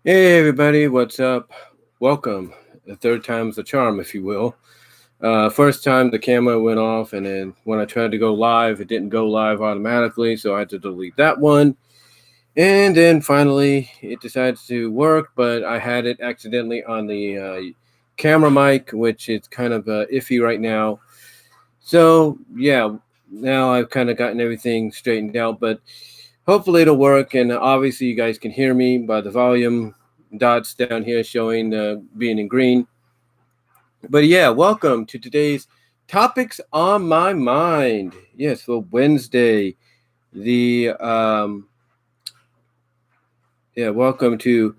Hey everybody, what's up? Welcome. The third time's the charm, if you will. First time the camera went off, and then when I tried to go live, it didn't go live automatically, so I had to delete that one. And then finally, it decided to work, but I had it accidentally on the camera mic, which is kind of iffy right now. So yeah, now I've kind of gotten everything straightened out, but hopefully it'll work. And obviously, you guys can hear me by the volume dots down here showing being in green. But yeah, welcome to today's topics on my mind. Yes, for Wednesday, the welcome to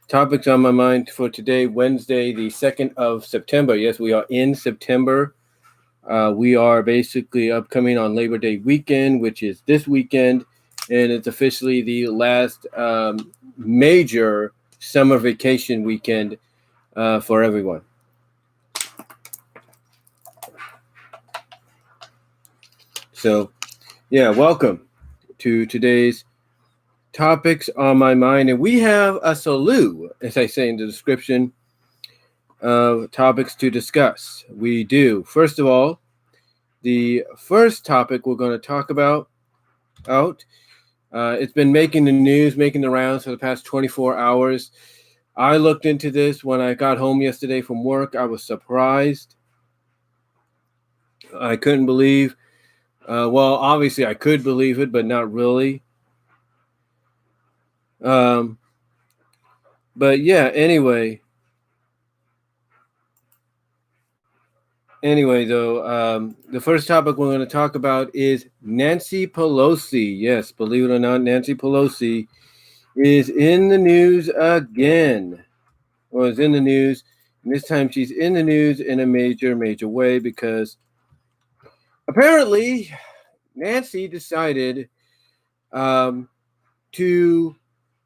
topics on my mind for today, Wednesday, the 2nd of September. Yes, we are in September. We are basically upcoming on Labor Day weekend, which is this weekend, and it's officially the last major summer vacation weekend for everyone. So, yeah, welcome to today's topics on my mind. And we have a slew, as I say in the description, of topics to discuss. We do. First of all, the first topic we're going to talk about it's been making the news, making the rounds for the past 24 hours. I looked into this when I got home yesterday from work. I was surprised. I couldn't believe. Well, obviously I could believe it, but not really. But yeah, anyway, though, the first topic we're going to talk about is Nancy Pelosi. Yes, believe it or not, Nancy Pelosi is in the news again. Or is in the news. And this time she's in the news in a major, major way because apparently Nancy decided to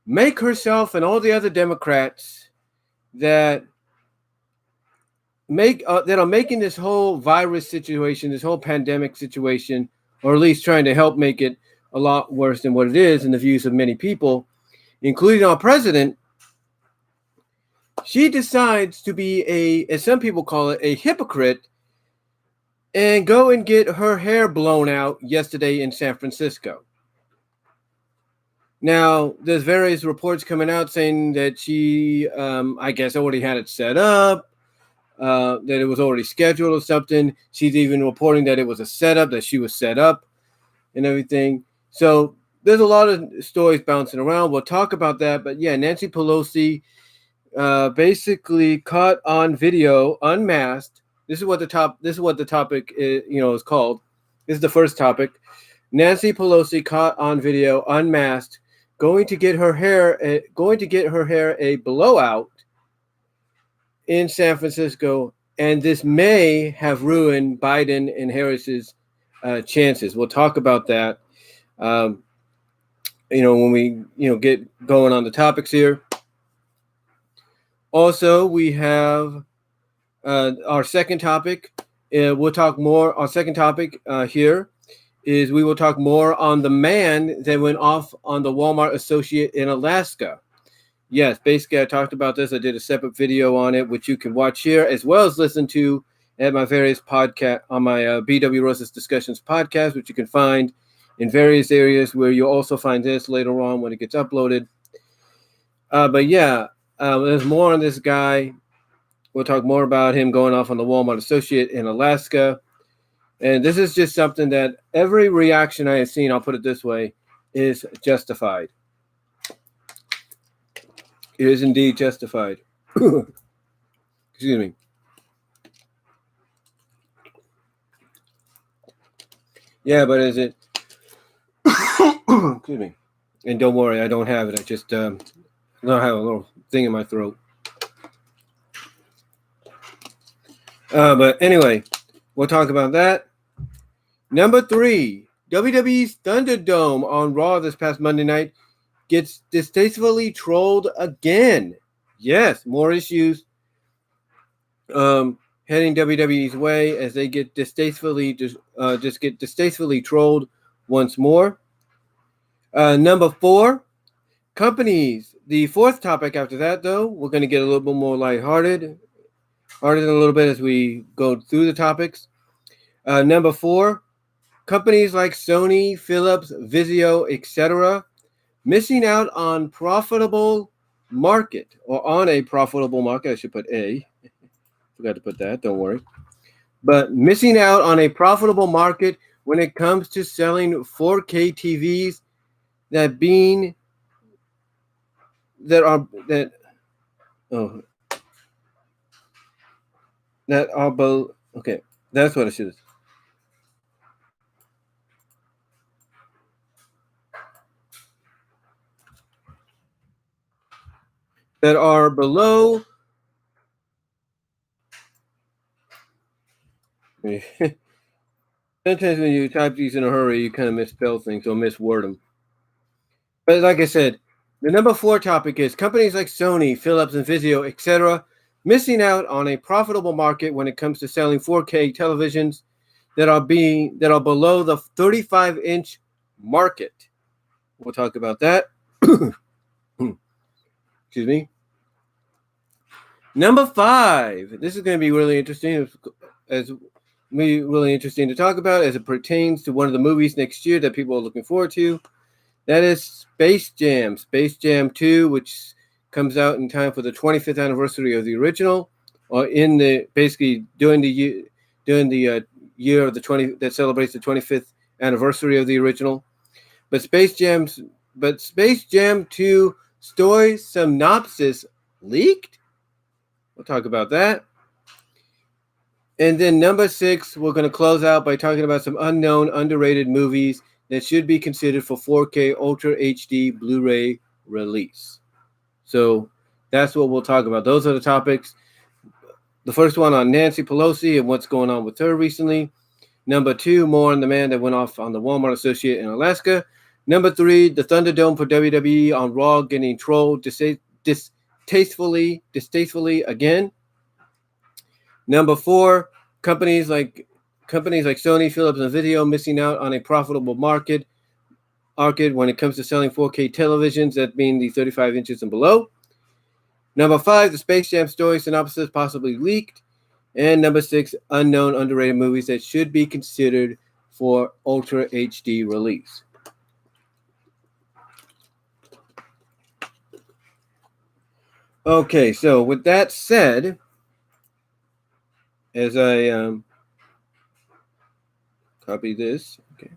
make herself and all the other Democrats that are making this whole virus situation, this whole pandemic situation, or at least trying to help make it a lot worse than what it is in the views of many people, including our president. She decides to be as some people call it, a hypocrite, and go and get her hair blown out yesterday in San Francisco. Now, there's various reports coming out saying that she, I guess, already had it set up, that it was already scheduled or something. She's even reporting that it was a setup, that she was set up and everything. So there's a lot of stories bouncing around. We'll talk about that. But yeah, Nancy Pelosi basically caught on video, unmasked. This is what the topic is called. This is the first topic. Nancy Pelosi caught on video, unmasked, going to get her hair a blowout in San Francisco, and this may have ruined Biden and Harris's chances. We'll talk about that. When we get going on the topics here. Also, we have our second topic. We'll talk more. Our second topic here is we will talk more on the man that went off on the Walmart associate in Alaska. Yes, basically I talked about this. I did a separate video on it, which you can watch here, as well as listen to at my various podcast on my BW Rosa's Discussions podcast, which you can find in various areas where you'll also find this later on when it gets uploaded. But yeah, there's more on this guy. We'll talk more about him going off on the Walmart associate in Alaska. And this is just something that every reaction I have seen, I'll put it this way, is justified. It is indeed justified. Excuse me. Yeah, but is it? Excuse me. And don't worry, I don't have it. I just don't have a little thing in my throat. But anyway, we'll talk about that. Number 3, WWE's Thunderdome on Raw this past Monday night gets distastefully trolled again. Yes, more issues heading WWE's way as they get distastefully trolled once more. Number 4, Companies. The fourth topic after that, though, we're going to get a little bit more lighthearted, harder than a little bit as we go through the topics. Number 4, companies like Sony, Phillips, Vizo, etc., missing out on profitable market, or on a profitable market. I should put a. Forgot to put that. Don't worry. But missing out on a profitable market when it comes to selling 4K TVs that are both okay. That's what I should have. That are below. Sometimes when you type these in a hurry, you kind of misspell things or misword them. But like I said, the number 4 topic is companies like Sony, Philips, and Vizo, etc., missing out on a profitable market when it comes to selling 4K televisions that are below the 35-inch market. We'll talk about that. Excuse me. Number 5. This is going to be really interesting to talk about as it pertains to one of the movies next year that people are looking forward to. That is Space Jam 2, which comes out in time for the 25th anniversary of the original, or during the year of the 20 that celebrates the 25th anniversary of the original. But Space Jam 2 story synopsis leaked. We'll talk about that. And then number 6, we're going to close out by talking about some unknown, underrated movies that should be considered for 4K Ultra HD Blu-ray release. So that's what we'll talk about. Those are the topics. The first one on Nancy Pelosi and what's going on with her recently. Number 2, more on the man that went off on the Walmart associate in Alaska. Number 3, the Thunderdome for WWE on Raw getting trolled distastefully again. Number 4, companies like Sony, Philips, and Vizo missing out on a profitable market when it comes to selling 4K televisions, that being the 35 inches and below. Number 5, the Space Jam story synopsis possibly leaked. And number 6, unknown, underrated movies that should be considered for Ultra HD release. Okay, so with that said, as I copy this, okay,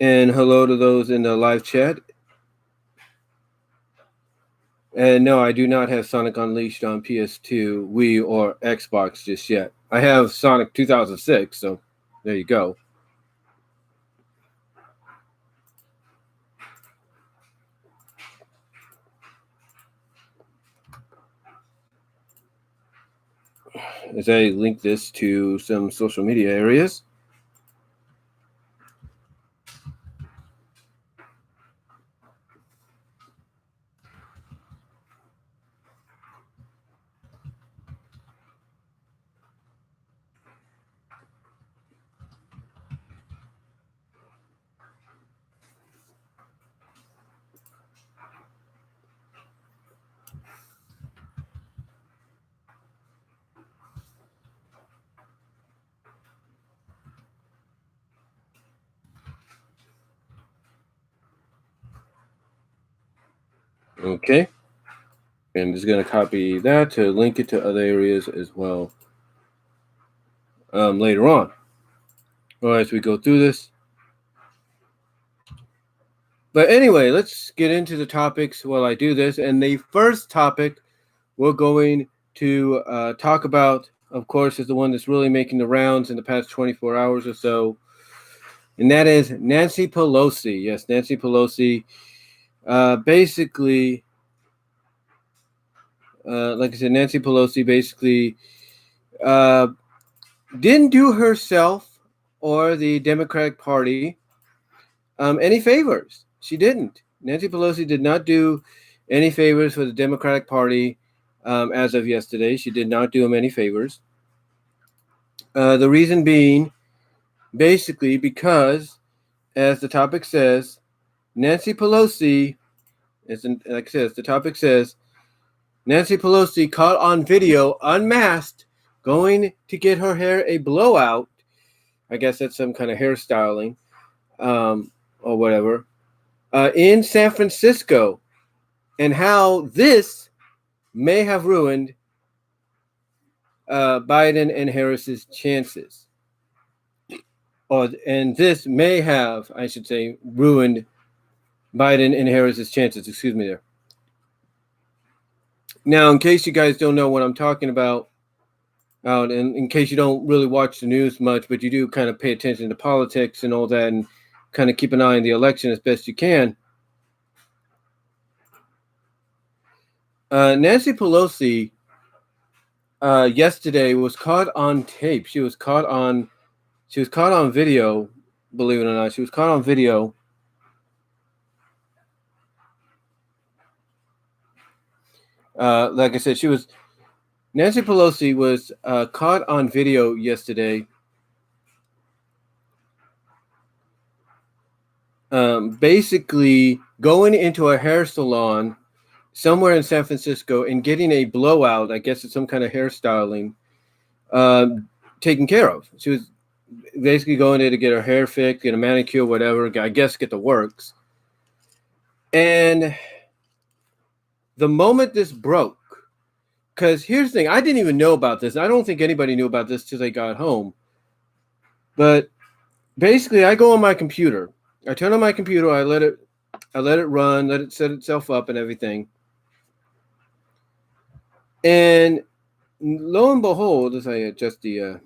and hello to those in the live chat. And no, I do not have Sonic Unleashed on PS2, Wii, or Xbox just yet. I have Sonic 2006, so there you go. As I link this to some social media areas. Okay. And I'm just going to copy that to link it to other areas as well later on. All right, as we go through this. But anyway, let's get into the topics while I do this. And the first topic we're going to talk about, of course, is the one that's really making the rounds in the past 24 hours or so. And that is Nancy Pelosi. Yes, Nancy Pelosi. Basically, like I said, Nancy Pelosi basically didn't do herself or the Democratic Party any favors. She didn't. Nancy Pelosi did not do any favors for the Democratic Party as of yesterday. She did not do them any favors. The reason being, basically, because, as the topic says, Nancy Pelosi, like I said, the topic says, Nancy Pelosi caught on video, unmasked, going to get her hair a blowout. I guess that's some kind of hairstyling, or whatever, in San Francisco, and how this may have ruined Biden and Harris's chances. And this may have, I should say, ruined Biden and Harris's chances. Excuse me there. Now, in case you guys don't know what I'm talking about, and in case you don't really watch the news much, but you do kind of pay attention to politics and all that, and kind of keep an eye on the election as best you can. Nancy Pelosi yesterday was caught on tape. She was caught on video. Believe it or not, she was caught on video. Like I said, Nancy Pelosi was caught on video yesterday. Basically going into a hair salon somewhere in San Francisco and getting a blowout. I guess it's some kind of hairstyling taken care of. She was basically going there to get her hair fixed, get a manicure, whatever. I guess get the works. And the moment this broke, because here's the thing, I didn't even know about this. I don't think anybody knew about this till they got home. But basically, I go on my computer. I turn on my computer. I let it run, let it set itself up and everything. And lo and behold, as I adjust the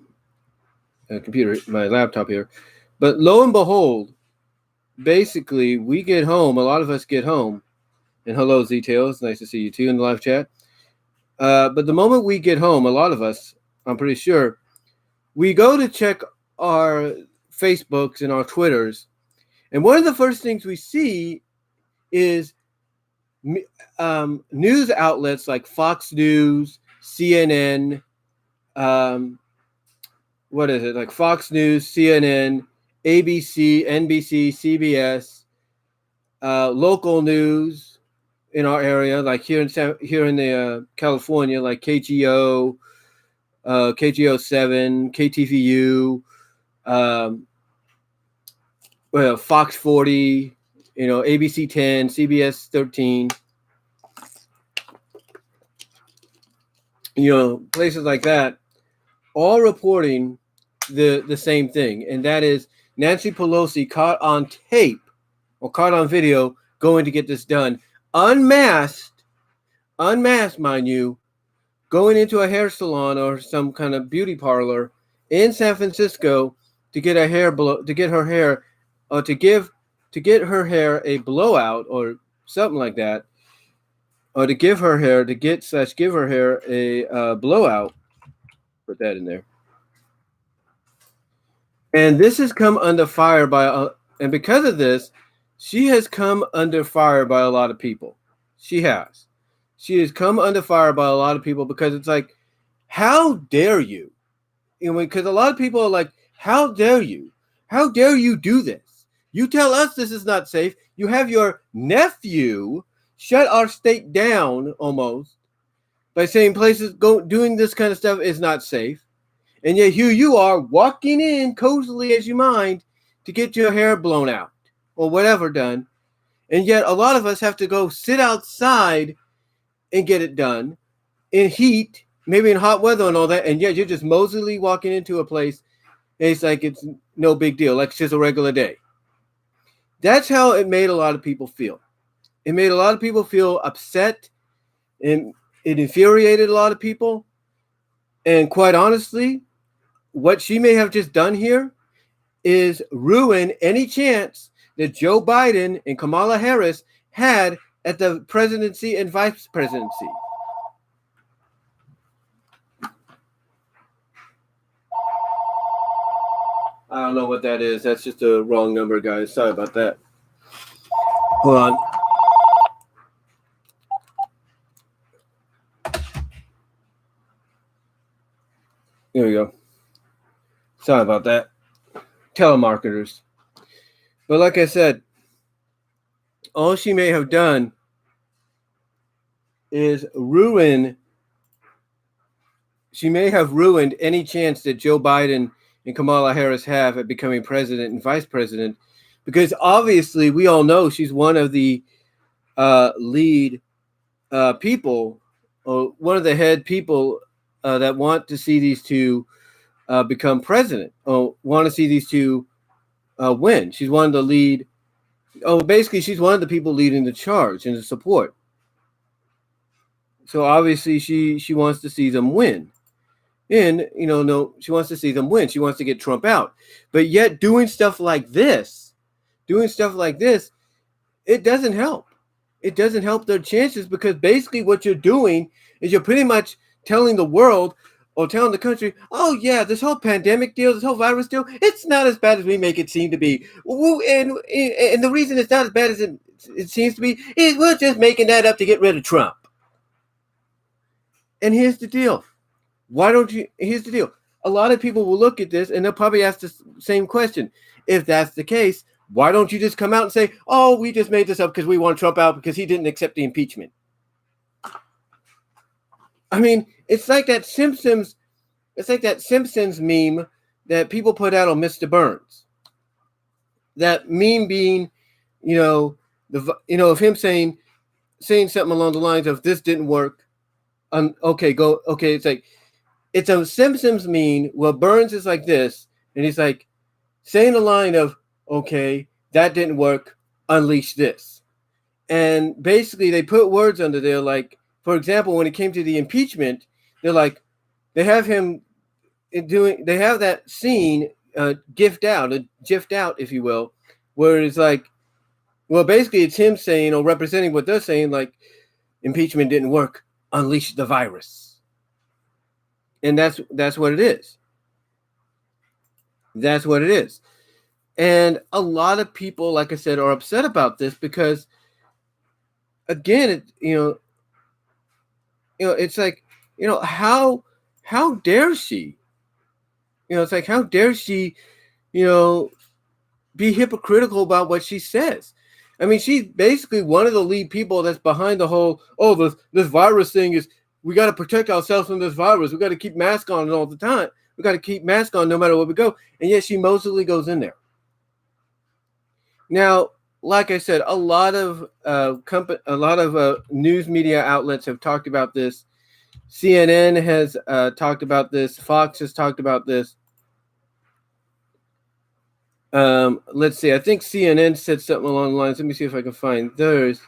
computer, my laptop here, but lo and behold, basically, we get home. A lot of us get home. And hello, Z-Tails. Nice to see you too in the live chat. But the moment we get home, a lot of us, I'm pretty sure, we go to check our Facebooks and our Twitters. And one of the first things we see is news outlets like Fox News, CNN, like Fox News, CNN, ABC, NBC, CBS, local news in our area, like here in the California, like KGO, KGO7, KTVU, Fox 40, ABC 10, CBS 13, places like that, all reporting the same thing, and that is Nancy Pelosi caught on tape or caught on video going to get this done, unmasked, mind you, going into a hair salon or some kind of beauty parlor in San Francisco to get her hair a blowout or something like that, or to give her hair a blowout. Put that in there. And this has come under fire and because of this, she has come under fire by a lot of people. She has come under fire by a lot of people because it's like, how dare you? Because a lot of people are like, how dare you? How dare you do this? You tell us this is not safe. You have your nephew shut our state down almost by saying places doing this kind of stuff is not safe. And yet here you are walking in cozily as you mind to get your hair blown out or whatever done. And yet a lot of us have to go sit outside and get it done in heat, maybe in hot weather and all that. And yet you're just moseyly walking into a place and it's like it's no big deal, like it's just a regular day. That's how it made a lot of people feel. It made a lot of people feel upset, and it infuriated a lot of people. And quite honestly, what she may have just done here is ruin any chance that Joe Biden and Kamala Harris had at the presidency and vice presidency. I don't know what that is. That's just a wrong number, guys. Sorry about that. Hold on. There we go. Sorry about that. Telemarketers. But like I said, all she may have done is she may have ruined any chance that Joe Biden and Kamala Harris have at becoming president and vice president, because obviously we all know she's one of the lead people, or one of the head people that want to see these two become president, or want to see these two win. She's one of the lead. Basically, she's one of the people leading the charge and the support. So obviously, she wants to see them win. And she wants to see them win. She wants to get Trump out. But yet, doing stuff like this, it doesn't help. It doesn't help their chances, because basically what you're doing is you're pretty much telling the world, or telling the country, oh yeah, this whole pandemic deal, this whole virus deal, it's not as bad as we make it seem to be. And the reason it's not as bad as it seems to be is we're just making that up to get rid of Trump. And here's the deal. Here's the deal. A lot of people will look at this and they'll probably ask the same question. If that's the case, why don't you just come out and say, oh, we just made this up because we want Trump out because he didn't accept the impeachment? I mean, it's like that Simpsons meme that people put out on Mr. Burns. That meme being, of him saying something along the lines of, this didn't work. Okay. It's like, it's a Simpsons meme where Burns is like this, and he's like saying the line of, okay, that didn't work, unleash this. And basically they put words under there, like, for example, when it came to the impeachment, they're like, they have that scene gifted out, if you will, where it's like, well, basically it's him saying, or representing what they're saying, like, impeachment didn't work, unleash the virus. And that's what it is. That's what it is. And a lot of people, like I said, are upset about this because, again, it's like, how dare she? It's like, how dare she, be hypocritical about what she says? I mean, she's basically one of the lead people that's behind the whole, this virus thing is, we got to protect ourselves from this virus. We got to keep masks on all the time. We got to keep masks on no matter where we go. And yet she mostly goes in there. Now, like I said, a lot of news media outlets have talked about this. CNN has talked about this. Fox has talked about this. Let's see. I think CNN said something along the lines. Let me see if I can find theirs.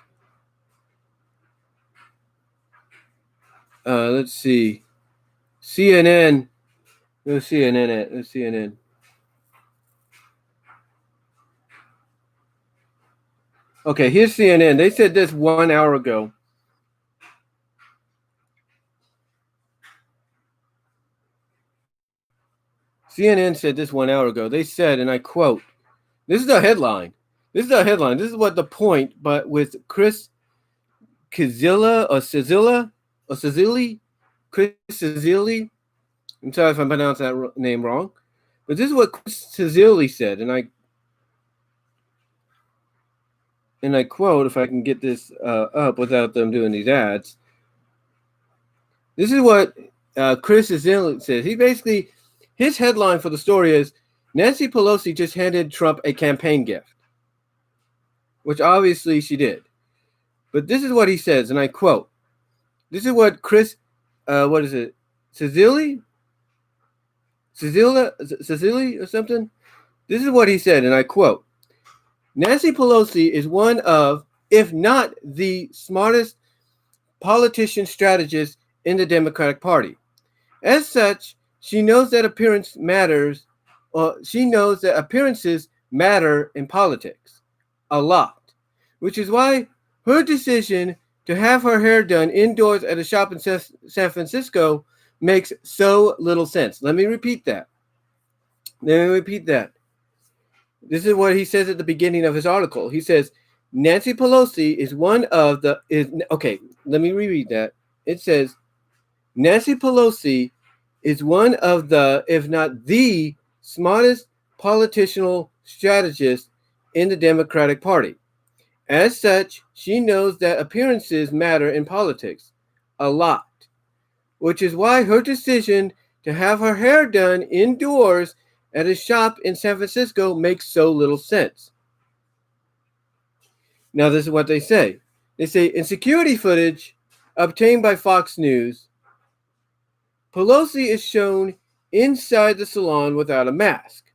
Let's see. CNN. Where's CNN at? Where's CNN? Okay, here's CNN. They said this 1 hour ago. CNN said this 1 hour ago. They said, and I quote, this is the headline. This is what the point, but with Chris Cezilli, Chris Cezilli. I'm sorry if I pronounced that name wrong, but this is what Chris Cezilli said, and I quote, if I can get this up without them doing these ads. This is what Chris Cezilli says. He basically, his headline for the story is, Nancy Pelosi just handed Trump a campaign gift, which obviously she did. But this is what he says, and I quote. This is what Chris, Cezilli or something? This is what he said, and I quote. Nancy Pelosi is one of, if not the smartest politician strategist in the Democratic Party. As such, she knows that appearances matter in politics a lot, which is why her decision to have her hair done indoors at a shop in San Francisco makes so little sense. Let me repeat that. This is what he says at the beginning of his article. He says, Nancy Pelosi is one of the, let me reread that. It says, Nancy Pelosi is one of the, if not the smartest political strategist in the Democratic Party. As such, she knows that appearances matter in politics a lot, which is why her decision to have her hair done indoors at a shop in San Francisco makes so little sense. Now, this is what they say. They say, in security footage obtained by Fox News, Pelosi is shown inside the salon without a mask.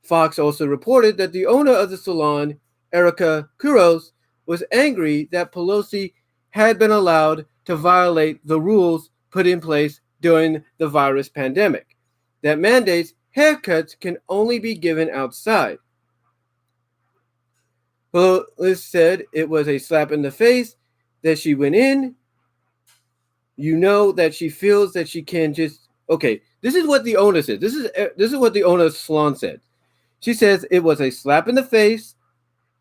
Fox also reported that the owner of the salon, Erica Kuros, was angry that Pelosi had been allowed to violate the rules put in place during the virus pandemic that mandates haircuts can only be given outside. Pelosi said it was a slap in the face that she went in. You know that she feels that she can just... Okay, this is what the owner said. This is what the owner of the salon said. She says it was a slap in the face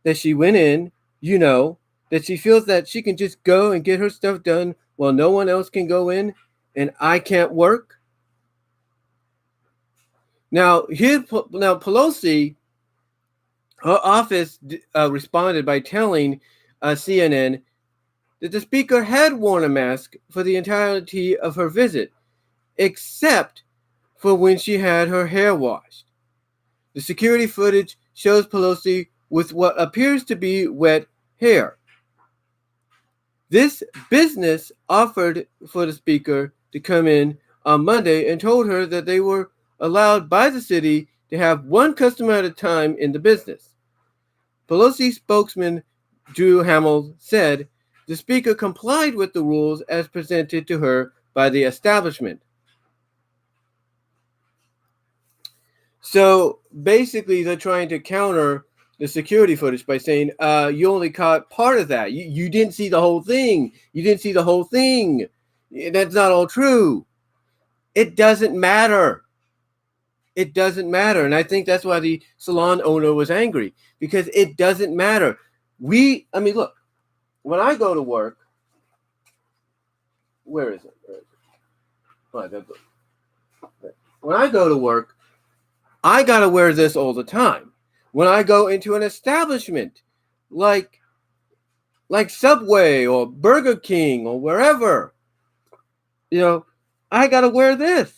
that she went in, you know, that she feels that she can just go and get her stuff done while no one else can go in and I can't work. Now, Pelosi, her office responded by telling CNN that the speaker had worn a mask for the entirety of her visit, except for when she had her hair washed. The security footage shows Pelosi with what appears to be wet hair. This business offered for the speaker to come in on Monday and told her that they were allowed by the city to have one customer at a time in the business. Pelosi spokesman Drew Hamill said the speaker complied with the rules as presented to her by the establishment. So basically, they're trying to counter the security footage by saying, you only caught part of that. You didn't see the whole thing. You didn't see the whole thing. That's not all true. It doesn't matter. It doesn't matter. And I think that's why the salon owner was angry, because it doesn't matter. Look, when I go to work, where is it? When I go to work, I got to wear this all the time. When I go into an establishment like Subway or Burger King or wherever, I got to wear this.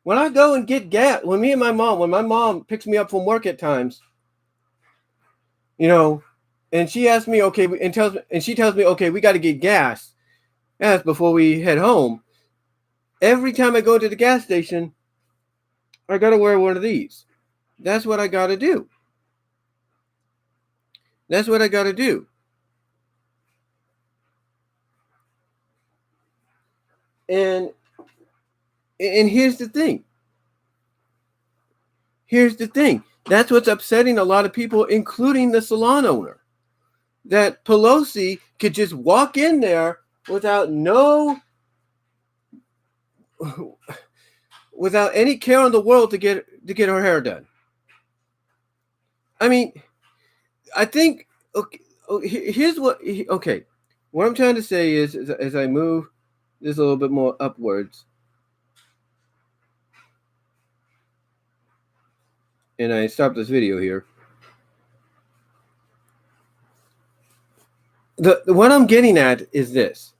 When I go and get gas, when my mom picks me up from work at times, and she asks me, okay, and she tells me, okay, we got to get gas before we head home. Every time I go to the gas station, I got to wear one of these. That's what I got to do. That's what I got to do. And here's the thing. That's what's upsetting a lot of people, including the salon owner. That Pelosi could just walk in there without any care in the world to get her hair done. I mean, I think, here's what I'm trying to say is, as I move this a little bit more upwards, and I stop this video here. What I'm getting at is this.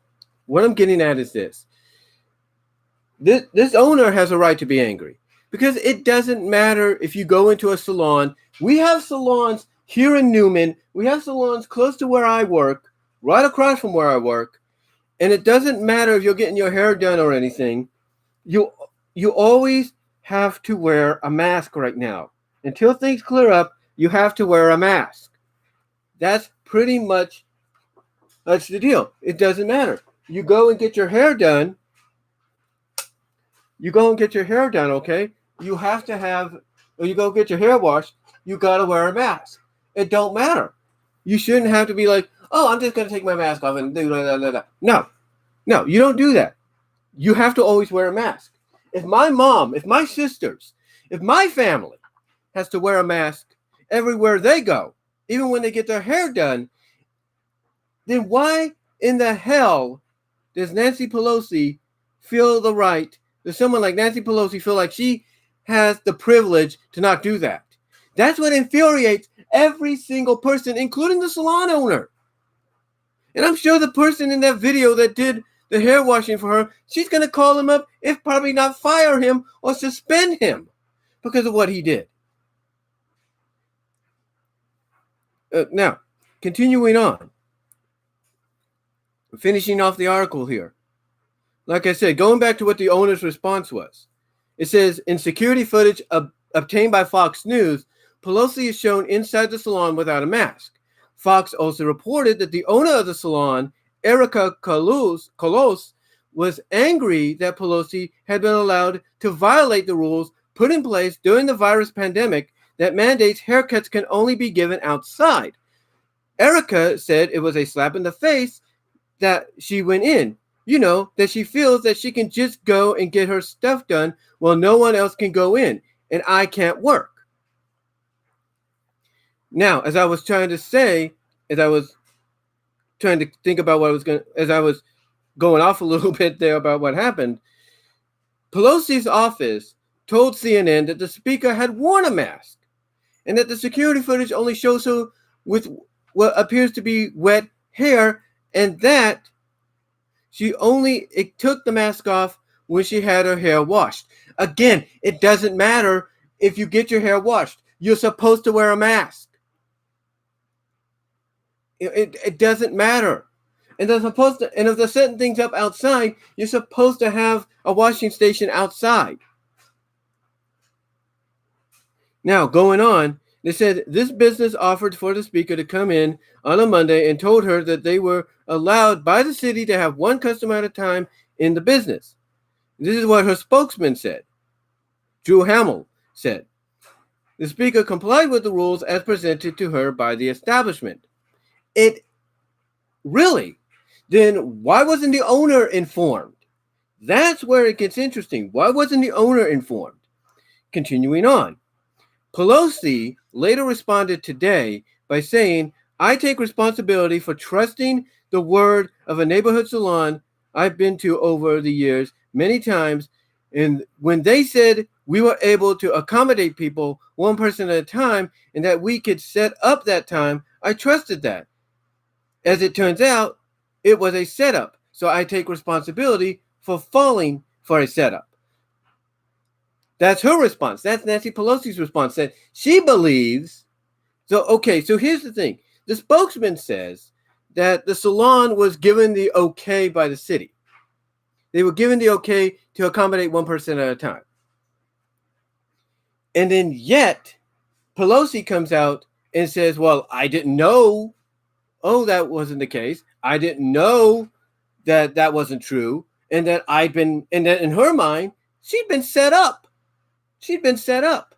This owner has a right to be angry, because it doesn't matter if you go into a salon. We have salons here in Newman. We have salons close to where I work, right across from where I work. And it doesn't matter if you're getting your hair done or anything. You always have to wear a mask right now. Until things clear up, you have to wear a mask. That's pretty much the deal. It doesn't matter. You go and get your hair done. Okay? You have to have, or you go get your hair washed, you got to wear a mask. It don't matter. You shouldn't have to be like, oh, I'm just going to take my mask off and do that. No, you don't do that. You have to always wear a mask. If my mom, if my sisters, if my family has to wear a mask everywhere they go, even when they get their hair done, then why in the hell does Nancy Pelosi feel the right? Does someone like Nancy Pelosi feel like she has the privilege to not do that? That's what infuriates every single person, including the salon owner. And I'm sure the person in that video that did the hair washing for her, she's going to call him up, if probably not fire him or suspend him because of what he did. Now, continuing on, finishing off the article here. Like I said, going back to what the owner's response was. It says, in security footage obtained by Fox News, Pelosi is shown inside the salon without a mask. Fox also reported that the owner of the salon, Erica Colos, was angry that Pelosi had been allowed to violate the rules put in place during the virus pandemic that mandates haircuts can only be given outside. Erica said it was a slap in the face that she went in. You know, that she feels that she can just go and get her stuff done while no one else can go in, and I can't work. Now, as I was trying to say, as I was trying to think about what I was going to, as I was going off a little bit there about what happened, Pelosi's office told CNN that the speaker had worn a mask and that the security footage only shows her with what appears to be wet hair, and that she only took the mask off when she had her hair washed. Again, it doesn't matter if you get your hair washed. You're supposed to wear a mask. It doesn't matter. And they're supposed to, and if they're setting things up outside, you're supposed to have a washing station outside. Now, going on, they said this business offered for the speaker to come in on a Monday and told her that they were allowed by the city to have one customer at a time in the business. This is what her spokesman said. Drew Hamill said, the speaker complied with the rules as presented to her by the establishment. It really? Then why wasn't the owner informed? That's where it gets interesting. Why wasn't the owner informed? Continuing on. Pelosi later responded today by saying, I take responsibility for trusting the word of a neighborhood salon I've been to over the years many times. And when they said we were able to accommodate people one person at a time and that we could set up that time, I trusted that. As it turns out, it was a setup. So I take responsibility for falling for a setup. That's her response. That's Nancy Pelosi's response. That she believes. So, okay, so here's the thing. The spokesman says that the salon was given the okay by the city. They were given the okay to accommodate one person at a time. And then yet, Pelosi comes out and says, well, I didn't know. Oh, that wasn't the case. I didn't know that that wasn't true. And that and that in her mind, she'd been set up. She'd been set up.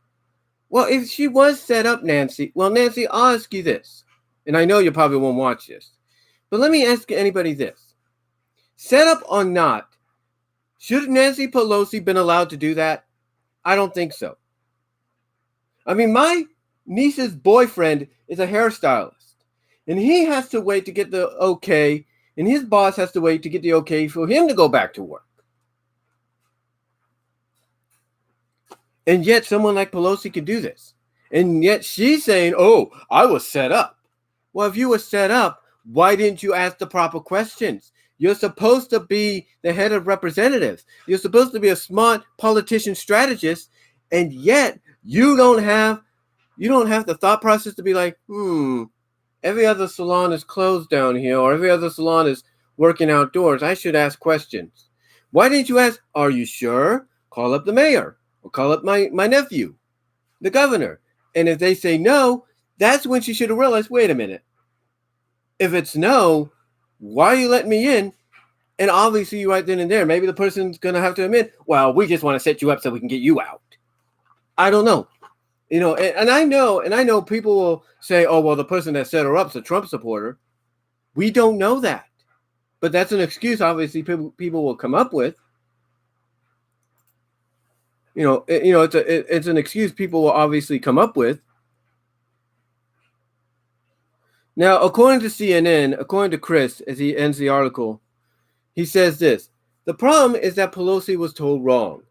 Well, if she was set up, Nancy, I'll ask you this. And I know you probably won't watch this. But let me ask anybody this. Set up or not, should Nancy Pelosi been allowed to do that? I don't think so. I mean, my niece's boyfriend is a hairstylist. And he has to wait to get the okay. And his boss has to wait to get the okay for him to go back to work. And yet someone like Pelosi could do this. And yet she's saying, oh, I was set up. Well, if you were set up, why didn't you ask the proper questions? You're supposed to be the head of representatives. You're supposed to be a smart politician strategist. And yet you don't have the thought process to be like, every other salon is closed down here, or every other salon is working outdoors. I should ask questions. Why didn't you ask, are you sure? Call up the mayor. Or call up my nephew, the governor. And if they say no, that's when she should have realized, wait a minute. If it's no, why are you letting me in? And obviously right then and there, maybe the person's going to have to admit, well, we just want to set you up so we can get you out. I don't know. You know, and I know people will say, oh, well, the person that set her up is a Trump supporter. We don't know that. But that's an excuse, obviously, people will come up with. It's an excuse people will obviously come up with. Now, according to CNN, according to Chris, as he ends the article, he says this. The problem is that Pelosi was told wrong.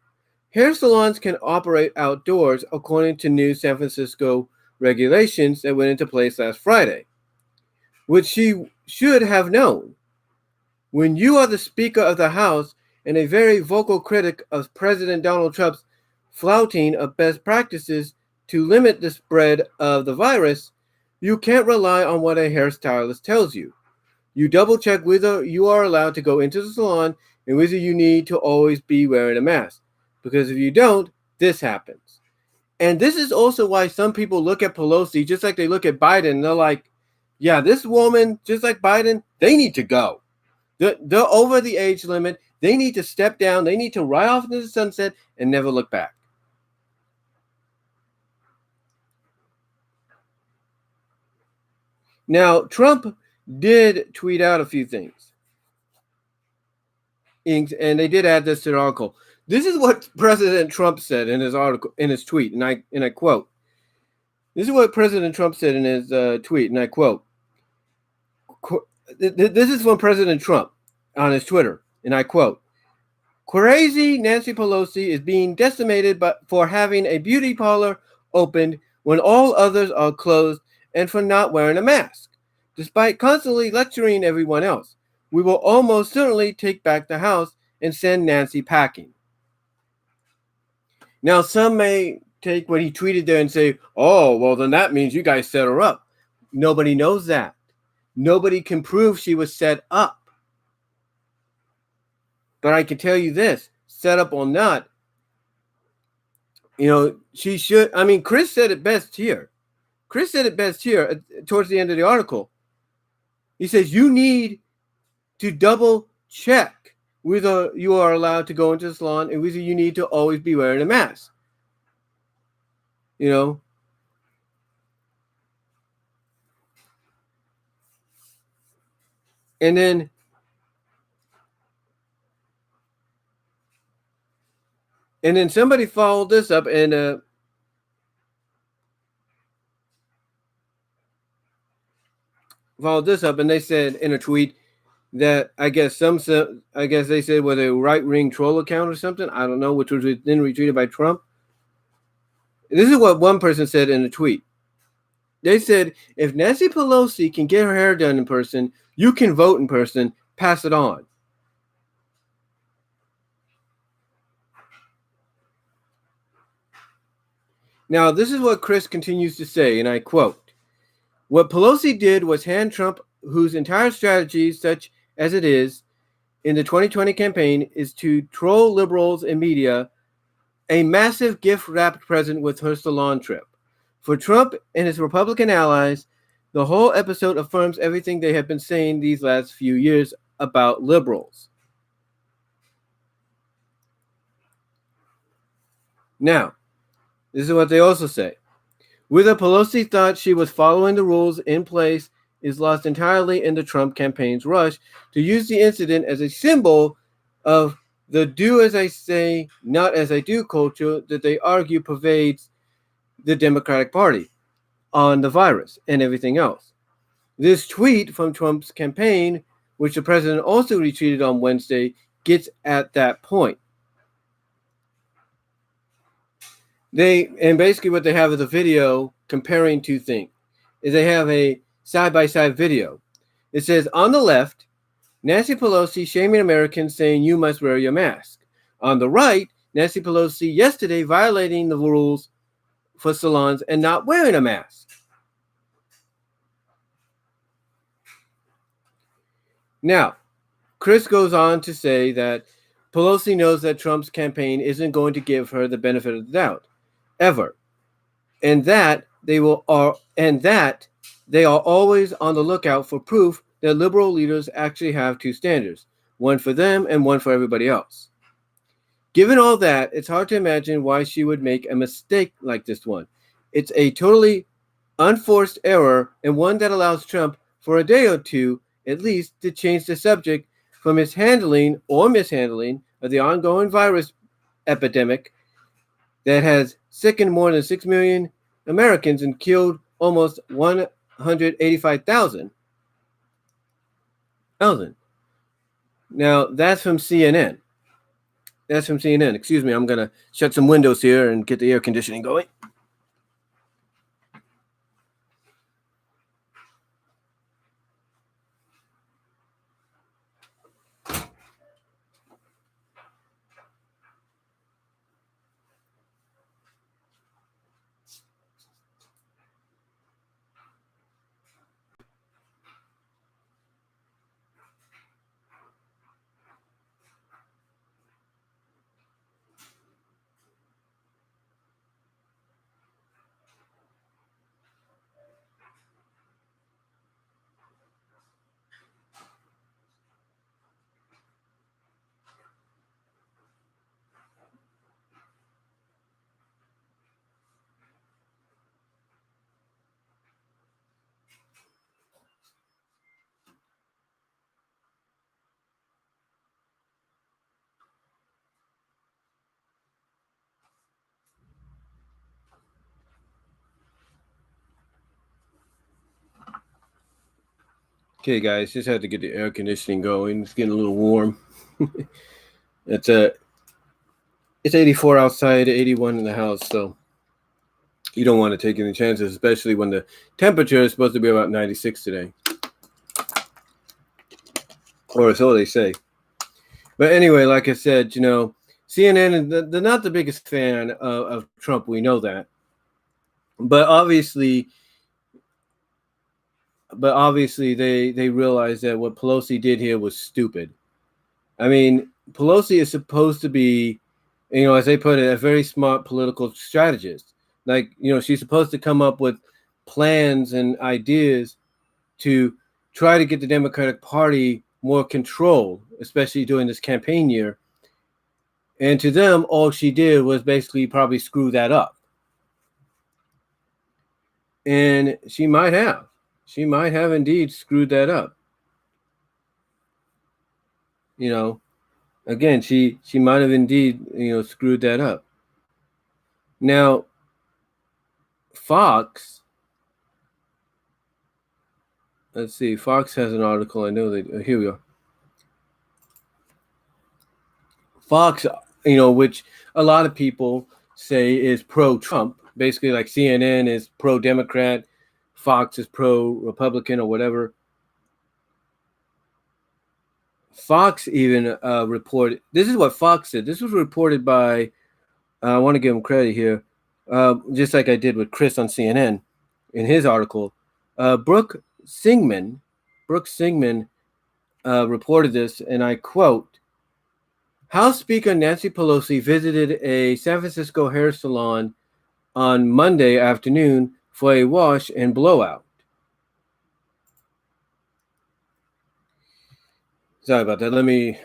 Hair salons can operate outdoors, according to new San Francisco regulations that went into place last Friday, which she should have known. When you are the Speaker of the House and a very vocal critic of President Donald Trump's flouting of best practices to limit the spread of the virus, you can't rely on what a hairstylist tells you. You double check whether you are allowed to go into the salon and whether you need to always be wearing a mask. Because if you don't, this happens. And this is also why some people look at Pelosi just like they look at Biden. And they're like, yeah, this woman, just like Biden, they need to go. They're over the age limit. They need to step down. They need to ride off into the sunset and never look back. Now, Trump did tweet out a few things. And they did add this to the article. This is what President Trump said in his article, in his tweet, and I quote. This is what President Trump said in his tweet, and I quote. This is from President Trump on his Twitter, and I quote, "Crazy Nancy Pelosi is being decimated for having a beauty parlor opened when all others are closed and for not wearing a mask. Despite constantly lecturing everyone else, we will almost certainly take back the house and send Nancy packing." Now, some may take what he tweeted there and say, oh, well, then that means you guys set her up. Nobody knows that. Nobody can prove she was set up. But I can tell you this, set up or not, she should. I mean, Chris said it best here. Chris said it best here towards the end of the article. He says, you need to double check whether you are allowed to go into the salon and whether you need to always be wearing a mask. And then somebody followed this up and they said in a tweet that I guess they said was a right-wing troll account or something. I don't know, which was then retweeted by Trump. This is what one person said in a tweet. They said, if Nancy Pelosi can get her hair done in person, you can vote in person, pass it on. Now, this is what Chris continues to say, and I quote, what Pelosi did was hand Trump, whose entire strategy, such as it is, in the 2020 campaign, is to troll liberals and media, a massive gift-wrapped present with her salon trip. For Trump and his Republican allies, the whole episode affirms everything they have been saying these last few years about liberals. Now, this is what they also say. Whether Pelosi thought she was following the rules in place is lost entirely in the Trump campaign's rush to use the incident as a symbol of the do as I say, not as I do culture that they argue pervades the Democratic Party on the virus and everything else. This tweet from Trump's campaign, which the president also retweeted on Wednesday, gets at that point. Basically what they have is a video comparing two things. They have a side-by-side video. It says, on the left, Nancy Pelosi shaming Americans saying you must wear your mask. On the right, Nancy Pelosi yesterday violating the rules for salons and not wearing a mask. Now, Chris goes on to say that Pelosi knows that Trump's campaign isn't going to give her the benefit of the doubt, ever, and that they are always on the lookout for proof that liberal leaders actually have two standards, one for them and one for everybody else. Given all that, it's hard to imagine why she would make a mistake like this one. It's a totally unforced error and one that allows Trump for a day or two at least to change the subject from his handling or mishandling of the ongoing virus epidemic that has sickened more than 6 million Americans and killed almost 185,000. Now, that's from CNN. Excuse me, I'm going to shut some windows here and get the air conditioning going. Okay, guys, just had to get the air conditioning going. It's getting a little warm. it's 84 outside, 81 in the house, so you don't want to take any chances, especially when the temperature is supposed to be about 96 today. Or so they say. But anyway, like I said, CNN, they're not the biggest fan of Trump. We know that. But obviously they realize that what Pelosi did here was stupid. I mean, Pelosi is supposed to be, as they put it, a very smart political strategist. Like, she's supposed to come up with plans and ideas to try to get the Democratic Party more control, especially during this campaign year. And to them, all she did was basically probably screw that up. And she might have. She might have indeed screwed that up. Again, she might have indeed, screwed that up. Now, Fox, let's see, Fox has an article. I know that, here we are. Fox, which a lot of people say is pro-Trump, basically like CNN is pro-Democrat, Fox is pro-Republican or whatever. Fox even reported, this is what Fox said. This was reported by, I want to give him credit here, just like I did with Chris on CNN in his article. Brooke Singman reported this, and I quote, House Speaker Nancy Pelosi visited a San Francisco hair salon on Monday afternoon for a wash and blowout. Sorry about that.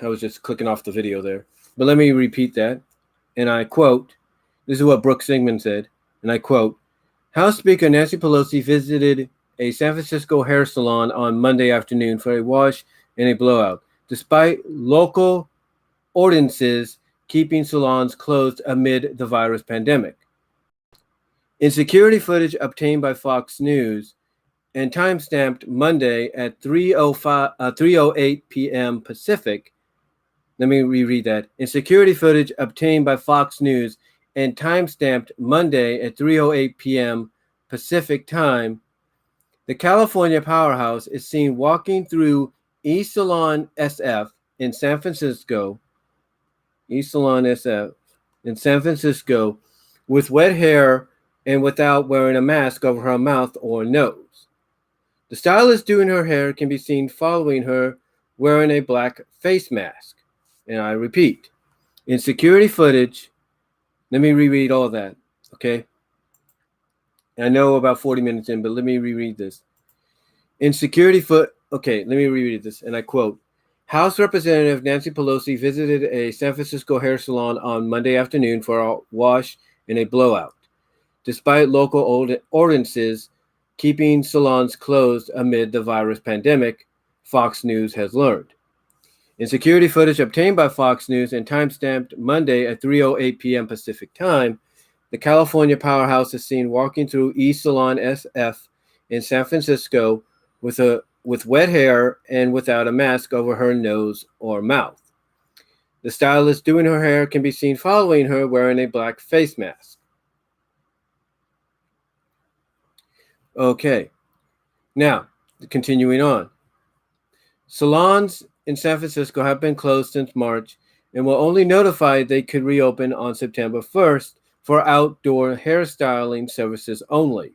I was just clicking off the video there. But let me repeat that. And I quote, this is what Brooke Singman said, and I quote, House Speaker Nancy Pelosi visited a San Francisco hair salon on Monday afternoon for a wash and a blowout, despite local ordinances keeping salons closed amid the virus pandemic. In security footage obtained by Fox News and timestamped Monday at 3:08 p.m. Pacific. Let me reread that. In security footage obtained by Fox News and timestamped Monday at 3:08 p.m. Pacific time, the California powerhouse is seen walking through East Salon SF in San Francisco. East Salon SF in San Francisco with wet hair and without wearing a mask over her mouth or nose. The stylist doing her hair can be seen following her wearing a black face mask. And I repeat, in security footage, let me reread all of that, okay? I know about 40 minutes in, but let me reread this. In security okay, let me reread this, and I quote, House Representative Nancy Pelosi visited a San Francisco hair salon on Monday afternoon for a wash and a blowout, despite local ordinances keeping salons closed amid the virus pandemic, Fox News has learned. In security footage obtained by Fox News and timestamped Monday at 3:08 p.m. Pacific time, the California powerhouse is seen walking through East Salon SF in San Francisco with wet hair and without a mask over her nose or mouth. The stylist doing her hair can be seen following her wearing a black face mask. Okay, now continuing on. Salons in San Francisco have been closed since March and were only notified they could reopen on September 1st for outdoor hairstyling services only.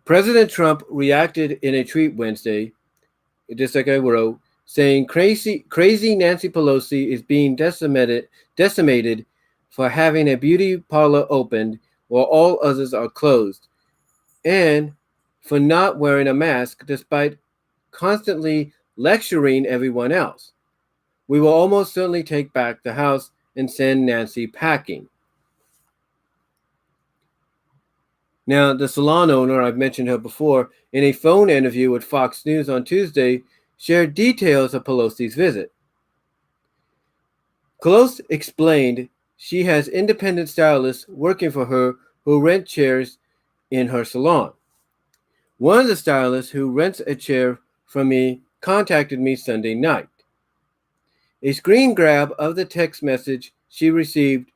President Trump reacted in a tweet Wednesday, just like I wrote, saying crazy Nancy Pelosi is being decimated for having a beauty parlor opened while all others are closed, and for not wearing a mask despite constantly lecturing everyone else. We will almost certainly take back the house and send Nancy packing. Now, the salon owner, I've mentioned her before, in a phone interview with Fox News on Tuesday, shared details of Pelosi's visit. Pelosi explained she has independent stylists working for her who rent chairs in her salon. One of the stylists who rents a chair from me contacted me Sunday night. A screen grab of the text message she received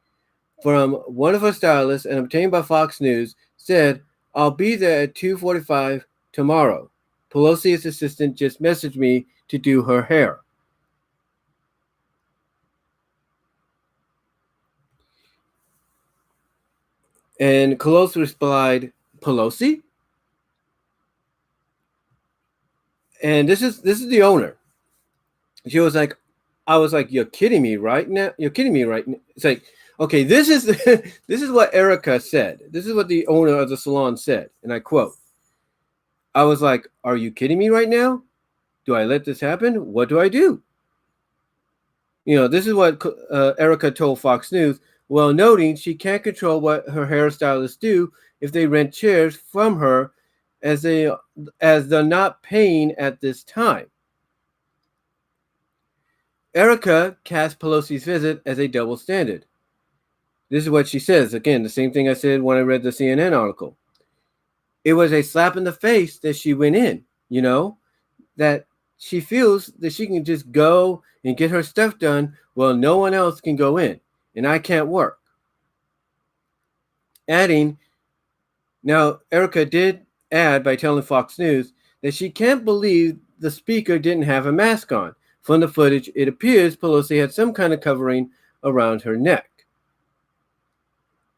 from one of her stylists and obtained by Fox News said, "I'll be there at 2:45 tomorrow. Pelosi's assistant just messaged me to do her hair." And Pelosi replied, "Pelosi?" And this is the owner. She was like, I was like, "You're kidding me right now? You're kidding me right now?" It's like, okay, this is this is what Erica said. This is what the owner of the salon said, and I quote. I was like, "Are you kidding me right now? Do I let this happen? What do I do?" This is what Erica told Fox News, while noting she can't control what her hairstylists do if they rent chairs from her, as they're not paying at this time. Erica cast Pelosi's visit as a double standard. This is what she says. Again, the same thing I said when I read the CNN article. It was a slap in the face that she went in, that she feels that she can just go and get her stuff done while no one else can go in, and I can't work. Adding, now Erica did add by telling Fox News that she can't believe the speaker didn't have a mask on. From the footage, it appears Pelosi had some kind of covering around her neck.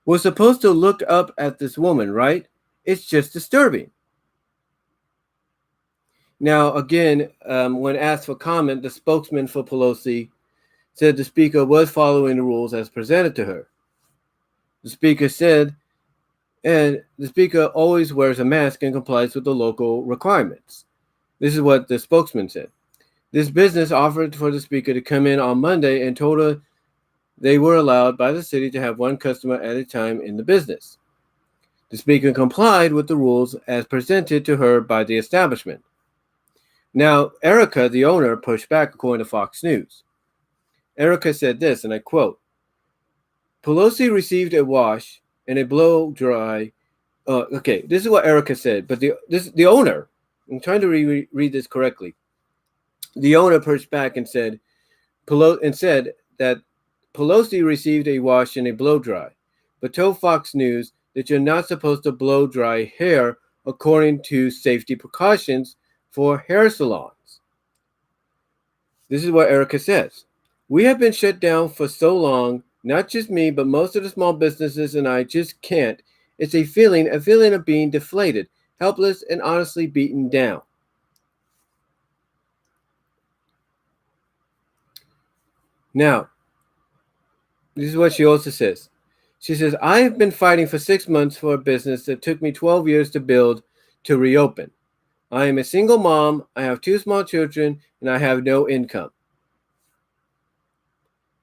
We're supposed to look up at this woman, right? It's just disturbing. Now, again, when asked for comment, the spokesman for Pelosi said the speaker was following the rules as presented to her. The speaker said, and the speaker always wears a mask and complies with the local requirements. This is what the spokesman said. This business offered for the speaker to come in on Monday and told her they were allowed by the city to have one customer at a time in the business. The speaker complied with the rules as presented to her by the establishment. Now, Erica, the owner, pushed back according to Fox News. Erica said this, and I quote, Pelosi received a wash and a blow dry. Okay, this is what Erica said, but the owner, I'm trying to read this correctly. The owner pushed back and said that Pelosi received a wash and a blow dry, but told Fox News that you're not supposed to blow dry hair according to safety precautions for hair salons. This is what Erica says. We have been shut down for so long, not just me, but most of the small businesses, and I just can't. It's a feeling of being deflated, helpless, and honestly beaten down. Now, this is what she also says. She says, I have been fighting for 6 months for a business that took me 12 years to build to reopen. I am a single mom, I have 2 small children, and I have no income.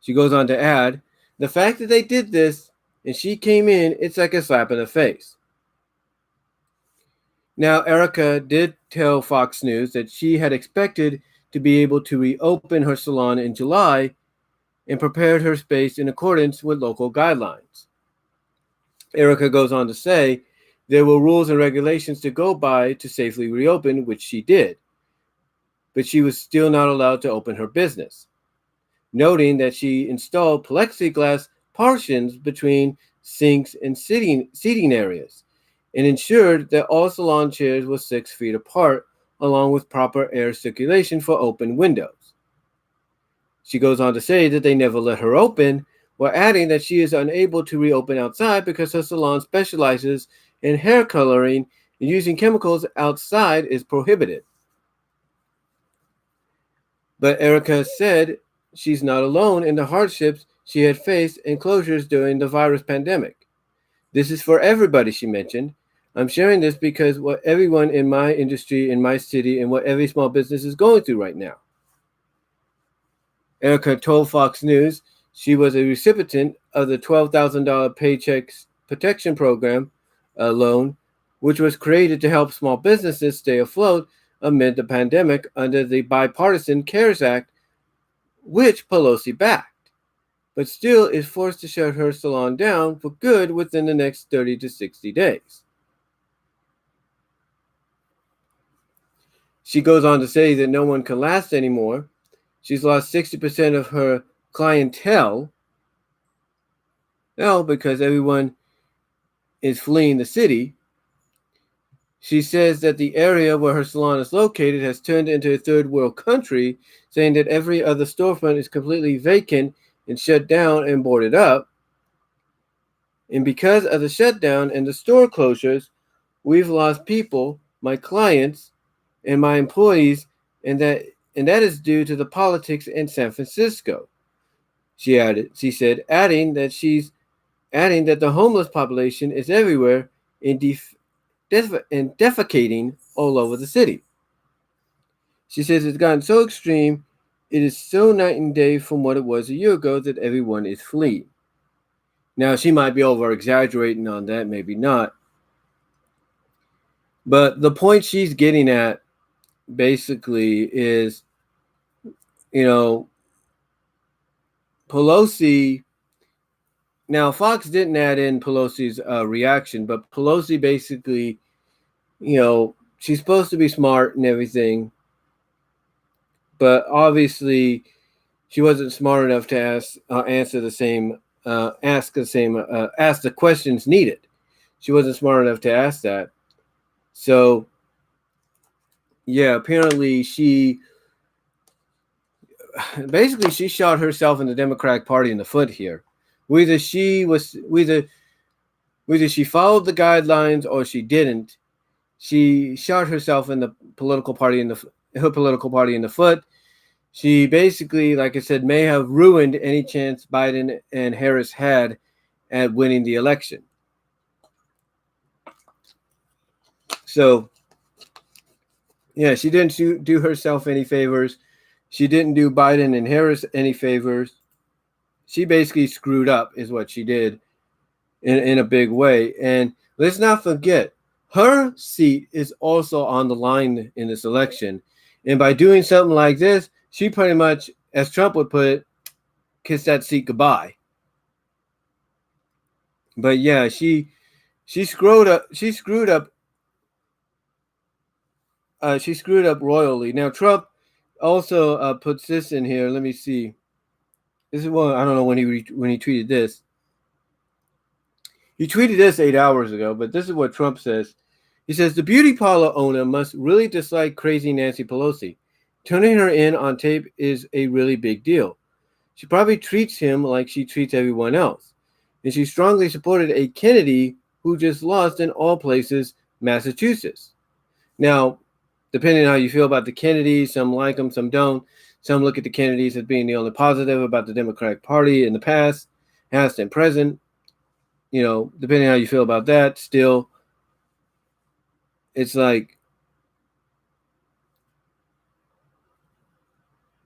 She goes on to add, the fact that they did this and she came in, it's like a slap in the face. Now, Erica did tell Fox News that she had expected to be able to reopen her salon in July and prepared her space in accordance with local guidelines. Erica goes on to say there were rules and regulations to go by to safely reopen, which she did, but she was still not allowed to open her business, noting that she installed plexiglass partitions between sinks and seating areas and ensured that all salon chairs were 6 feet apart, along with proper air circulation for open windows. She goes on to say that they never let her open, while adding that she is unable to reopen outside because her salon specializes in hair coloring and using chemicals outside is prohibited. But Erica said she's not alone in the hardships she had faced and closures during the virus pandemic. This is for everybody, she mentioned. I'm sharing this because what everyone in my industry, in my city, and what every small business is going through right now. Erica told Fox News she was a recipient of the $12,000 Paycheck Protection Program loan, which was created to help small businesses stay afloat amid the pandemic under the bipartisan CARES Act, which Pelosi backed, but still is forced to shut her salon down for good within the next 30 to 60 days. She goes on to say that no one can last anymore. She's lost 60% of her clientele now because everyone is fleeing the city. She says that the area where her salon is located has turned into a third world country, saying that every other storefront is completely vacant and shut down and boarded up. And because of the shutdown and the store closures, we've lost people, my clients, and my employees, and that is due to the politics in San Francisco. She added. She said, adding that the homeless population is everywhere and defecating all over the city. She says it's gotten so extreme, it is so night and day from what it was a year ago that everyone is fleeing. Now, she might be over exaggerating on that, maybe not. But the point she's getting at basically is, Pelosi. Now, Fox didn't add in Pelosi's reaction, but Pelosi basically, she's supposed to be smart and everything, but obviously she wasn't smart enough to ask the questions needed. She wasn't smart enough to ask that. So, yeah, apparently she shot herself and the Democratic Party in the foot here. Whether she followed the guidelines or she didn't, she shot herself in the political party in the foot. She basically, like I said, may have ruined any chance Biden and Harris had at winning the election. So, yeah, she didn't do herself any favors. She didn't do Biden and Harris any favors. She basically screwed up, is what she did in a big way. And let's not forget, her seat is also on the line in this election. And by doing something like this, she pretty much, as Trump would put it, kissed that seat goodbye. But yeah, she screwed up. She screwed up royally. Now Trump also puts this in here. Let me see. This is one I don't know when he tweeted this. He tweeted this 8 hours ago, but this is what Trump says. He says the beauty parlor owner must really dislike crazy Nancy Pelosi. Turning her in on tape is a really big deal. She probably treats him like she treats everyone else. And she strongly supported a Kennedy who just lost in all places, Massachusetts. Now, depending on how you feel about the Kennedys, some like them, some don't. Some look at the Kennedys as being the only positive about the Democratic Party in the past, past and present. Depending on how you feel about that, still, it's like,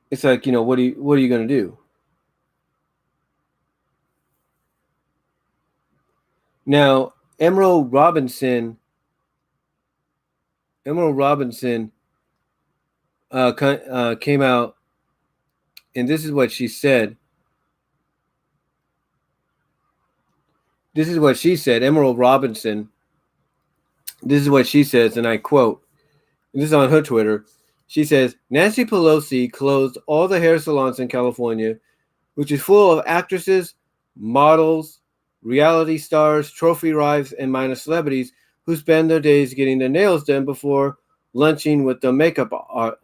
what are you going to do? Now, Emerald Robinson came out, and this is what she said. This is what she said, Emerald Robinson. This is what she says, and I quote, and this is on her Twitter. She says, Nancy Pelosi closed all the hair salons in California, which is full of actresses, models, reality stars, trophy wives, and minor celebrities who spend their days getting their nails done before lunching with the makeup artist.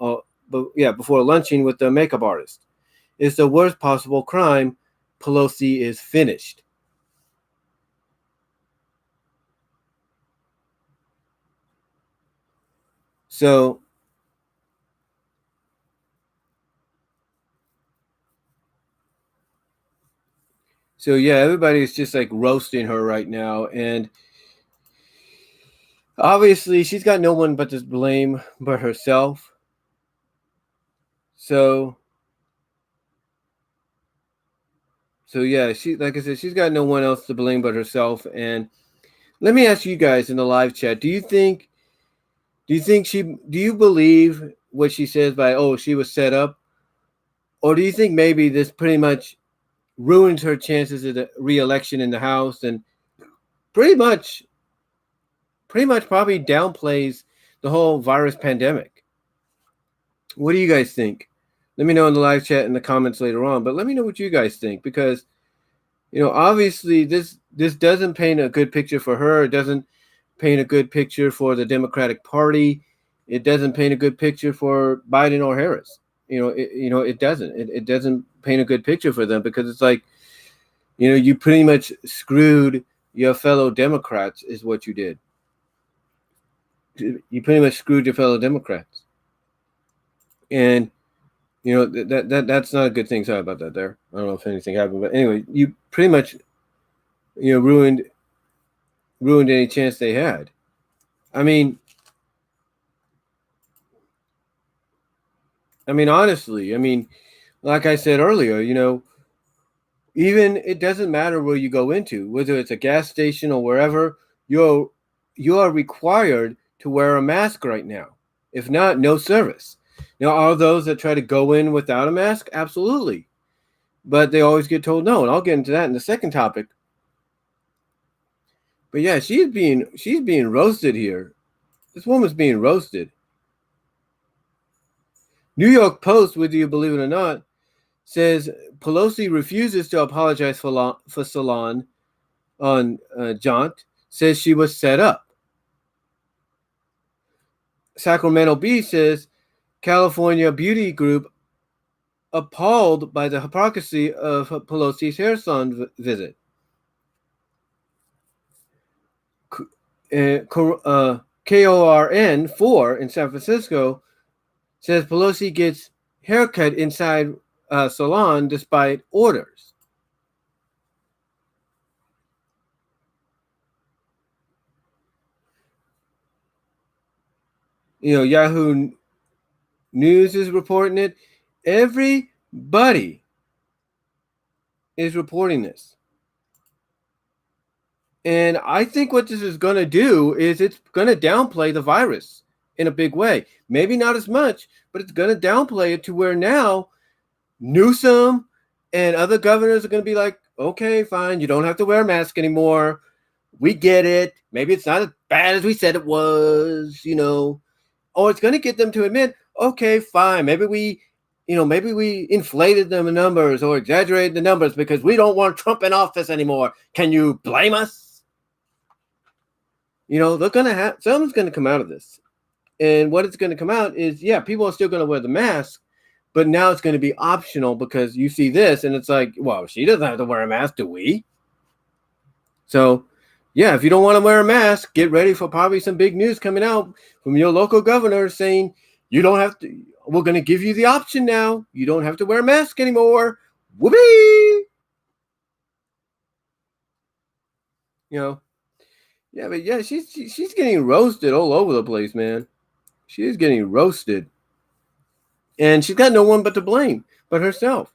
It's the worst possible crime. Pelosi is finished. So yeah, everybody's just like roasting her right now, and obviously she's got no one but to blame but herself. So yeah, like I said, she's got no one else to blame but herself. And let me ask you guys in the live chat, do you believe what she says by, she was set up? Or do you think maybe this pretty much ruins her chances of the re-election in the House and pretty much probably downplays the whole virus pandemic? What do you guys think? Let me know in the live chat in the comments later on, but let me know what you guys think, because obviously this doesn't paint a good picture for her. It doesn't paint a good picture for the Democratic Party. It doesn't paint a good picture for Biden or Harris. It doesn't. It doesn't paint a good picture for them, because it's like, you pretty much screwed your fellow Democrats is what you did. You pretty much screwed your fellow Democrats. And that's not a good thing. Sorry about that there. I don't know if anything happened, but anyway, you pretty much ruined any chance they had. I mean honestly, like I said earlier, even it doesn't matter where you go into, whether it's a gas station or wherever, you are required to wear a mask right now. If not, no service. Now, are those that try to go in without a mask? Absolutely. But they always get told no, and I'll get into that in the second topic. But yeah, she's being roasted here. This woman's being roasted. New York Post, whether you believe it or not, says Pelosi refuses to apologize for Salon on Jaunt, says she was set up. Sacramento Bee says California beauty group appalled by the hypocrisy of Pelosi's hair salon visit. KORN 4 in San Francisco says Pelosi gets haircut inside salon despite orders. Yahoo News is reporting it. Everybody is reporting this. And I think what this is going to do is it's going to downplay the virus in a big way. Maybe not as much, but it's going to downplay it to where now Newsom and other governors are going to be like, okay, fine, you don't have to wear a mask anymore. We get it. Maybe it's not as bad as we said it was, Or it's going to get them to admit, okay, fine, maybe we inflated the numbers or exaggerated the numbers because we don't want Trump in office anymore. Can you blame us? They're going to have, something's going to come out of this. And what it's going to come out is, yeah, people are still going to wear the mask, but now it's going to be optional because you see this and it's like, well, she doesn't have to wear a mask, do we? So, yeah, if you don't want to wear a mask, get ready for probably some big news coming out from your local governor saying you don't have to, we're going to give you the option now. You don't have to wear a mask anymore. Whoopee! Yeah, but yeah, she's getting roasted all over the place, man. She is getting roasted. And she's got no one but to blame but herself.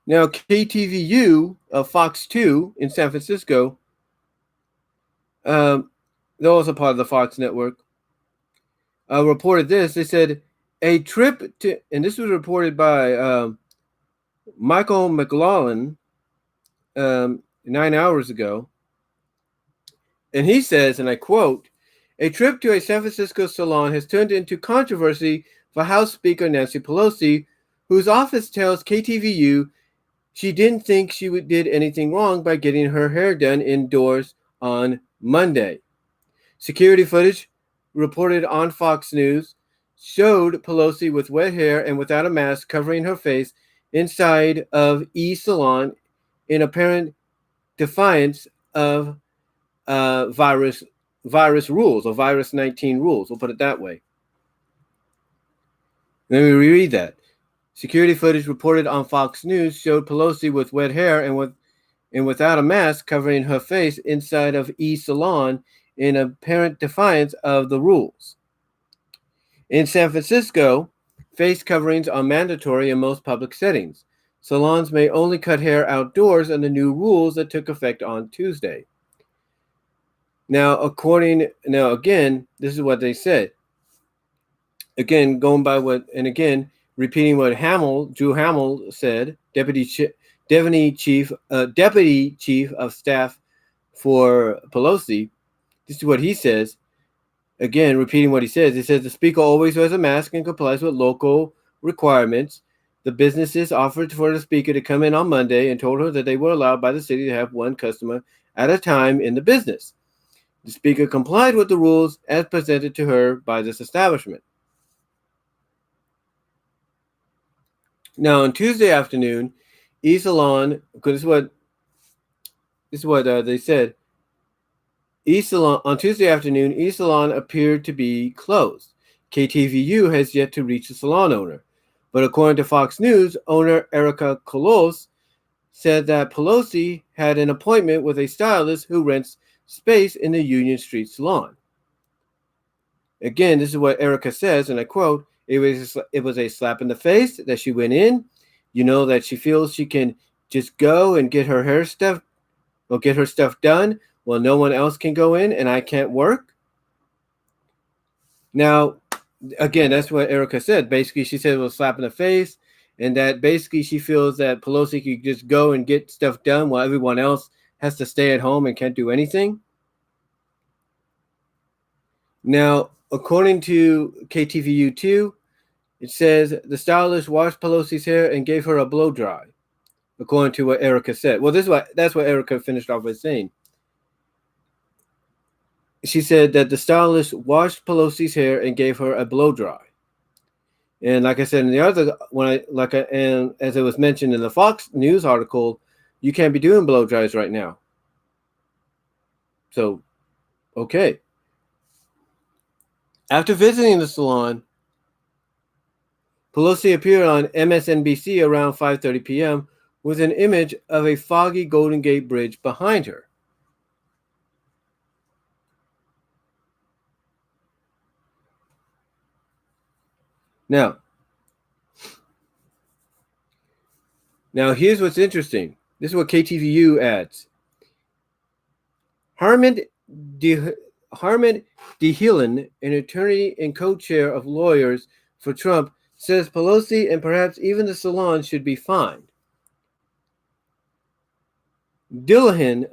Now, KTVU of Fox 2 in San Francisco, they're also part of the Fox network, reported this. They said a trip to, and this was reported by Michael McLaughlin 9 hours ago. And he says, and I quote, a trip to a San Francisco salon has turned into controversy for House Speaker Nancy Pelosi, whose office tells KTVU she didn't think she did anything wrong by getting her hair done indoors on Monday. Security footage reported on Fox News showed Pelosi with wet hair and without a mask covering her face inside of E-Salon in apparent defiance of virus rules or virus 19 rules. We'll put it that way. Let me reread that. Security footage reported on Fox News showed Pelosi with wet hair and without a mask covering her face inside of E-Salon in apparent defiance of the rules. In San Francisco, face coverings are mandatory in most public settings. Salons may only cut hair outdoors under new rules that took effect on Tuesday. Now, again, this is what they said. Again, going by repeating what Drew Hamill said, Deputy Chief of Staff for Pelosi. This is what he says. Again, repeating what he says, the speaker always wears a mask and complies with local requirements. The businesses offered for the speaker to come in on Monday and told her that they were allowed by the city to have one customer at a time in the business. The speaker complied with the rules as presented to her by this establishment. Now, on Tuesday afternoon, E-Salon, because this is what they said. E-Salon, on Tuesday afternoon, E-Salon appeared to be closed. KTVU has yet to reach the salon owner. But according to Fox News, owner Erica Colos said that Pelosi had an appointment with a stylist who rents space in the Union Street salon. Again, this is what Erica says, and I quote, it was a slap in the face that she went in. You know that she feels she can just go and get her stuff done while no one else can go in and I can't work. Now, again, that's what Erica said. Basically, she said it was a slap in the face, and that basically she feels that Pelosi could just go and get stuff done while everyone else has to stay at home and can't do anything. Now, according to KTVU2, it says the stylist washed Pelosi's hair and gave her a blow dry, according to what Erica said. Well, that's what Erica finished off by saying. She said that the stylist washed Pelosi's hair and gave her a blow dry. And like I said in the other, and as it was mentioned in the Fox News article, you can't be doing blow dries right now. So, okay. After visiting the salon, Pelosi appeared on MSNBC around 5:30 p.m. with an image of a foggy Golden Gate Bridge behind her. Now, here's what's interesting. This is what KTVU adds. Harmon DeHillen, an attorney and co-chair of lawyers for Trump, says Pelosi and perhaps even the salon should be fined. DeHillen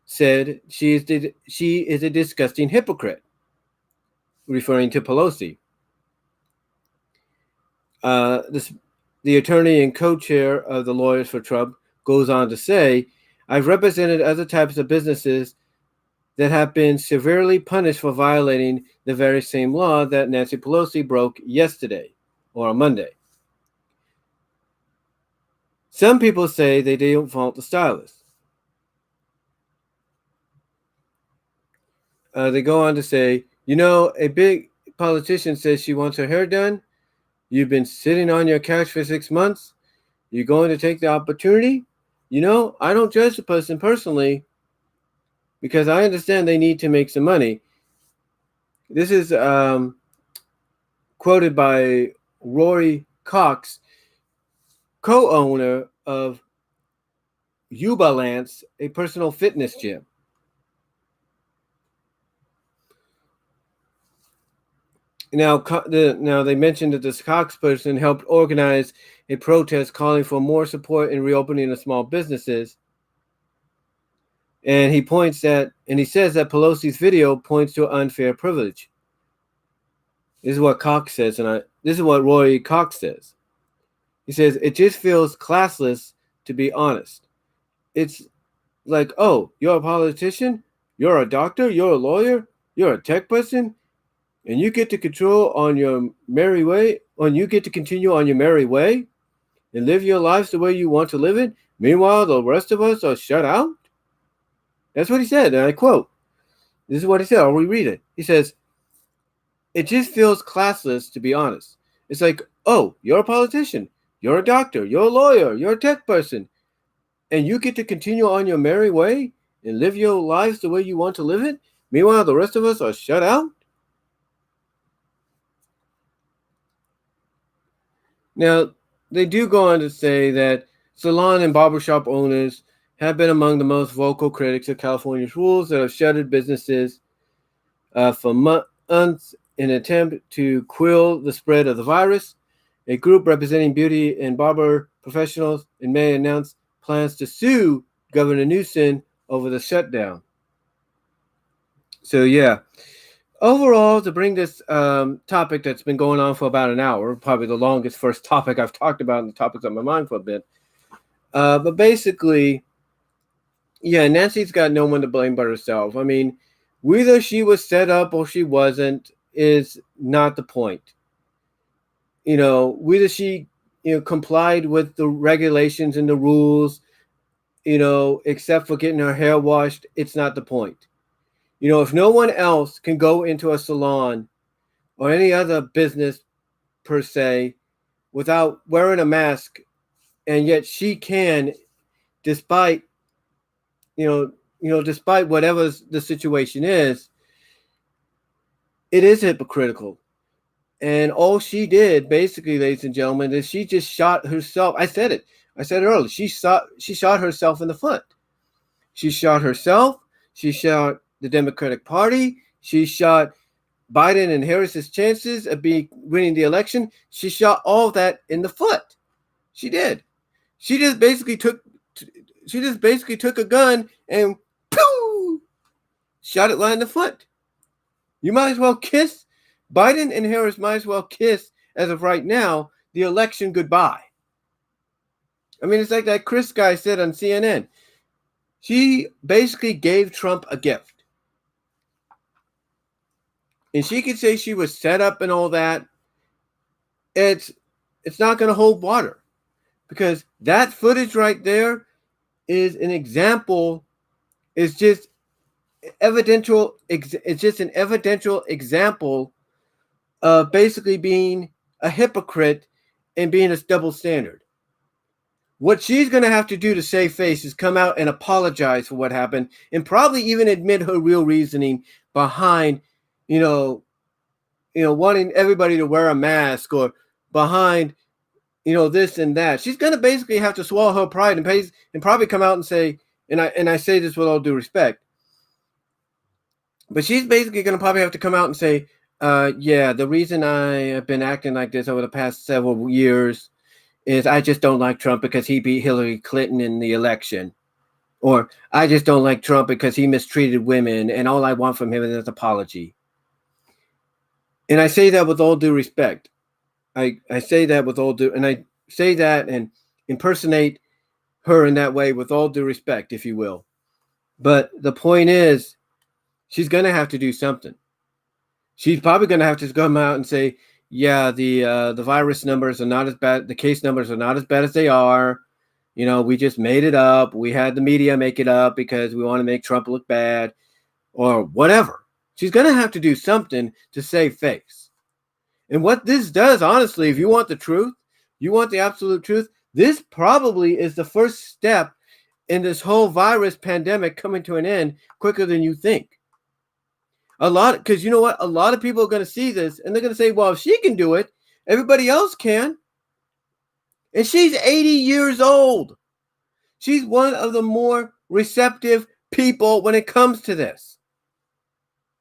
said she is a disgusting hypocrite, referring to Pelosi. The attorney and co-chair of the Lawyers for Trump goes on to say, I've represented other types of businesses that have been severely punished for violating the very same law that Nancy Pelosi broke yesterday or on Monday. Some people say they don't fault the stylist. They go on to say, a big politician says she wants her hair done. You've been sitting on your couch for 6 months. You're going to take the opportunity. I don't judge the person personally because I understand they need to make some money. This is quoted by Rory Cox, co-owner of Ubalance, a personal fitness gym. Now they mentioned that this Cox person helped organize a protest calling for more support in reopening of small businesses. And he says that Pelosi's video points to unfair privilege. This is what Cox says, this is what Roy Cox says. He says, it just feels classless, to be honest. It's like, oh, you're a politician, you're a doctor, you're a lawyer, you're a tech person, and you get to control on your merry way, and you get to continue on your merry way and live your lives the way you want to live it. Meanwhile, the rest of us are shut out. That's what he said, and I quote. This is what he said. I'll reread it. He says, it just feels classless, to be honest. It's like, oh, you're a politician, you're a doctor, you're a lawyer, you're a tech person, and you get to continue on your merry way and live your lives the way you want to live it. Meanwhile, the rest of us are shut out. Now, they do go on to say that salon and barbershop owners have been among the most vocal critics of California's rules that have shuttered businesses for months in an attempt to quell the spread of the virus. A group representing beauty and barber professionals in May announced plans to sue Governor Newsom over the shutdown. So yeah, overall, to bring this topic that's been going on for about an hour, probably the longest first topic I've talked about, and the topics on my mind for a bit. But basically, yeah, Nancy's got no one to blame but herself. I mean, whether she was set up or she wasn't is not the point. Whether she complied with the regulations and the rules, except for getting her hair washed, it's not the point. If no one else can go into a salon or any other business per se without wearing a mask, and yet she can, despite despite whatever the situation is, it is hypocritical. And all she did, basically, ladies and gentlemen, is she just shot herself. I said it earlier. She shot herself in the foot. She shot herself. She shot the Democratic Party. She shot Biden and Harris's chances of winning the election. She shot all that in the foot. She did. She just basically took a gun and poof, shot it right in the foot. You might as well kiss Biden and Harris. Might as well kiss, as of right now, the election goodbye. I mean, it's like that Chris guy said on CNN. She basically gave Trump a gift. And she could say she was set up and all that. It's not going to hold water, because that footage right there is an example. It's just evidential. It's just an evidential example of basically being a hypocrite and being a double standard. What she's going to have to do to save face is come out and apologize for what happened, and probably even admit her real reasoning behind, wanting everybody to wear a mask, or behind, this and that. She's going to basically have to swallow her pride and probably come out and say, and I say this with all due respect, but she's basically going to probably have to come out and say, yeah, the reason I have been acting like this over the past several years is I just don't like Trump because he beat Hillary Clinton in the election. Or I just don't like Trump because he mistreated women, and all I want from him is an apology. And I say that with all due respect. I say that with all due, and I say that and impersonate her in that way with all due respect, if you will. But the point is, she's going to have to do something. She's probably going to have to come out and say, yeah, the virus numbers are not as bad. The case numbers are not as bad as they are. We just made it up. We had the media make it up because we want to make Trump look bad, or whatever. She's going to have to do something to save face. And what this does, honestly, if you want the truth, you want the absolute truth, this probably is the first step in this whole virus pandemic coming to an end quicker than you think. Because you know what? A lot of people are going to see this and they're going to say, well, if she can do it, everybody else can. And she's 80 years old. She's one of the more receptive people when it comes to this.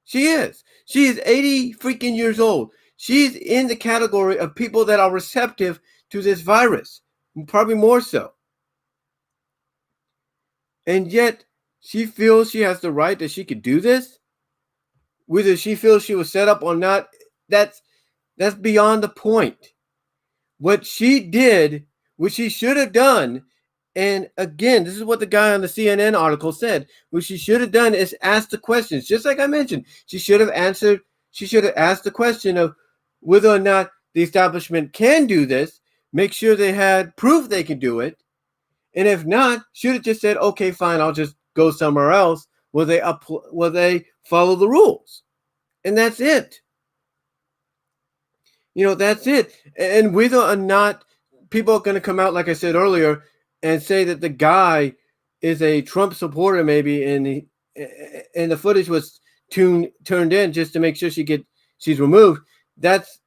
She is. She is 80 freaking years old. She's in the category of people that are receptive to this virus, probably more so. And yet, she feels she has the right that she could do this. Whether she feels she was set up or not, that's beyond the point. What she did, what she should have done, and again, this is what the guy on the CNN article said, what she should have done is ask the questions. Just like I mentioned, she should have asked the question of whether or not the establishment can do this, make sure they had proof they can do it, and if not, should have just said, okay, fine, I'll just go somewhere else where they follow the rules. And that's it. That's it. And whether or not people are going to come out, like I said earlier, and say that the guy is a Trump supporter, maybe, and the footage was turned in just to make sure she's removed. That's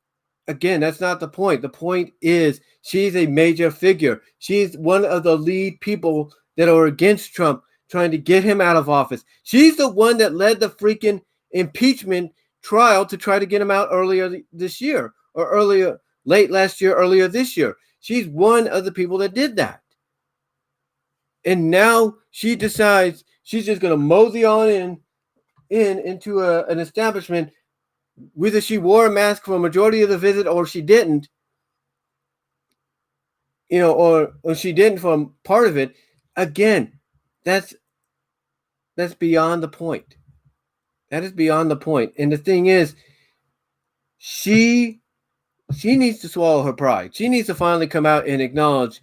not the point. The point is she's a major figure. She's one of the lead people that are against Trump, trying to get him out of office. She's the one that led the freaking impeachment trial to try to get him out earlier this year, or late last year, earlier this year. She's one of the people that did that. And now she decides she's just going to mosey on in into an establishment, whether she wore a mask for a majority of the visit or she didn't, or she didn't for part of it. Again, that's beyond the point. That is beyond the point. And the thing is, she needs to swallow her pride. She needs to finally come out and acknowledge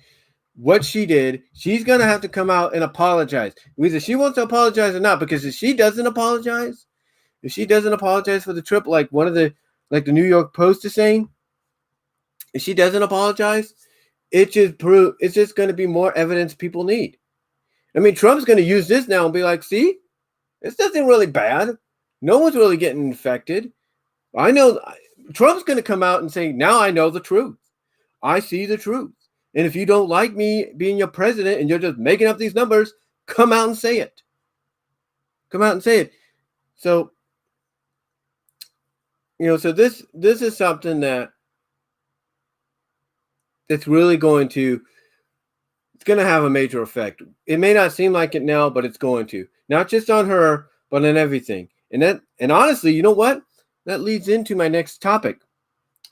what she did. She's going to have to come out and apologize. Whether she wants to apologize or not, because if she doesn't apologize for the trip, like the New York Post is saying, if she doesn't apologize, it's just going to be more evidence people need. I mean, Trump's going to use this now and be like, see, it's nothing really bad. No one's really getting infected. I know. Trump's going to come out and say, now I know the truth. I see the truth. And if you don't like me being your president and you're just making up these numbers, come out and say it. Come out and say it. So, so this is something that's really going to have a major effect. It may not seem like it now, but it's going to. Not just on her, but on everything. And honestly, you know what? That leads into my next topic.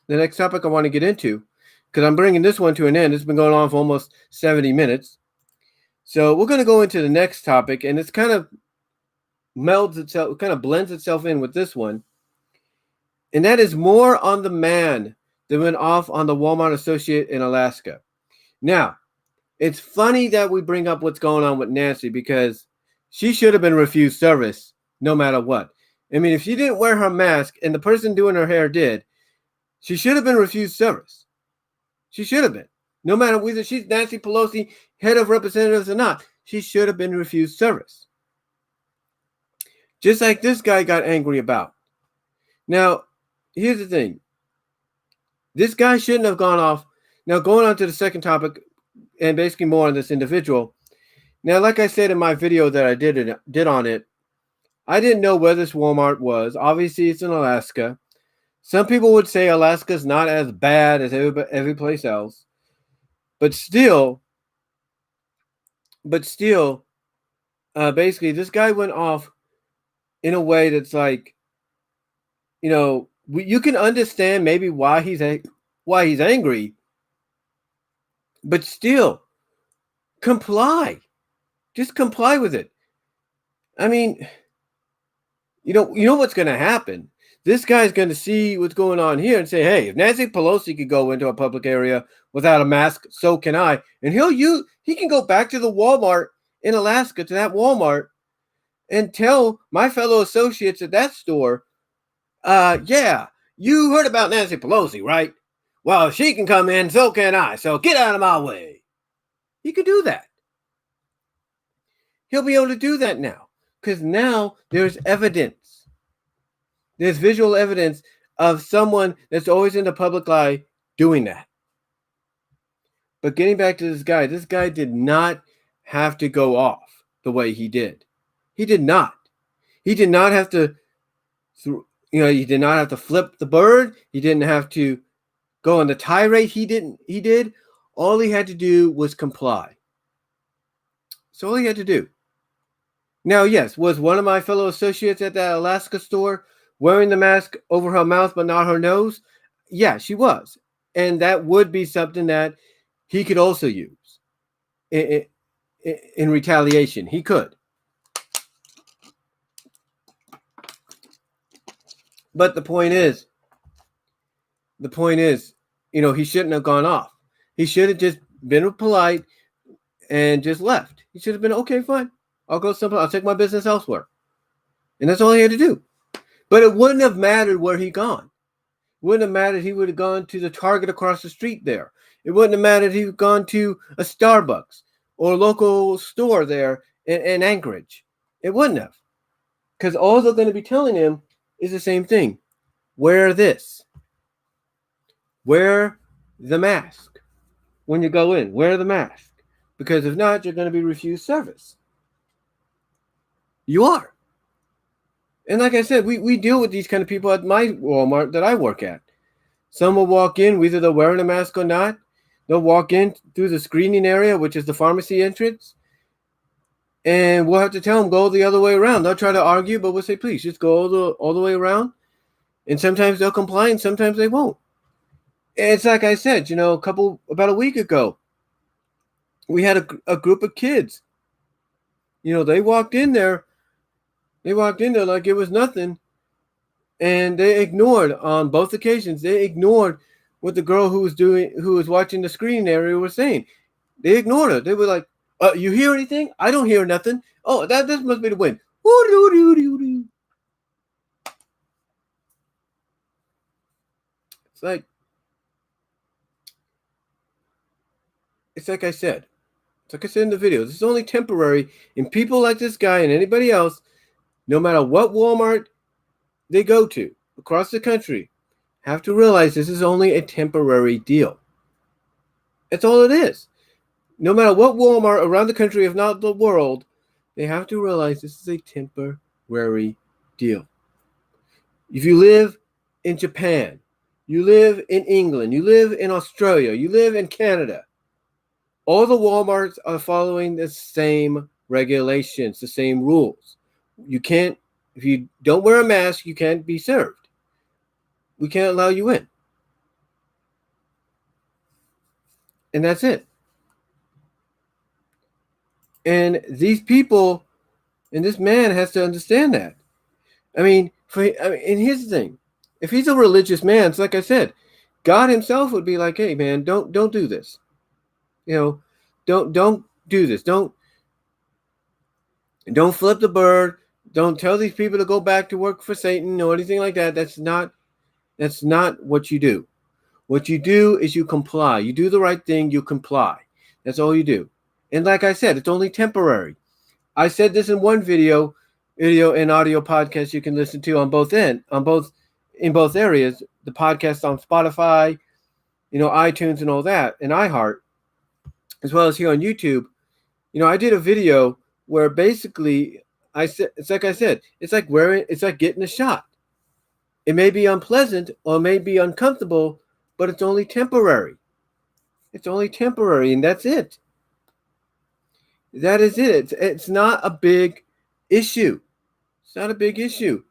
The next topic I want to get into, because I'm bringing this one to an end. It's been going on for almost 70 minutes. So we're going to go into the next topic, and it's kind of blends itself in with this one. And that is more on the man that went off on the Walmart associate in Alaska. Now, it's funny that we bring up what's going on with Nancy, because she should have been refused service no matter what. I mean, if she didn't wear her mask and the person doing her hair did, she should have been refused service. She should have been. No matter whether she's Nancy Pelosi, head of representatives or not, she should have been refused service. Just like this guy got angry about. Now, here's the thing. This guy shouldn't have gone off. Now, going on to the second topic, and basically more on this individual. Now, like I said in my video that I did on it, I didn't know where this Walmart was. Obviously, it's in Alaska. Some people would say Alaska's not as bad as every place else. But still, basically, this guy went off in a way that's like, you can understand maybe why he's angry, but still, comply. Just comply with it. I mean, you know what's going to happen. This guy's going to see what's going on here and say, hey, if Nancy Pelosi could go into a public area without a mask, so can I. And he can go back to the Walmart in Alaska, to that Walmart, and tell my fellow associates at that store, yeah, you heard about Nancy Pelosi, right? Well, if she can come in, so can I. So get out of my way. He could do that. He'll be able to do that now, because now there's evidence. There's visual evidence of someone that's always in the public eye doing that. But getting back to this guy did not have to go off the way he did. He did not. He did not have to, he did not have to flip the bird. He didn't have to go on the tirade. He did. All he had to do was comply. That's all he had to do. Now, yes, was one of my fellow associates at that Alaska store wearing the mask over her mouth but not her nose? Yeah, she was. And that would be something that he could also use in retaliation. He could. But the point is, he shouldn't have gone off. He should have just been polite and just left. He should have been, okay, fine. I'll go someplace. I'll take my business elsewhere. And that's all he had to do. But it wouldn't have mattered where he gone. It wouldn't have mattered. He would have gone to the Target across the street there. It wouldn't have mattered. He would have gone to a Starbucks or a local store there in Anchorage. It wouldn't have. Because all they're going to be telling him is the same thing. Wear this. Wear the mask. When you go in, wear the mask. Because if not, you're going to be refused service. You are. And like I said, we deal with these kind of people at my Walmart that I work at. Some will walk in, whether they're wearing a mask or not. They'll walk in through the screening area, which is the pharmacy entrance. And we'll have to tell them go the other way around. They'll try to argue, but we'll say, please, just go all the way around. And sometimes they'll comply, and sometimes they won't. It's like I said, about a week ago, we had a group of kids. They walked in there. They walked in there like it was nothing. And they ignored, on both occasions, they ignored what the girl who was watching the screening area was saying. They ignored her. They were like, you hear anything? I don't hear nothing. Oh, this must be the wind. It's like I said. It's like I said in the video. This is only temporary. And people like this guy and anybody else, no matter what Walmart they go to across the country, have to realize this is only a temporary deal. That's all it is. No matter what Walmart around the country, if not the world, they have to realize this is a temporary deal. If you live in Japan, you live in England, you live in Australia, you live in Canada, all the Walmarts are following the same regulations, the same rules. If you don't wear a mask, you can't be served. We can't allow you in. And that's it. And these people, and this man has to understand that. And here's the thing. If he's a religious man, it's like I said, God himself would be like, hey man, don't do this. Don't do this. Don't flip the bird. Don't tell these people to go back to work for Satan or anything like that. That's not what you do. What you do is you comply. You do the right thing, you comply. That's all you do. And like I said, it's only temporary. I said this in one video and audio podcast you can listen to in both areas. The podcast on Spotify, iTunes and all that, and iHeart, as well as here on YouTube. I did a video where basically I said, it's like I said, it's like getting a shot. It may be unpleasant or may be uncomfortable, but it's only temporary. It's only temporary, and that's it. That is it. It's not a big issue. It's not a big issue.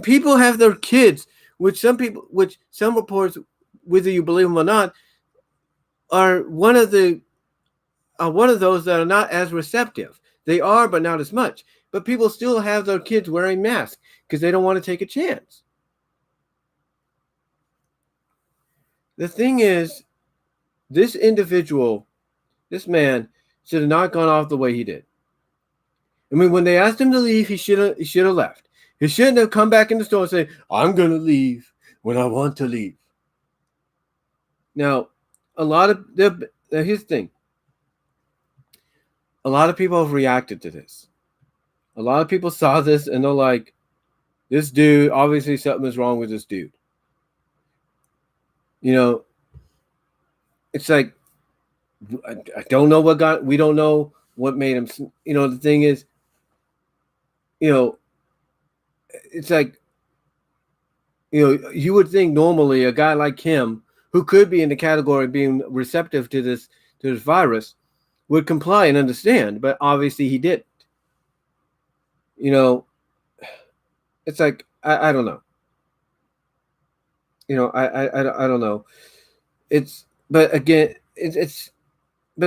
People have their kids, which some reports, whether you believe them or not, are one of those that are not as receptive. They are, but not as much. But people still have their kids wearing masks because they don't want to take a chance. The thing is, this individual, this man, should have not gone off the way he did. When they asked him to leave, he should have left. He shouldn't have come back in the store and say, I'm going to leave when I want to leave. Now, here's the thing. A lot of people have reacted to this. A lot of people saw this and they're like, this dude, obviously something is wrong with this dude. It's like, I don't know we don't know what made him, the thing is, it's like, you would think normally a guy like him, who could be in the category of being receptive to this virus, would comply and understand, but obviously he didn't. It's like, I don't know. I don't know. But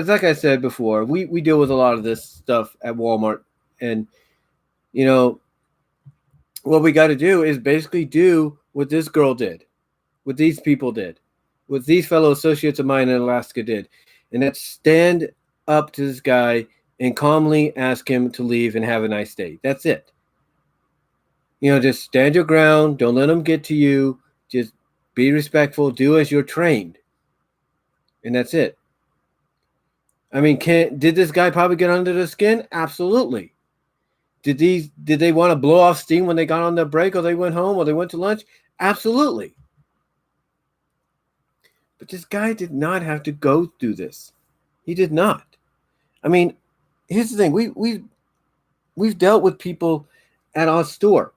like I said before, we deal with a lot of this stuff at Walmart, and what we got to do is basically do what this girl did, what these people did, what these fellow associates of mine in Alaska did, and that's stand up to this guy and calmly ask him to leave and have a nice day. That's it. Just stand your ground. Don't let them get to you. Just be respectful. Do as you're trained. And that's it. Did this guy probably get under the skin? Absolutely. Did they want to blow off steam when they got on their break, or they went home, or they went to lunch? Absolutely. But this guy did not have to go through this. He did not. Here's the thing. We've dealt with people at our store.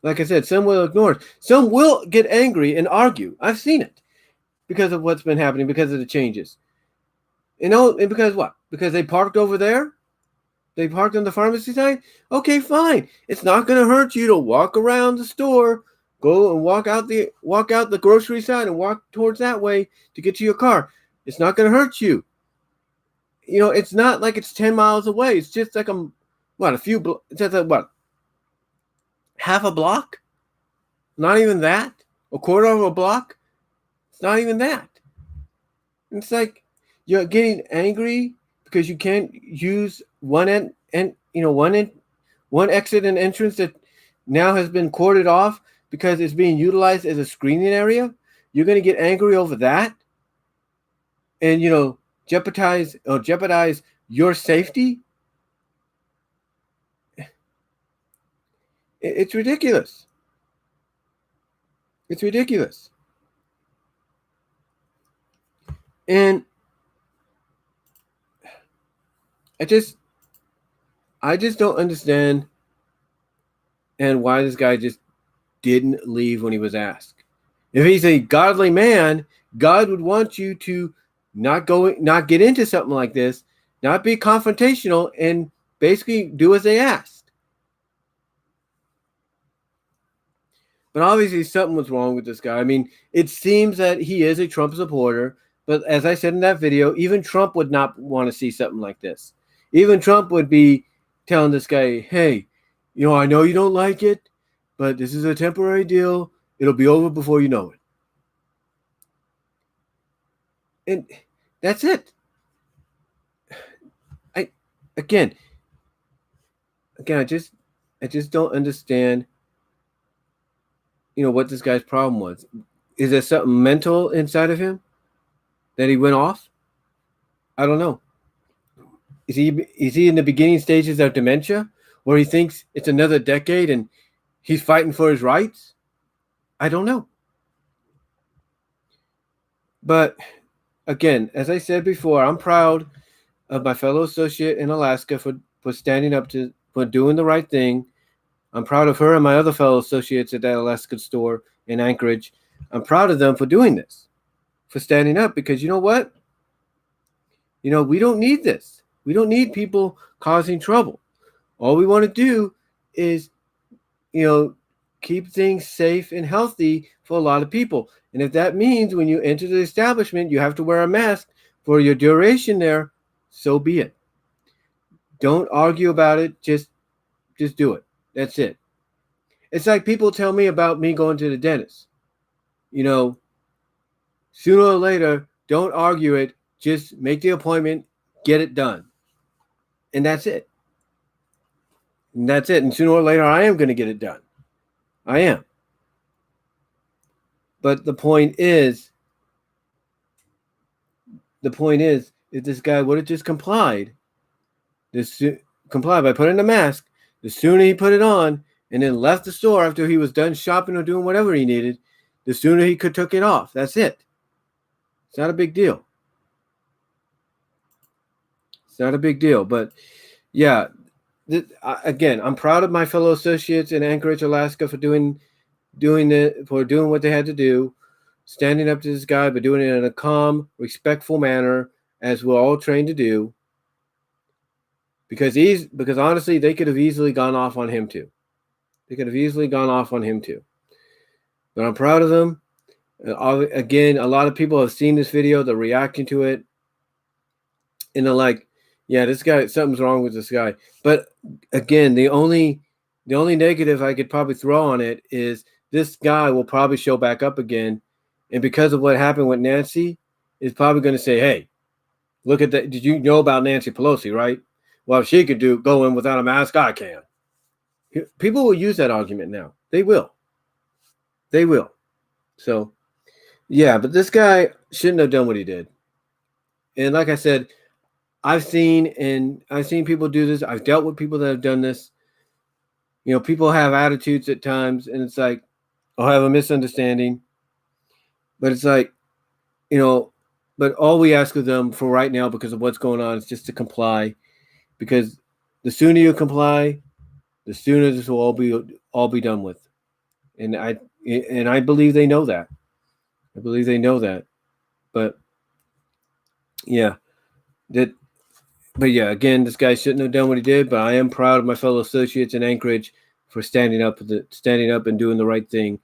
Like I said, some will ignore it. Some will get angry and argue. I've seen it because of what's been happening, because of the changes. And because what? Because they parked over there? They parked on the pharmacy side. Okay, fine. It's not going to hurt you to walk around the store, go and walk out the grocery side and walk towards that way to get to your car. It's not going to hurt you. It's not like it's 10 miles away. It's just like it's just like half a block? Not even that. A quarter of a block? It's not even that. It's like you're getting angry because you can't use one exit and entrance that now has been corded off because it's being utilized as a screening area. You're going to get angry over that, and jeopardize your safety. It's ridiculous. It's ridiculous. And I just don't understand and why this guy just didn't leave when he was asked. If he's a godly man, God would want you to not get into something like this, not be confrontational, and basically do as they asked. But obviously something was wrong with this guy. I mean, it seems that he is a Trump supporter, but as I said in that video, even Trump would not want to see something like this. Even Trump would be telling this guy, hey, I know you don't like it, but this is a temporary deal. It'll be over before you know it. And that's it. I just don't understand, what this guy's problem was. Is there something mental inside of him that he went off? I don't know. Is he in the beginning stages of dementia where he thinks it's another decade and he's fighting for his rights? I don't know. But again, as I said before, I'm proud of my fellow associate in Alaska for standing up for doing the right thing. I'm proud of her and my other fellow associates at that Alaska store in Anchorage. I'm proud of them for doing this, for standing up, because you know what? We don't need this. We don't need people causing trouble. All we want to do is, keep things safe and healthy for a lot of people. And if that means when you enter the establishment, you have to wear a mask for your duration there, so be it. Don't argue about it. Just do it. That's it. It's like people tell me about me going to the dentist. Sooner or later, don't argue it. Just make the appointment, get it done. And that's it. And sooner or later, I am going to get it done. I am. But the point is, if this guy would have just complied by putting a mask, the sooner he put it on and then left the store after he was done shopping or doing whatever he needed, the sooner he could took it off. That's it. It's not a big deal. It's not a big deal. But yeah, again, I'm proud of my fellow associates in Anchorage, Alaska for doing what they had to do, standing up to this guy, but doing it in a calm, respectful manner, as we're all trained to do. Because honestly, they could have easily gone off on him too. But I'm proud of them. Again, a lot of people have seen this video. They're reacting to it. And they're like, yeah, this guy, something's wrong with this guy. But again, the only negative I could probably throw on it is this guy will probably show back up again. And because of what happened with Nancy, is probably going to say, hey, look at that. Did you know about Nancy Pelosi, right? Well, if she could go in without a mask, I can. People will use that argument now. They will. So, yeah, but this guy shouldn't have done what he did. And like I said, I've seen people do this. I've dealt with people that have done this. People have attitudes at times, and it's like, I'll have a misunderstanding. But it's like, but all we ask of them for right now, because of what's going on, is just to comply. Because the sooner you comply, the sooner this will all be done with. And I believe they know that. But yeah, that But yeah, again, this guy shouldn't have done what he did. But I am proud of my fellow associates in Anchorage for standing up and doing the right thing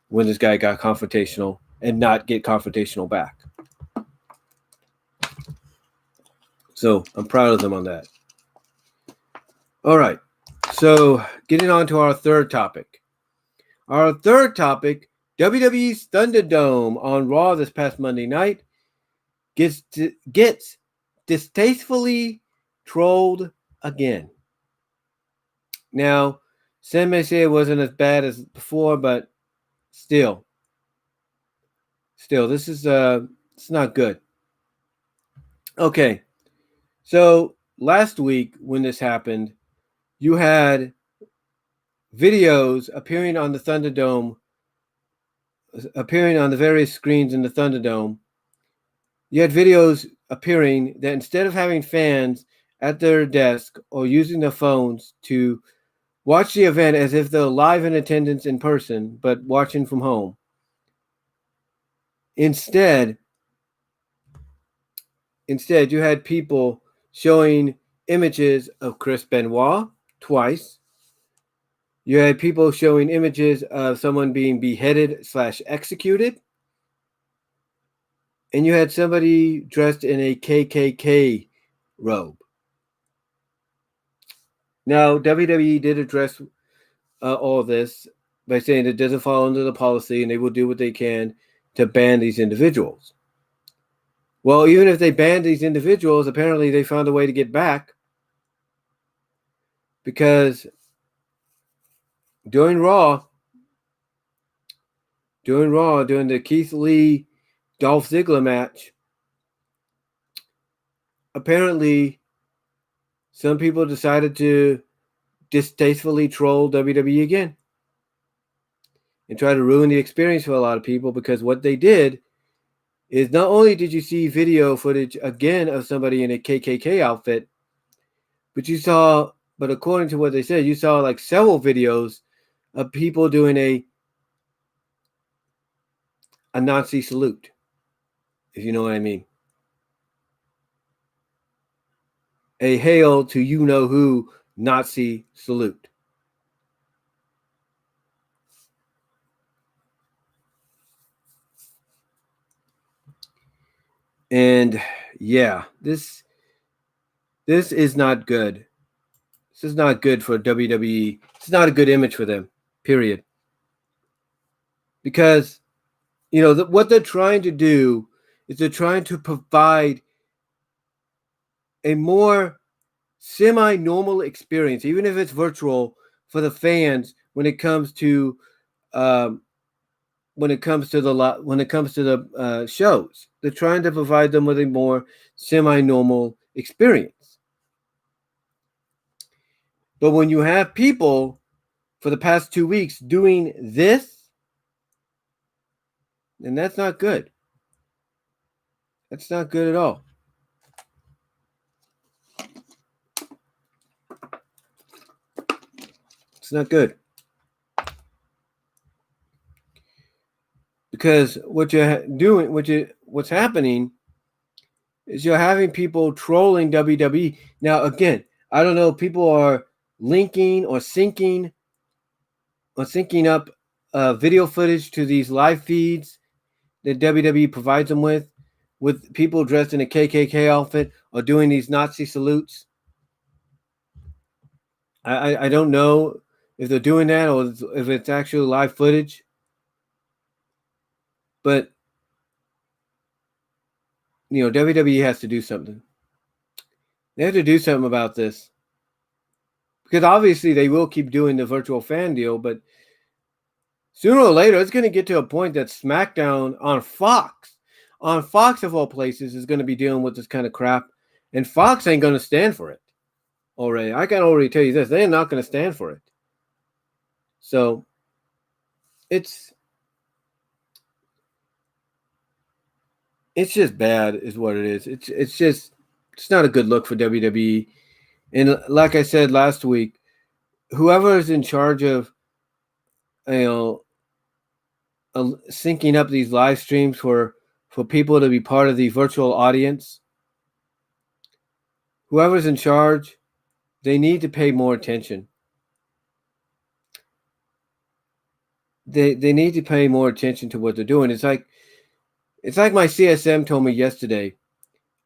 when this guy got confrontational and not get confrontational back. So I'm proud of them on that. All right. So getting on to our third topic. Our third topic, WWE's Thunderdome on Raw this past Monday night gets distastefully trolled again. Now, some may say it wasn't as bad as before, but still, this is it's not good. Okay, so last week when this happened, you had videos appearing on the Thunderdome, appearing on the various screens in the Thunderdome. You had videos appearing that instead of having fans at their desk or using their phones to watch the event as if they're live in attendance in person, but watching from home, Instead, you had people showing images of Chris Benoit twice. You had people showing images of someone being beheaded / executed. And you had somebody dressed in a KKK robe. Now, WWE did address all this by saying it doesn't fall under the policy and they will do what they can to ban these individuals. Well, even if they banned these individuals, apparently they found a way to get back, because during Raw, during the Keith Lee Dolph Ziggler match, apparently some people decided to distastefully troll WWE again and try to ruin the experience for a lot of people, because what they did is not only did you see video footage again of somebody in a KKK outfit, but according to what they said, you saw like several videos of people doing a Nazi salute, if you know what I mean. A hail to you-know-who Nazi salute. And yeah, this is not good. This is not good for WWE. It's not a good image for them, period. Because, what they're trying to do is they're trying to provide a more semi-normal experience, even if it's virtual, for the fans when it comes to the shows. They're trying to provide them with a more semi-normal experience. But when you have people for the past 2 weeks doing this, then that's not good. That's not good at all. It's not good. Because what's happening is you're having people trolling WWE. Now, again, I don't know, people are linking or syncing up video footage to these live feeds that WWE provides them with people dressed in a KKK outfit or doing these Nazi salutes. I don't know if they're doing that or if it's actually live footage. But, WWE has to do something. They have to do something about this. Because obviously they will keep doing the virtual fan deal, but sooner or later it's going to get to a point that SmackDown on Fox of all places, is going to be dealing with this kind of crap. And Fox ain't going to stand for it already. I can already tell you this. They're not going to stand for it. So it's just bad is what it is. It's not a good look for WWE. And like I said last week, whoever is in charge of, syncing up these live streams for people to be part of the virtual audience, whoever's in charge, they need to pay more attention. They need to pay more attention to what they're doing. It's like my CSM told me yesterday.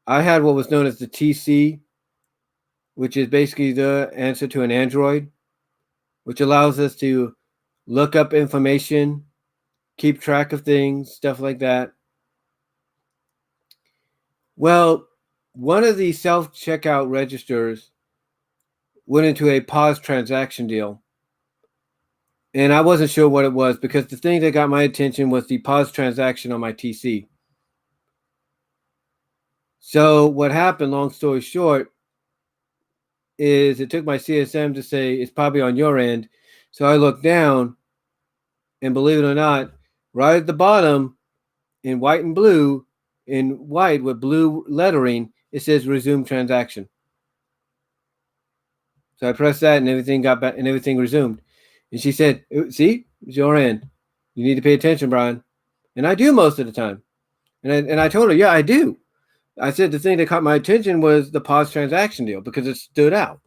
I had what was known as the TC, which is basically the answer to an Android, which allows us to look up information, keep track of things, stuff like that. Well, one of the self-checkout registers went into a pause transaction deal. And I wasn't sure what it was because the thing that got my attention was the pause transaction on my TC. So what happened, long story short, is it took my CSM to say it's probably on your end. So I looked down, and believe it or not, right at the bottom in white and blue, in white with blue lettering, it says resume transaction. So I pressed that and everything got back and everything resumed. And she said, see, it's your end. You need to pay attention, Brian. And I do most of the time. And I told her, yeah, I do. I said the thing that caught my attention was the pause transaction deal because it stood out.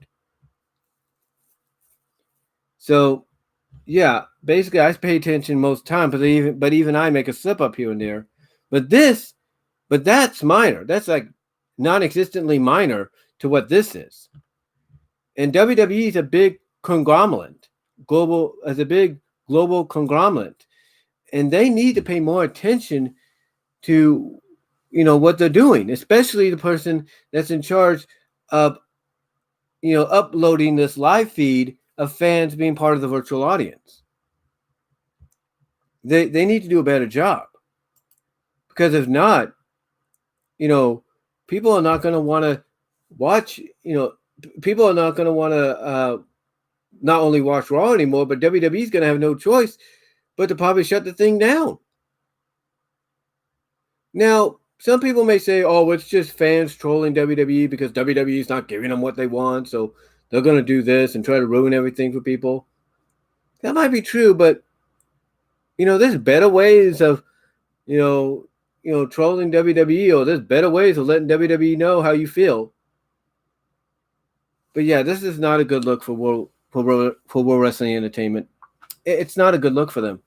So, yeah, basically I pay attention most time, but even I make a slip up here and there. But that's minor. That's like non-existently minor to what this is. And WWE is a big conglomerate, a big global conglomerate, and they need to pay more attention to, what they're doing, especially the person that's in charge of, uploading this live feed of fans being part of the virtual audience. They need to do a better job, because if not, people are not going to want to watch. People are not going to want to not only watch Raw anymore, but WWE is going to have no choice but to probably shut the thing down. Now, some people may say, oh, it's just fans trolling WWE because WWE is not giving them what they want, so they're going to do this and try to ruin everything for people. That might be true, but, there's better ways of, trolling WWE, or there's better ways of letting WWE know how you feel. But yeah, this is not a good look for World Wrestling Entertainment. It's not a good look for them.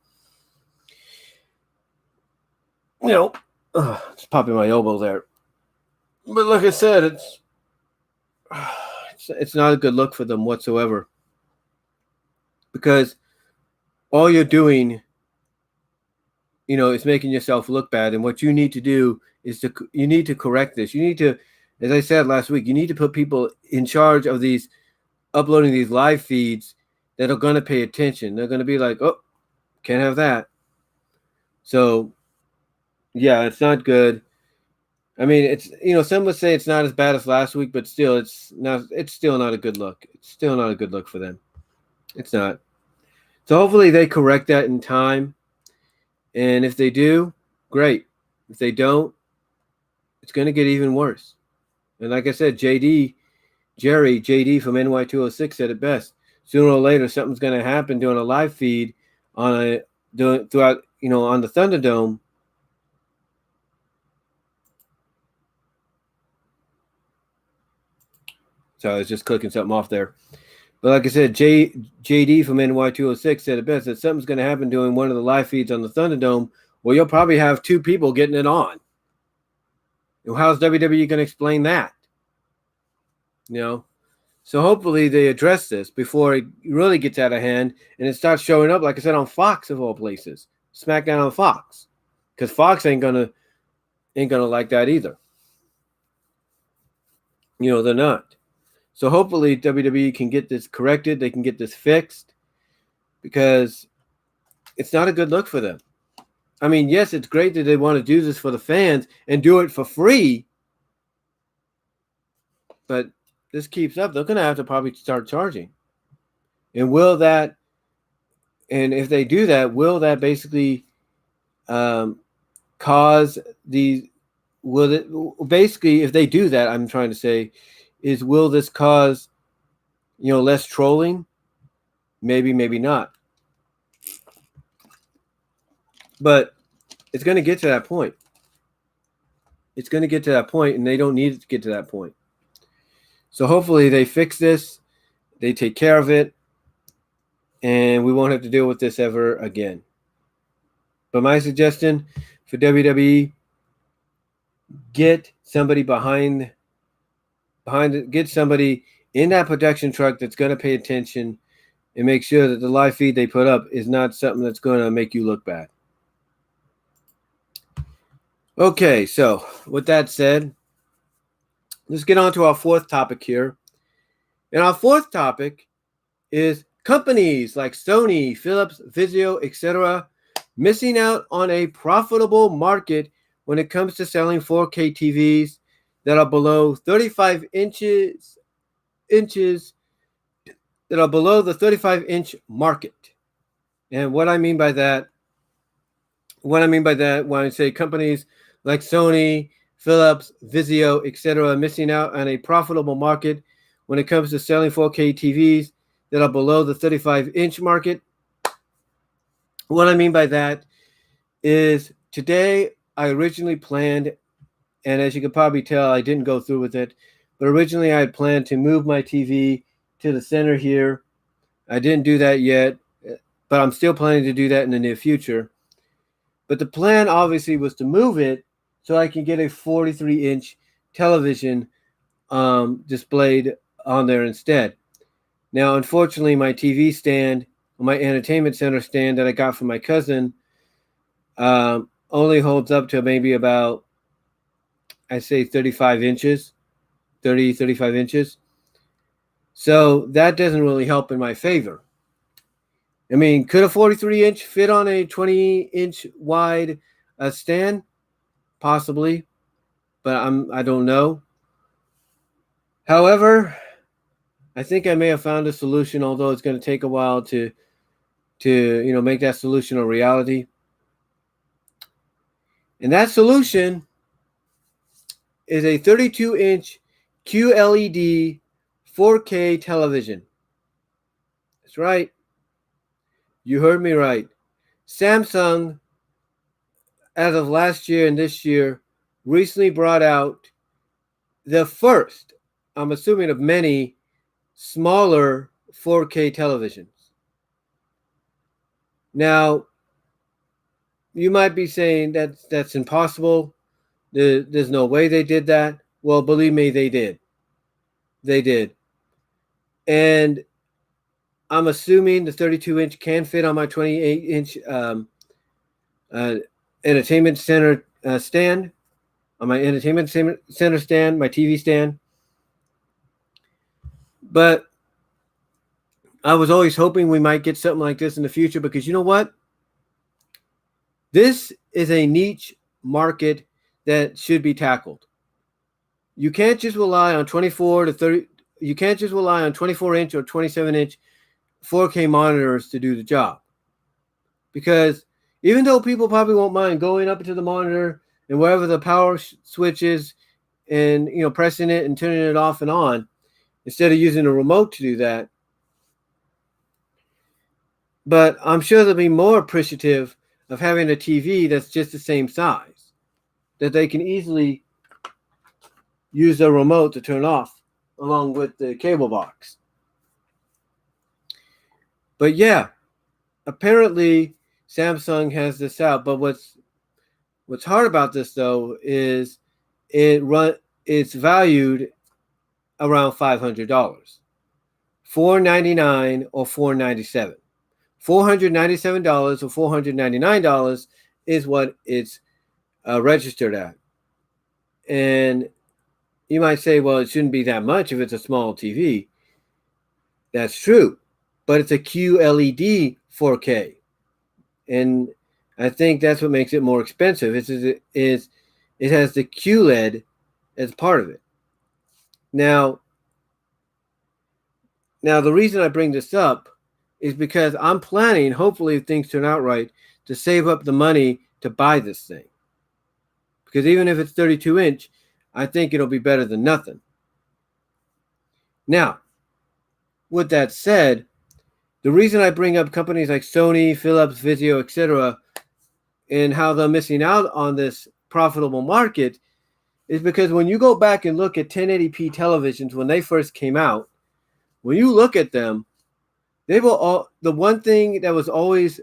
Just popping my elbow there. But like I said, it's not a good look for them whatsoever. Because all you're doing, is making yourself look bad. And what you need to do is you need to correct this. You need to, as I said last week, you need to put people in charge of these uploading these live feeds that are going to pay attention. They're going to be like, oh, can't have that. So, yeah, it's not good. I mean, it's, some would say it's not as bad as last week, but still, it's still not a good look. It's still not a good look for them. It's not. So hopefully they correct that in time. And if they do, great. If they don't, it's going to get even worse. And like I said, JD from NY206 said it best. Sooner or later, something's going to happen doing a live feed on the Thunderdome. So I was just clicking something off there. But like I said, JD from NY206 said it best, that something's going to happen doing one of the live feeds on the Thunderdome. Well, you'll probably have two people getting it on. How's WWE going to explain that? So hopefully they address this before it really gets out of hand and it starts showing up, like I said, on Fox of all places, SmackDown on Fox, because Fox ain't gonna like that either. They're not. So hopefully WWE can get this corrected. They can get this fixed, because it's not a good look for them. I mean, yes, it's great that they want to do this for the fans and do it for free, but this keeps up, they're going to have to probably start charging. And if they do that, will that basically cause basically, if they do that, I'm trying to say, will this cause, less trolling? Maybe, maybe not. But it's going to get to that point. It's going to get to that point, and they don't need it to get to that point. So hopefully they fix this, they take care of it, and we won't have to deal with this ever again. But my suggestion for WWE, get somebody get somebody in that production truck that's going to pay attention and make sure that the live feed they put up is not something that's going to make you look bad. Okay, so with that said, let's get on to our fourth topic here. And our fourth topic is companies like Sony, Phillips, Vizo, etc. missing out on a profitable market when it comes to selling 4K TVs that are below 35 inches that are below the 35-inch market. And what I mean by that when I say companies like Sony, Phillips, Vizo, etc. missing out on a profitable market when it comes to selling 4K TVs that are below the 35-inch market. What I mean by that is today I originally planned, and as you can probably tell, I didn't go through with it, but originally I had planned to move my TV to the center here. I didn't do that yet, but I'm still planning to do that in the near future. But the plan obviously was to move it so I can get a 43-inch television displayed on there instead. Now, unfortunately, my TV stand, my entertainment center stand that I got from my cousin, only holds up to maybe about, I say 35 inches. So that doesn't really help in my favor. I mean, could a 43-inch fit on a 20-inch wide stand? Possibly, but I don't know. However, I think I may have found a solution, although it's going to take a while to make that solution a reality. And that solution is a 32-inch QLED 4K television. That's right. You heard me right. Samsung, as of last year and this year, recently brought out the first, I'm assuming of many, smaller 4K televisions. Now, you might be saying that's impossible. There's no way they did that. Well, believe me, they did. They did. And I'm assuming the 32-inch can fit on my 28-inch entertainment center stand, on my entertainment center stand, my TV stand. But I was always hoping we might get something like this in the future, because you know what? This is a niche market that should be tackled. You can't just rely on 24 to 30. You can't just rely on 24-inch or 27-inch 4K monitors to do the job. Because even though people probably won't mind going up to the monitor and wherever the power switch is and pressing it and turning it off and on, instead of using a remote to do that. But I'm sure they'll be more appreciative of having a TV that's just the same size, that they can easily use a remote to turn off along with the cable box. But yeah, apparently Samsung has this out. But what's hard about this though is it's valued around $500, $499 or $497. $497 or $499 is what it's registered at. And you might say, well, it shouldn't be that much if it's a small TV. That's true, but it's a QLED 4K. And I think that's what makes it more expensive. It has the QLED as part of it. Now, the reason I bring this up is because I'm planning, hopefully if things turn out right, to save up the money to buy this thing. Because even if it's 32-inch, I think it'll be better than nothing. Now, with that said, the reason I bring up companies like Sony, Phillips, Vizo, etc., and how they're missing out on this profitable market is because when you go back and look at 1080p televisions when they first came out, when you look at them, they were all the one thing that was always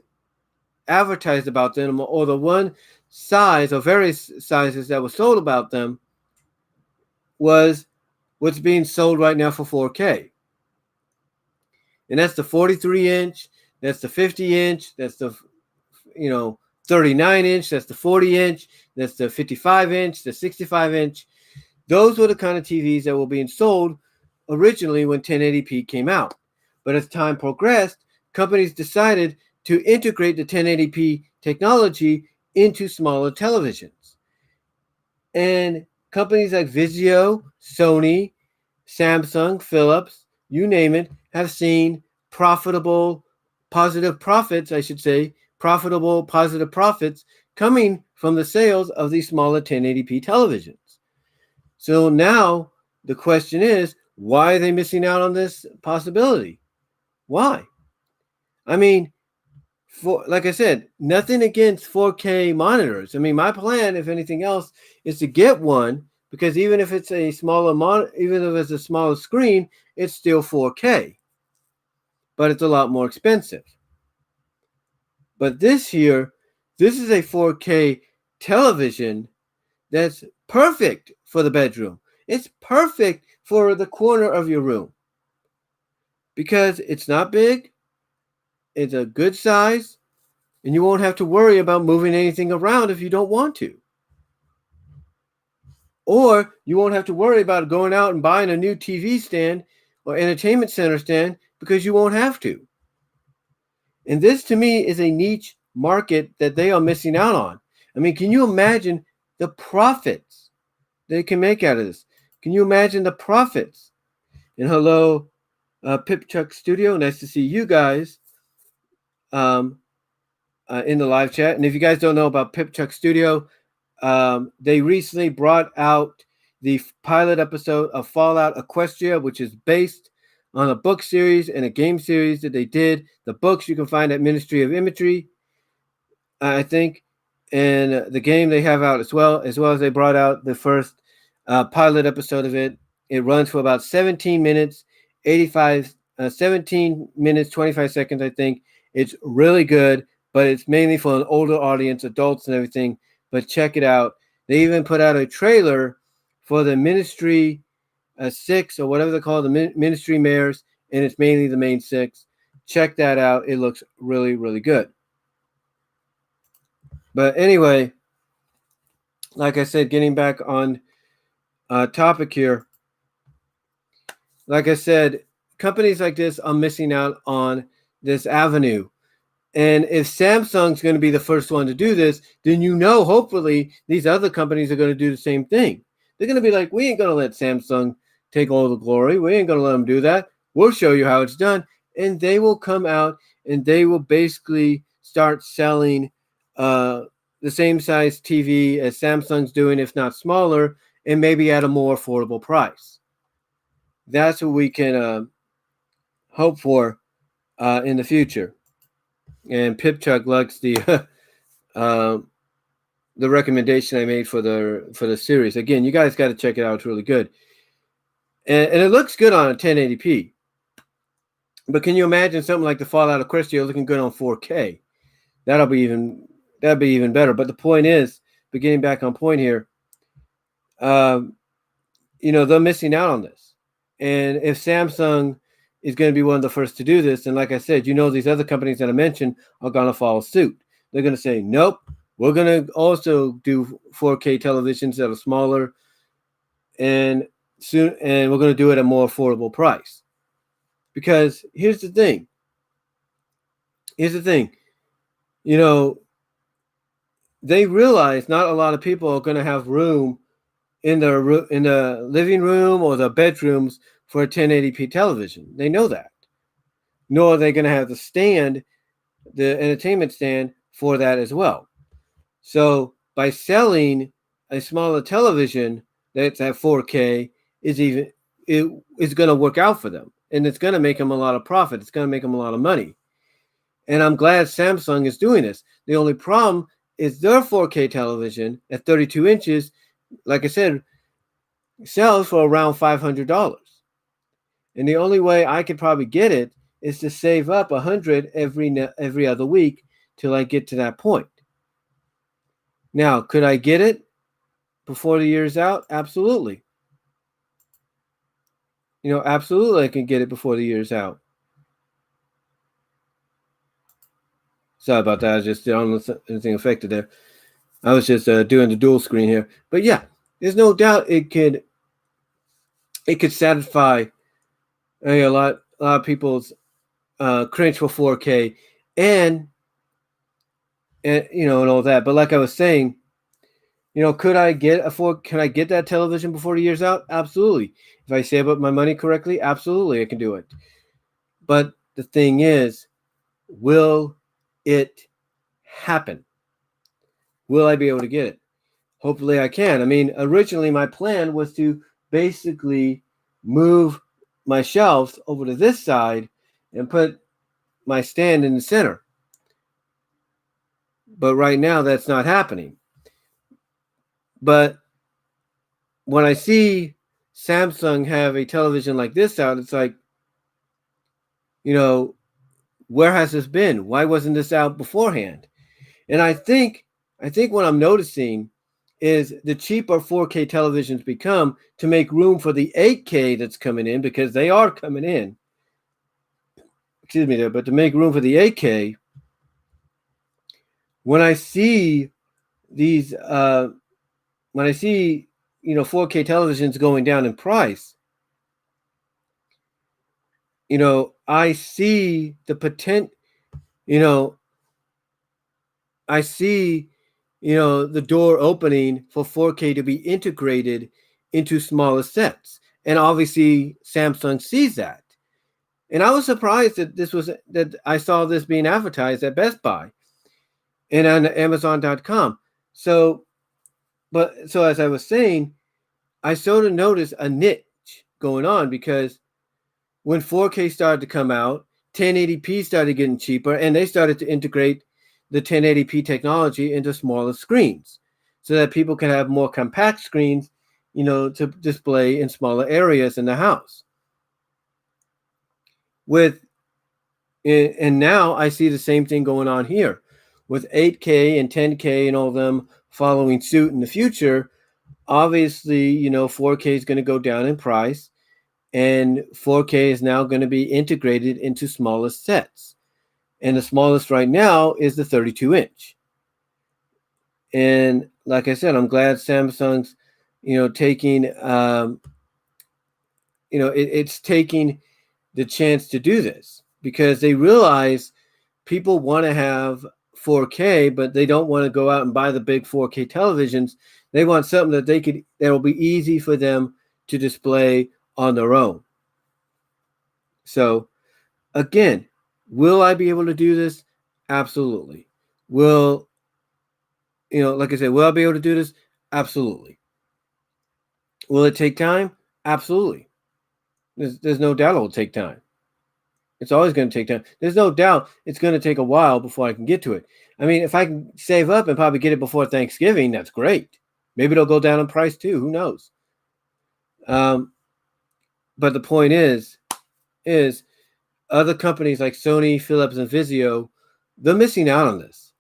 advertised about them, or the one size or various sizes that was sold about them, was what's being sold right now for 4K. And that's the 43 inch, that's the 50 inch, that's the 39 inch, that's the 40 inch, that's the 55 inch, the 65 inch. Those were the kind of TVs that were being sold originally when 1080p came out. But as time progressed, companies decided to integrate the 1080p technology into smaller televisions. And companies like Vizo, Sony, Samsung, Phillips, you name it, have seen profitable positive profits coming from the sales of these smaller 1080p televisions. So now the question is, why are they missing out on this possibility? Why? I mean, like I said, nothing against 4K monitors. I mean, my plan, if anything else, is to get one, because even if it's a smaller even if it's a smaller screen, it's still 4K. But it's a lot more expensive. But this is a 4K television that's perfect for the bedroom. It's perfect for the corner of your room because it's not big, it's a good size, and you won't have to worry about moving anything around if you don't want to. Or you won't have to worry about going out and buying a new TV stand or entertainment center stand because you won't have to. And this, to me, is a niche market that they are missing out on. I mean, can you imagine the profits they can make out of this? Can you imagine the profits? And hello, Pip Chuck Studio. Nice to see you guys in the live chat. And if you guys don't know about Pip Chuck Studio, they recently brought out the pilot episode of Fallout Equestria, which is based on a book series and a game series that they did. The books you can find at Ministry of Imagery, I think, and the game they have out as well as they brought out the first pilot episode of it. It runs for about 17 minutes, 17 minutes, 25 seconds, I think. It's really good, but it's mainly for an older audience, adults and everything. But check it out. They even put out a trailer for the Ministry 6 or whatever they call it, the Ministry Mayors, and it's mainly the main 6. Check that out. It looks really, really good. But anyway, like I said, getting back on topic here, like I said, companies like this are missing out on this avenue. And if Samsung's going to be the first one to do this, then hopefully these other companies are going to do the same thing. They're going to be like, we ain't going to let Samsung take all the glory. We ain't going to let them do that. We'll show you how it's done. And they will come out and they will basically start selling the same size TV as Samsung's doing, if not smaller, and maybe at a more affordable price. That's what we can hope for in the future. And Pipchuck likes the recommendation I made for the series. Again, you guys got to check it out. It's really good, and it looks good on a 1080p. But can you imagine something like the Fallout Equestria looking good on 4K? That'd be even better. But the point is, getting back on point here, they're missing out on this. And if Samsung is going to be one of the first to do this, and like I said, these other companies that I mentioned are going to follow suit. They're going to say, nope, we're going to also do 4K televisions that are smaller, and we're going to do it at a more affordable price. Because here's the thing. They realize not a lot of people are going to have room in the living room or the bedrooms for a 1080p television. They know that. Nor are they going to have the entertainment stand for that as well. So by selling a smaller television that's at 4K is going to work out for them. And it's going to make them a lot of profit. It's going to make them a lot of money. And I'm glad Samsung is doing this. The only problem is their 4K television at 32 inches, like I said, sells for around $500. And the only way I could probably get it is to save up $100 every other week till I get to that point. Now, could I get it before the year's out? Absolutely. Absolutely I can get it before the year's out. Sorry about that. I just don't know anything affected there. I was just doing the dual screen here. But yeah, there's no doubt it could satisfy a lot of people's cringe for 4K and and all that. But like I was saying, could I get can I get that television before the year's out? Absolutely. If I save up my money correctly, absolutely I can do it. But the thing is, will it happen? Will I be able to get it? Hopefully I can. I mean, originally my plan was to basically move my shelves over to this side and put my stand in the center. But right now that's not happening. But when I see Samsung have a television like this out, it's like, where has this been? Why wasn't this out beforehand? And I think what I'm noticing is the cheaper 4K televisions become to make room for the 8K that's coming in, because they are coming in. Excuse me there, but to make room for the 8K, when I see these, when I see 4K televisions going down in price, I see the potential. I see the door opening for 4K to be integrated into smaller sets, and obviously Samsung sees that. And I was surprised that I saw this being advertised at Best Buy and on Amazon.com. So as I was saying, I sort of noticed a niche going on, because when 4K started to come out, 1080p started getting cheaper, and they started to integrate the 1080p technology into smaller screens so that people can have more compact screens, to display in smaller areas in the house. And now I see the same thing going on here with 8K and 10K and all of them following suit in the future. Obviously, 4K is going to go down in price, and 4K is now going to be integrated into smaller sets. And the smallest right now is the 32-inch. And like I said, I'm glad Samsung's, taking, it's taking the chance to do this, because they realize people want to have 4K, but they don't want to go out and buy the big 4K televisions. They want something that will be easy for them to display on their own. So again, will I be able to do this? Absolutely. Like I said, will I be able to do this? Absolutely. Will it take time? Absolutely. There's no doubt it will take time. It's always going to take time. There's no doubt it's going to take a while before I can get to it. I mean, if I can save up and probably get it before Thanksgiving, that's great. Maybe it'll go down in price too. Who knows? But the point is other companies like Sony, Phillips, and Vizo, they're missing out on this.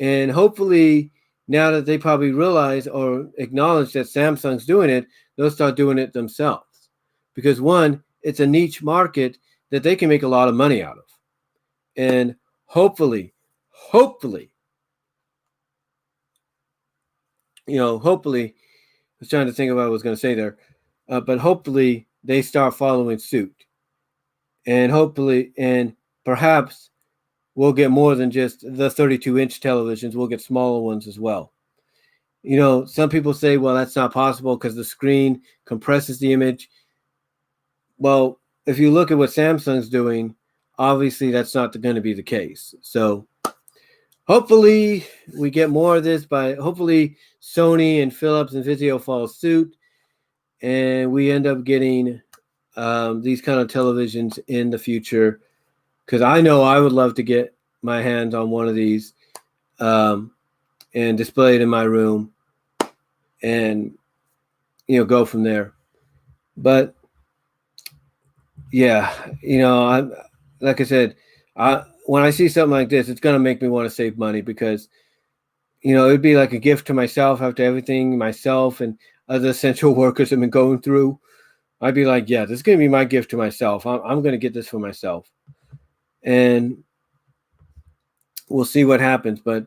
And hopefully, now that they probably realize or acknowledge that Samsung's doing it, they'll start doing it themselves. Because one, it's a niche market that they can make a lot of money out of. And hopefully, hopefully, I was trying to think of what I was going to say there, but hopefully they start following suit. And hopefully, and perhaps we'll get more than just the 32-inch televisions. We'll get smaller ones as well. Some people say, well, that's not possible because the screen compresses the image. Well, if you look at what Samsung's doing, obviously that's not going to be the case. So hopefully we get more of this hopefully Sony and Phillips and Vizo follow suit, and we end up getting these kind of televisions in the future, because I know I would love to get my hands on one of these and display it in my room and go from there. But yeah, I'm like I said, when I see something like this, it's gonna make me want to save money because it'd be like a gift to myself after everything myself and other essential workers have been going through. I'd be like, yeah, this is gonna be my gift to myself. I'm gonna get this for myself, and we'll see what happens. But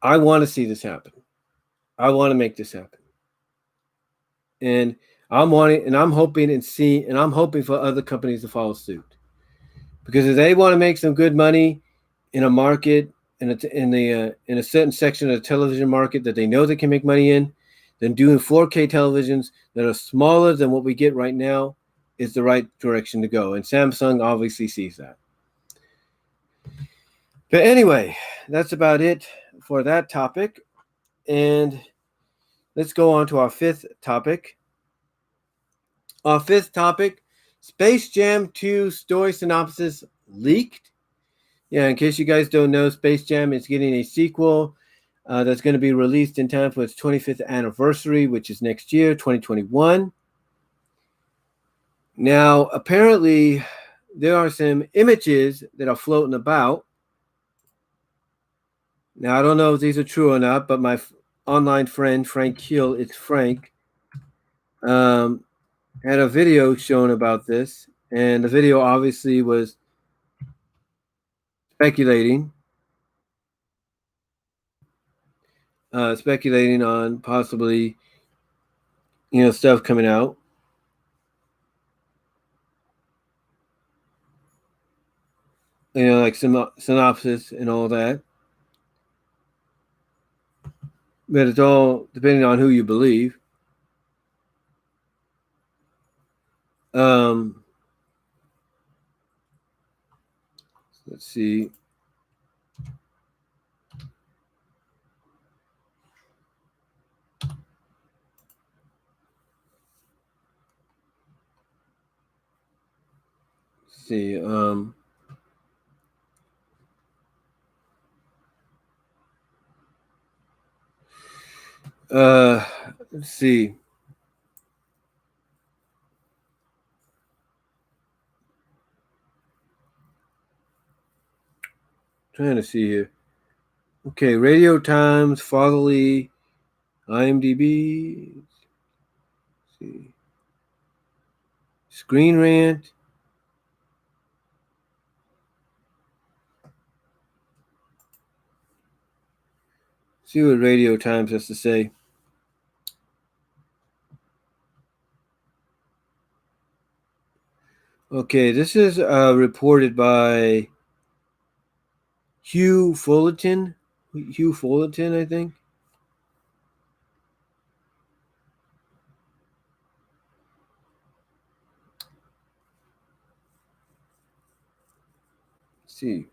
I want to see this happen. I want to make this happen, and I'm hoping and I'm hoping for other companies to follow suit because if they want to make some good money in a market in a certain section of the television market that they know they can make money in, then doing 4K televisions that are smaller than what we get right now is the right direction to go. And Samsung obviously sees that. But anyway, that's about it for that topic. And let's go on to our fifth topic. Our fifth topic, Space Jam 2 story synopsis leaked. Yeah, in case you guys don't know, Space Jam is getting a sequel that's going to be released in time for its 25th anniversary, which is next year, 2021. Now, apparently, there are some images that are floating about. Now, I don't know if these are true or not, but my online friend, Frank Hill, it's Frank, had a video shown about this. And the video obviously was speculating on possibly, stuff coming out. Like some synopsis and all that. But it's all depending on who you believe. Let's see. Let's see. Let's see. Trying to see here. Okay, Radio Times, Fatherly, IMDb. Let's see. Screen Rant. See what Radio Times has to say. Okay, this is reported by Hugh Fullerton. Hugh Fullerton, I think. Let's see.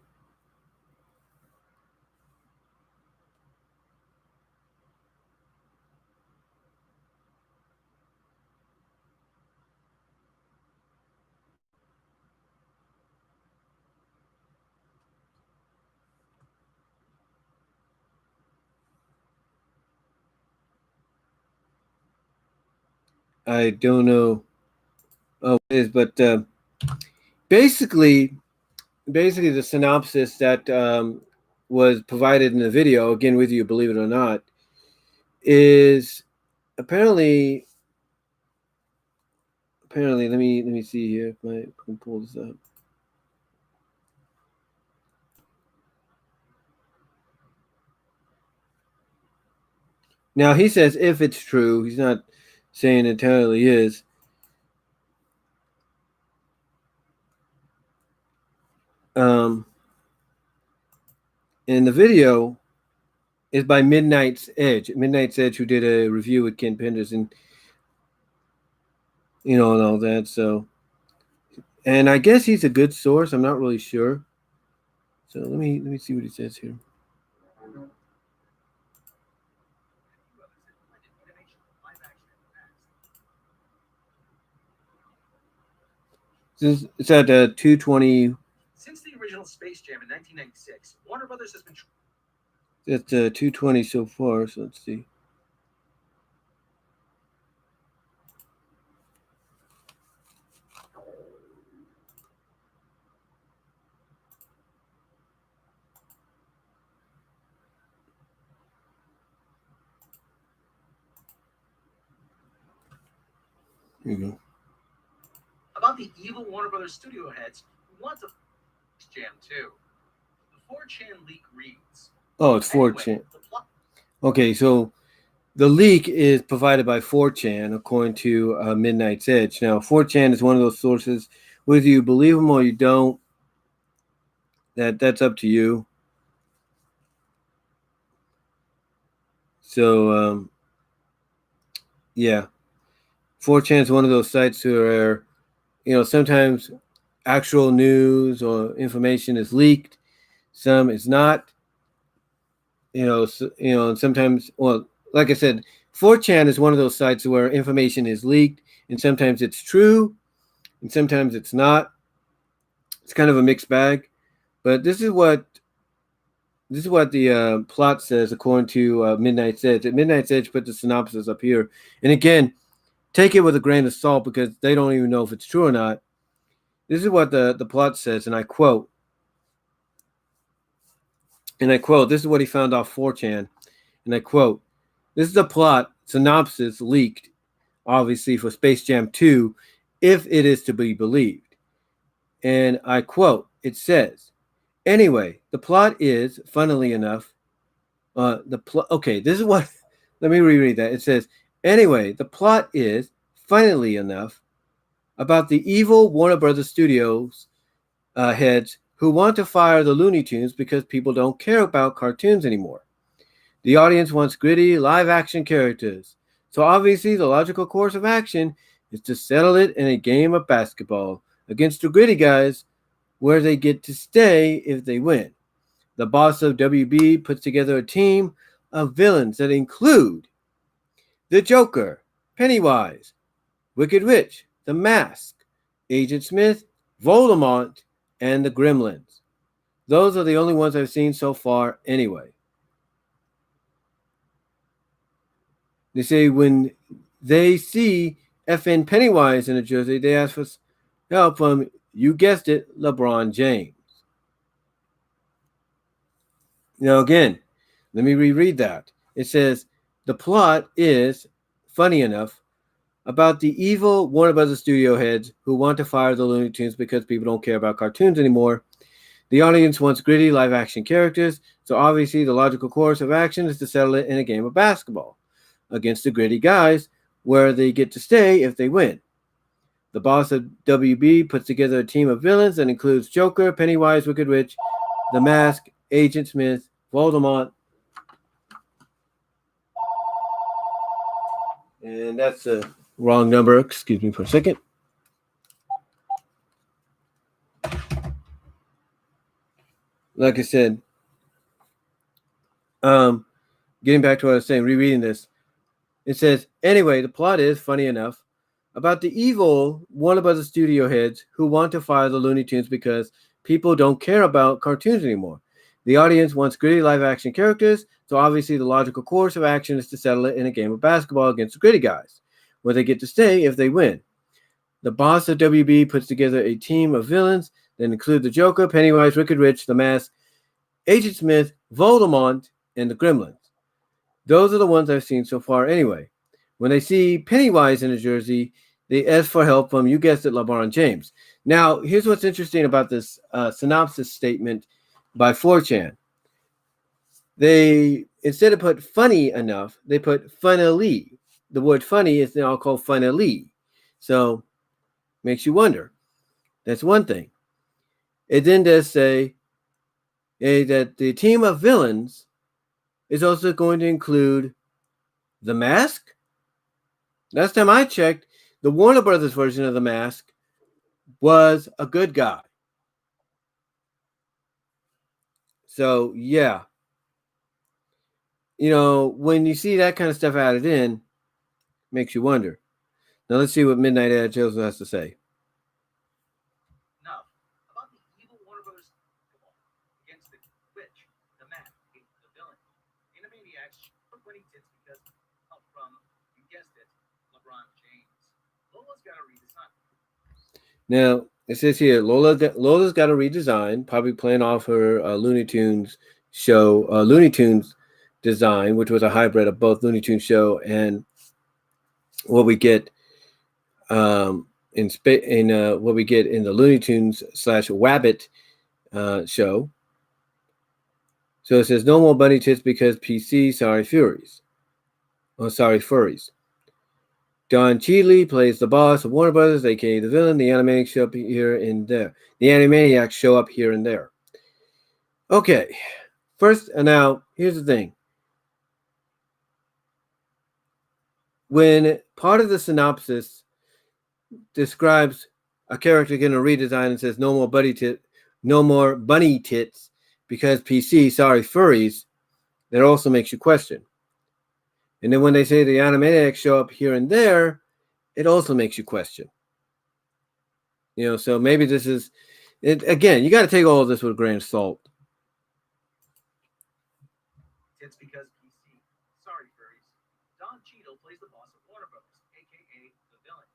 I don't know what it is, but basically the synopsis that was provided in the video, again, whether you believe it or not, is apparently let me see here if I can pull this up. Now he says if it's true, he's not saying it entirely is. And the video is by Midnight's Edge. Midnight's Edge, who did a review with Ken Penders and and all that. So, and I guess he's a good source. I'm not really sure. So let me see what he says here. It's at 220. Since the original Space Jam in 1996, Warner Brothers has been. It's 220 so far. So let's see. Here you go. About the evil Warner Brothers studio heads who want to Jam 2. The 4chan leak reads. Oh, it's 4chan. Okay, so the leak is provided by 4chan, according to Midnight's Edge. Now, 4chan is one of those sources. Whether you believe them or you don't, that's up to you. So, yeah, 4chan is one of those sites where, sometimes actual news or information is leaked, some is not. And sometimes, well, like I said, 4chan is one of those sites where information is leaked, and sometimes it's true, and sometimes it's not. It's kind of a mixed bag, but this is what the plot says according to Midnight's Edge. Midnight's Edge put the synopsis up here, and again, take it with a grain of salt because they don't even know if it's true or not. This is what the plot says, and I quote. This is what he found off 4chan. And I quote, this is the plot synopsis leaked, obviously, for Space Jam 2, if it is to be believed. And I quote, it says, anyway, the plot is, funnily enough, this is what, let me reread that. It says, anyway, the plot is, funnily enough, about the evil Warner Brothers Studios heads who want to fire the Looney Tunes because people don't care about cartoons anymore. The audience wants gritty, live-action characters. So obviously, the logical course of action is to settle it in a game of basketball against the gritty guys where they get to stay if they win. The boss of WB puts together a team of villains that include the Joker, Pennywise, Wicked Witch, the Mask, Agent Smith, Voldemort, and the Gremlins. Those are the only ones I've seen so far anyway. They say when they see FN Pennywise in a jersey, they ask for help from, you guessed it, LeBron James. Now again, let me reread that. It says, the plot is, funny enough, about the evil Warner Brothers studio heads who want to fire the Looney Tunes because people don't care about cartoons anymore. The audience wants gritty live-action characters, so obviously the logical course of action is to settle it in a game of basketball against the gritty guys where they get to stay if they win. The boss of WB puts together a team of villains that includes Joker, Pennywise, Wicked Witch, the Mask, Agent Smith, Voldemort, and that's a wrong number. Excuse me for a second. Like I said, getting back to what I was saying, rereading this, it says, anyway, the plot is, funny enough, about the evil Warner Brothers studio heads who want to fire the Looney Tunes because people don't care about cartoons anymore. The audience wants gritty live-action characters, so obviously the logical course of action is to settle it in a game of basketball against the gritty guys, where they get to stay if they win. The boss of WB puts together a team of villains that include the Joker, Pennywise, Wicked Witch, the Mask, Agent Smith, Voldemort, and the Gremlins. Those are the ones I've seen so far anyway. When they see Pennywise in a jersey, they ask for help from, you guessed it, LeBron James. Now, here's what's interesting about this synopsis statement by 4chan. They, instead of put funny enough, they put funnily. The word funny is now called funnily. So, makes you wonder. That's one thing. It then does say that the team of villains is also going to include the Mask. Last time I checked, the Warner Brothers version of the Mask was a good guy. So, yeah. When you see that kind of stuff added in, makes you wonder. Now, let's see what Midnight Edge also has to say. Now, about the evil Warner Brothers against the witch, the Mask, the villain, Animaniacs, winning tits because help from, you guessed it, LeBron James. Lola's got a redesign. Now, it says here, Lola's got a redesign, probably playing off her Looney Tunes show, Looney Tunes design, which was a hybrid of both Looney Tunes show and what we get in what we get in the Looney Tunes / Wabbit show. So it says no more bunny tits because PC. Sorry, Furies. Oh, sorry, furries. Don Cheadle plays the boss of Warner Brothers, aka the villain. The Animaniacs show up here and there. The Animaniacs show up here and there. Okay, first, now here's the thing. When part of the synopsis describes a character getting a redesign and says no more bunny tits because PC, sorry, furries, that also makes you question. And then when they say the Animaniacs show up here and there, it also makes you question. So maybe this is it again. You got to take all of this with a grain of salt. It's because PC. Sorry, furries. Don Cheadle plays the boss of Warner Brothers, aka the villain.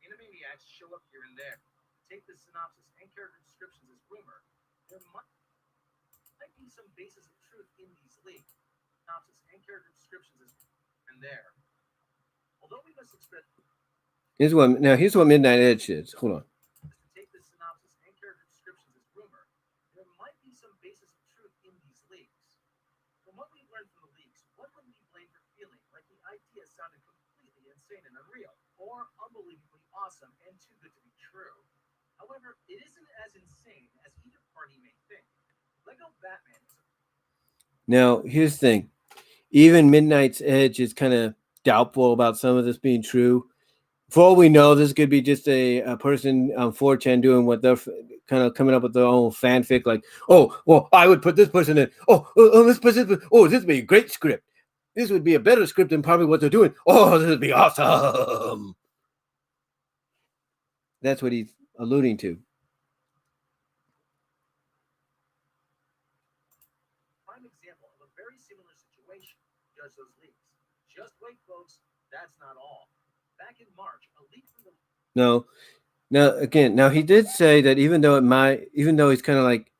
Animaniacs show up here and there. Take the synopsis and character descriptions as rumor. There might be some basis of truth in these leaks. Synopsis and character descriptions as and there. Although we must expect. Here's what Midnight Edge is. Hold on. Take the synopsis and character descriptions as rumor. There might be some basis of truth in these leaks. From what we've learned from the leaks, what would we blame for feeling like the idea sounded completely insane and unreal, or unbelievably awesome and too good to be true? However, it isn't as insane as either party may think. Lego Batman. Now, here's the thing. Even Midnight's Edge is kind of doubtful about some of this being true. For all we know, this could be just a person on 4chan doing what they're kind of coming up with their own fanfic. Like, oh, well, I would put this person in. This person. Oh, this would be a great script. This would be a better script than probably what they're doing. Oh, this would be awesome. That's what he's alluding to. Prime example of a very similar situation. Judge those leaks. Just wait, folks. That's not all. Back in March, a leak from the Now he did say that even though he's kind of like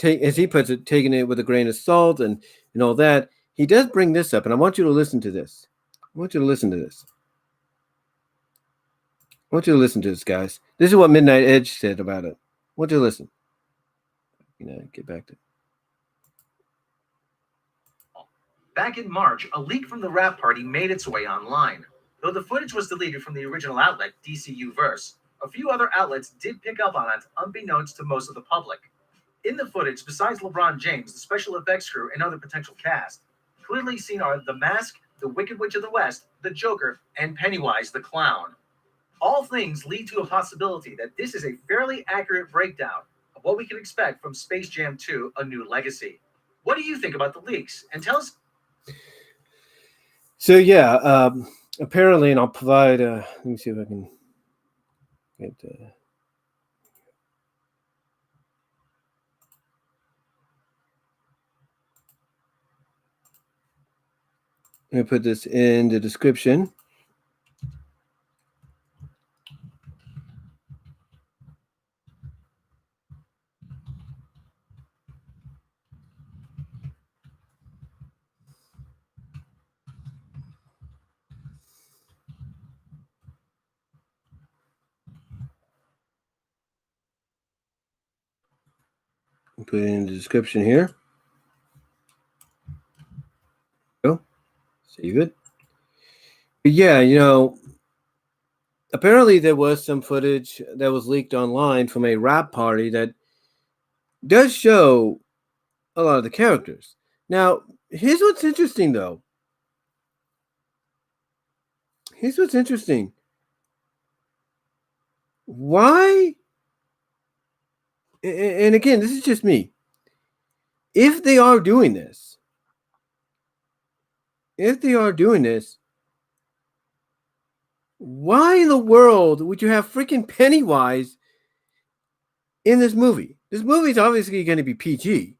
as he puts it, taking it with a grain of salt and all that, he does bring this up, and I want you to listen to this. I want you to listen to this, guys. This is what Midnight Edge said about it. I want you to listen. Get back to it. Back in March, a leak from the rap party made its way online. Though the footage was deleted from the original outlet, DCUverse, a few other outlets did pick up on it, unbeknownst to most of the public. In the footage, besides LeBron James, the special effects crew, and other potential cast, clearly seen are The Mask, the Wicked Witch of the West, the Joker, and Pennywise the Clown. All things lead to a possibility that this is a fairly accurate breakdown of what we can expect from Space Jam 2: A New Legacy. What do you think about the leaks? And tell us. So yeah, apparently, and I'll provide. Let me see if I can get. Let me put this in the description. Put it in the description here. Go. Save it. But yeah, apparently there was some footage that was leaked online from a rap party that does show a lot of the characters. Now, here's what's interesting, though. Why? And again, this is just me. If they are doing this, why in the world would you have freaking Pennywise in this movie? This movie is obviously going to be PG.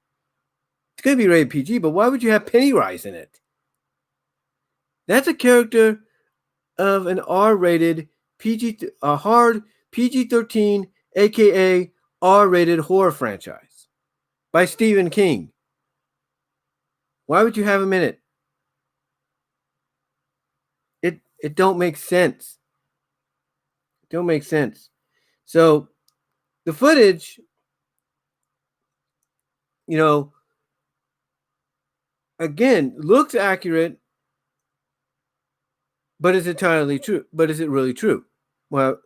It's going to be rated PG, but why would you have Pennywise in it? That's a character of an R-rated a hard PG-13, aka R-rated horror franchise by Stephen King. Why would you have him in it? It don't make sense. Don't make sense. So the footage, again, looks accurate, but is entirely true. But is it really true? Well,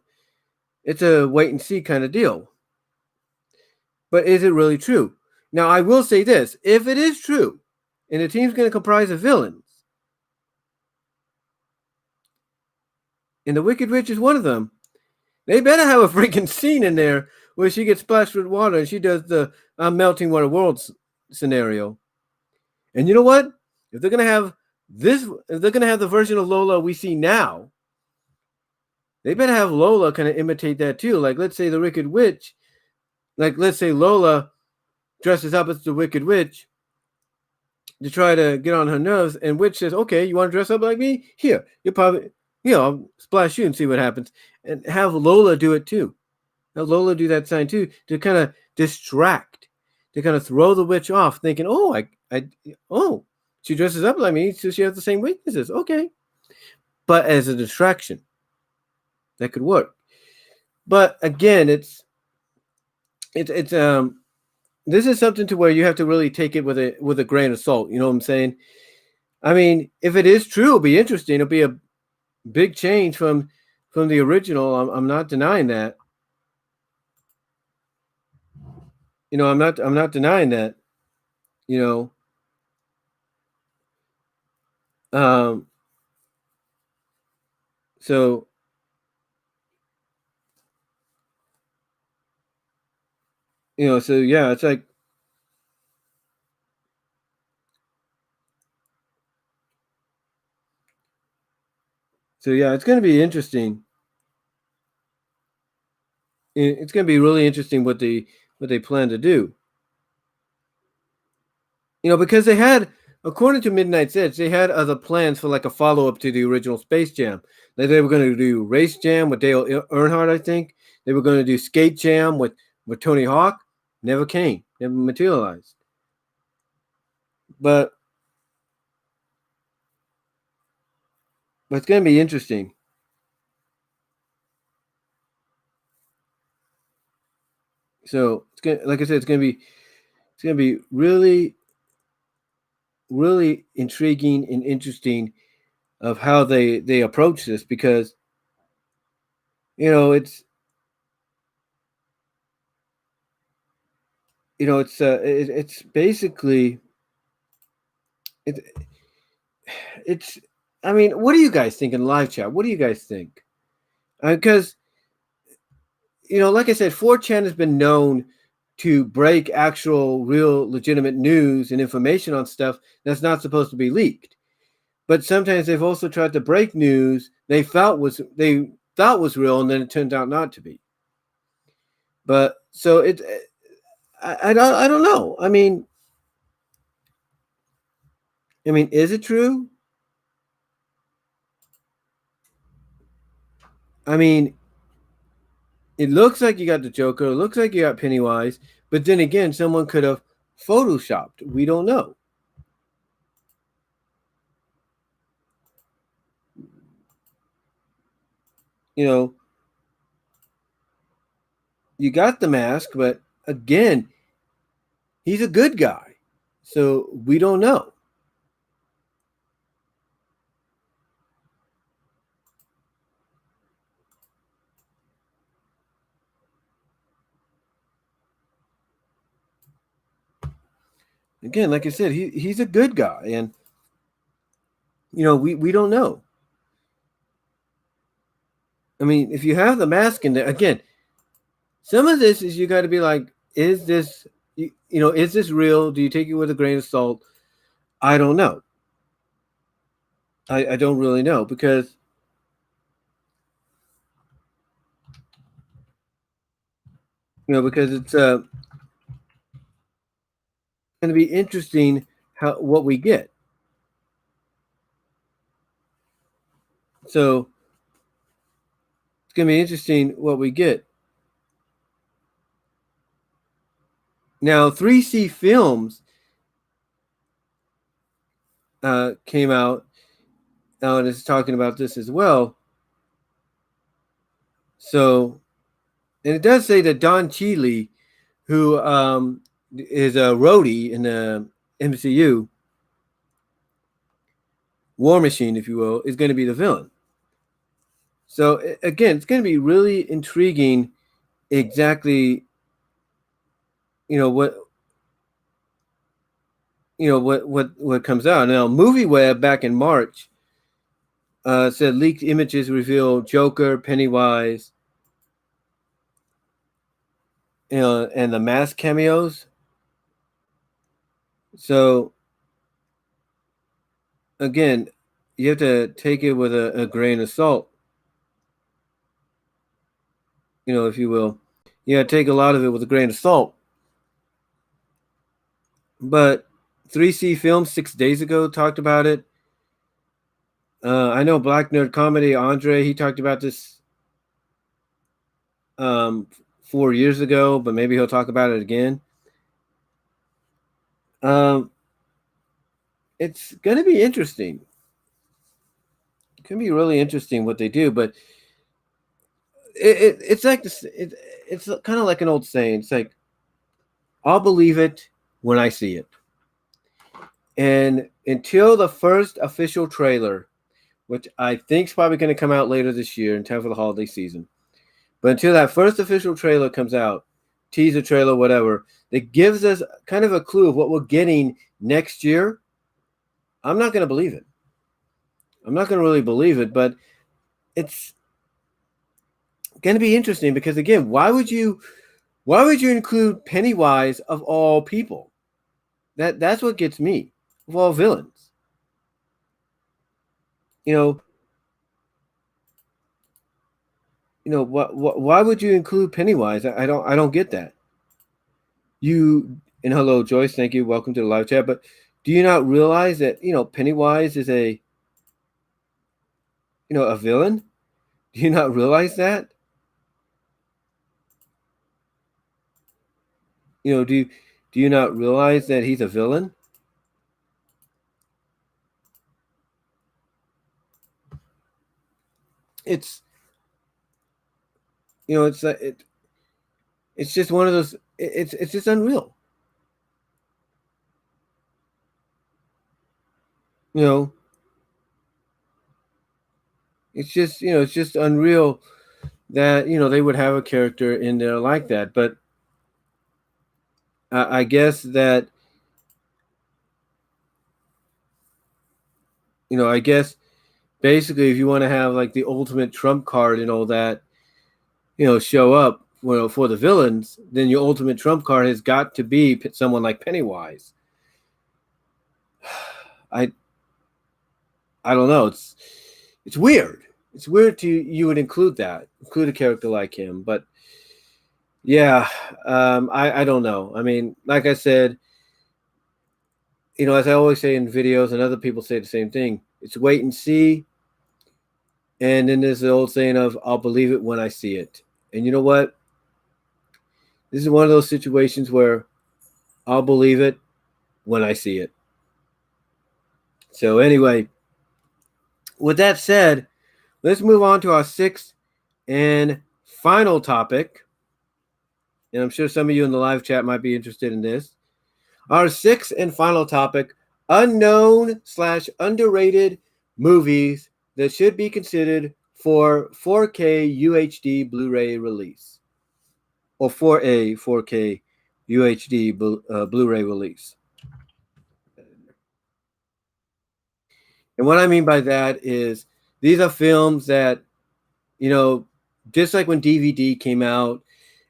it's a wait and see kind of deal. But is it really true? Now, I will say this. If it is true, and the team's going to comprise of villains, and the Wicked Witch is one of them, they better have a freaking scene in there where she gets splashed with water and she does the I'm melting water worlds scenario. And you know what? If they're going to have if they're going to have the version of Lola we see now, they better have Lola kind of imitate that too. Like, let's say the Wicked Witch, let's say Lola dresses up as the Wicked Witch to try to get on her nerves, and Witch says, okay, you want to dress up like me? Here, you'll probably, I'll splash you and see what happens. And have Lola do it too. Have Lola do that sign too, to kind of distract, to kind of throw the witch off, thinking, oh, she dresses up like me, so she has the same weaknesses. Okay. But as a distraction, that could work. But again, it's this is something to where you have to really take it with a grain of salt. You know what I'm saying? I mean, if it is true, it'll be interesting. It'll be a big change from the original. I'm not denying that. I'm not denying that. So so yeah, it's like, so yeah, it's going to be interesting. It's going to be really interesting what they plan to do. Because they had, according to Midnight's Edge, they had other plans for like a follow up to the original Space Jam. Like they were going to do Race Jam with Dale Earnhardt, I think. They were going to do Skate Jam with Tony Hawk. Never came, never materialized. But it's going to be interesting. So it's going, like I said, it's going to be really, really intriguing and interesting of how they approach this, because it's it's basically it's I mean, what do you guys think in live chat? What do you guys think? Because like I said, 4chan has been known to break actual, real, legitimate news and information on stuff that's not supposed to be leaked. But sometimes they've also tried to break news they thought was real, and then it turned out not to be. But so I don't know. I mean, is it true? I mean, it looks like you got the Joker. It looks like you got Pennywise. But then again, someone could have photoshopped. We don't know. You got the mask, but again, he's a good guy. So we don't know. Again, like I said, he's a good guy, and we don't know. I mean, if you have the mask in there, again, some of this is you got to be like, is this is this real? Do you take it with a grain of salt? I don't know. I don't really know, because because it's going to be interesting what we get. So it's going to be interesting what we get. Now, 3C Films came out and is talking about this as well. So, and it does say that Don Cheadle, who is a roadie in the MCU, War Machine, if you will, is going to be the villain. So again, it's going to be really intriguing. Exactly, you know what what comes out now. Movie Web back in March said leaked images reveal Joker, Pennywise, and the mask cameos. So again, you have to take it with a grain of salt, if you will. You got to take a lot of it with a grain of salt. But 3C Films 6 days ago talked about it. I know Black Nerd Comedy, Andre, he talked about this 4 years ago, but maybe he'll talk about it again. It's going to be interesting. It can be really interesting what they do, but it's like this. It's kind of like an old saying. It's like, I'll believe it when I see it. And until the first official trailer, which I think is probably going to come out later this year in time for the holiday season, but until that first official trailer comes out, teaser trailer, whatever, that gives us kind of a clue of what we're getting next year, I'm not going to believe it. I'm not going to really believe it, but it's going to be interesting because, again, why would you include Pennywise of all people? That's what gets me, of all villains. Why would you include Pennywise? I don't get that. And hello, Joyce, thank you, welcome to the live chat. But do you not realize that Pennywise is a villain? Do you not realize that? Do you not realize that he's a villain? It's it's just one of those. It's just unreal. It's just unreal that they would have a character in there like that. But I guess that I guess basically if you want to have like the ultimate trump card and all that, show up for the villains, then your ultimate trump card has got to be someone like Pennywise. I don't know. It's weird. It's weird you would include a character like him, but yeah, I don't know. I mean, like I said, as I always say in videos, and other people say the same thing, it's wait and see. And then there's the old saying of, I'll believe it when I see it. And you know what? This is one of those situations where I'll believe it when I see it. So anyway, with that said, let's move on to our sixth and final topic. And I'm sure some of you in the live chat might be interested in this. Our sixth and final topic, unknown/underrated movies that should be considered for 4K UHD Blu-ray release. Or for a 4K UHD Blu-ray release. And what I mean by that is these are films that, just like when DVD came out,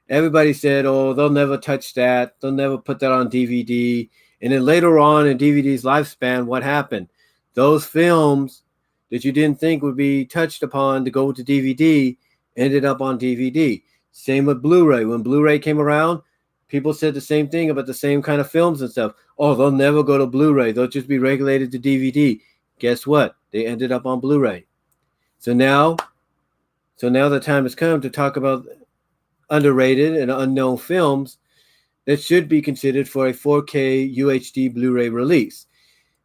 everybody said, oh, they'll never touch that. They'll never put that on DVD. And then later on in DVD's lifespan, what happened? Those films that you didn't think would be touched upon to go to DVD ended up on DVD. Same with Blu-ray. When Blu-ray came around, people said the same thing about the same kind of films and stuff. Oh, they'll never go to Blu-ray. They'll just be regulated to DVD. Guess what? They ended up on Blu-ray. So now the time has come to talk about underrated and unknown films that should be considered for a 4K UHD Blu-ray release.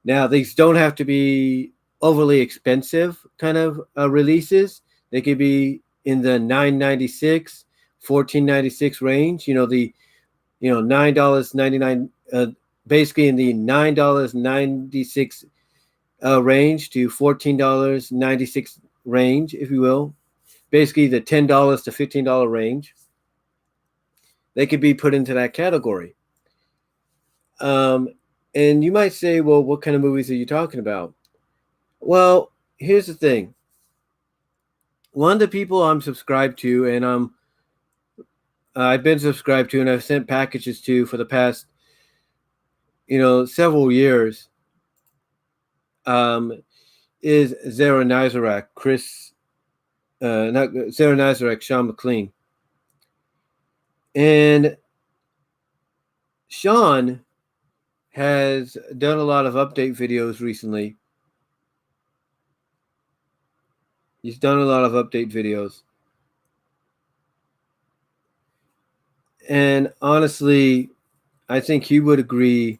Now, these don't have to be overly expensive kind of releases. They could be in the $9.96, $14.96 range. The $9.99, basically in the $9.96 range to $14.96 range, if you will. Basically the $10 to $15 range. They could be put into that category. And you might say, well, what kind of movies are you talking about? Well, here's the thing. One of the people I'm subscribed to, and I've been subscribed to, and I've sent packages to for the past, several years, is Zara Nizarak, Zara Nizarak, Sean McLean. And Sean has done a lot of update videos recently. He's done a lot of update videos. And honestly, I think he would agree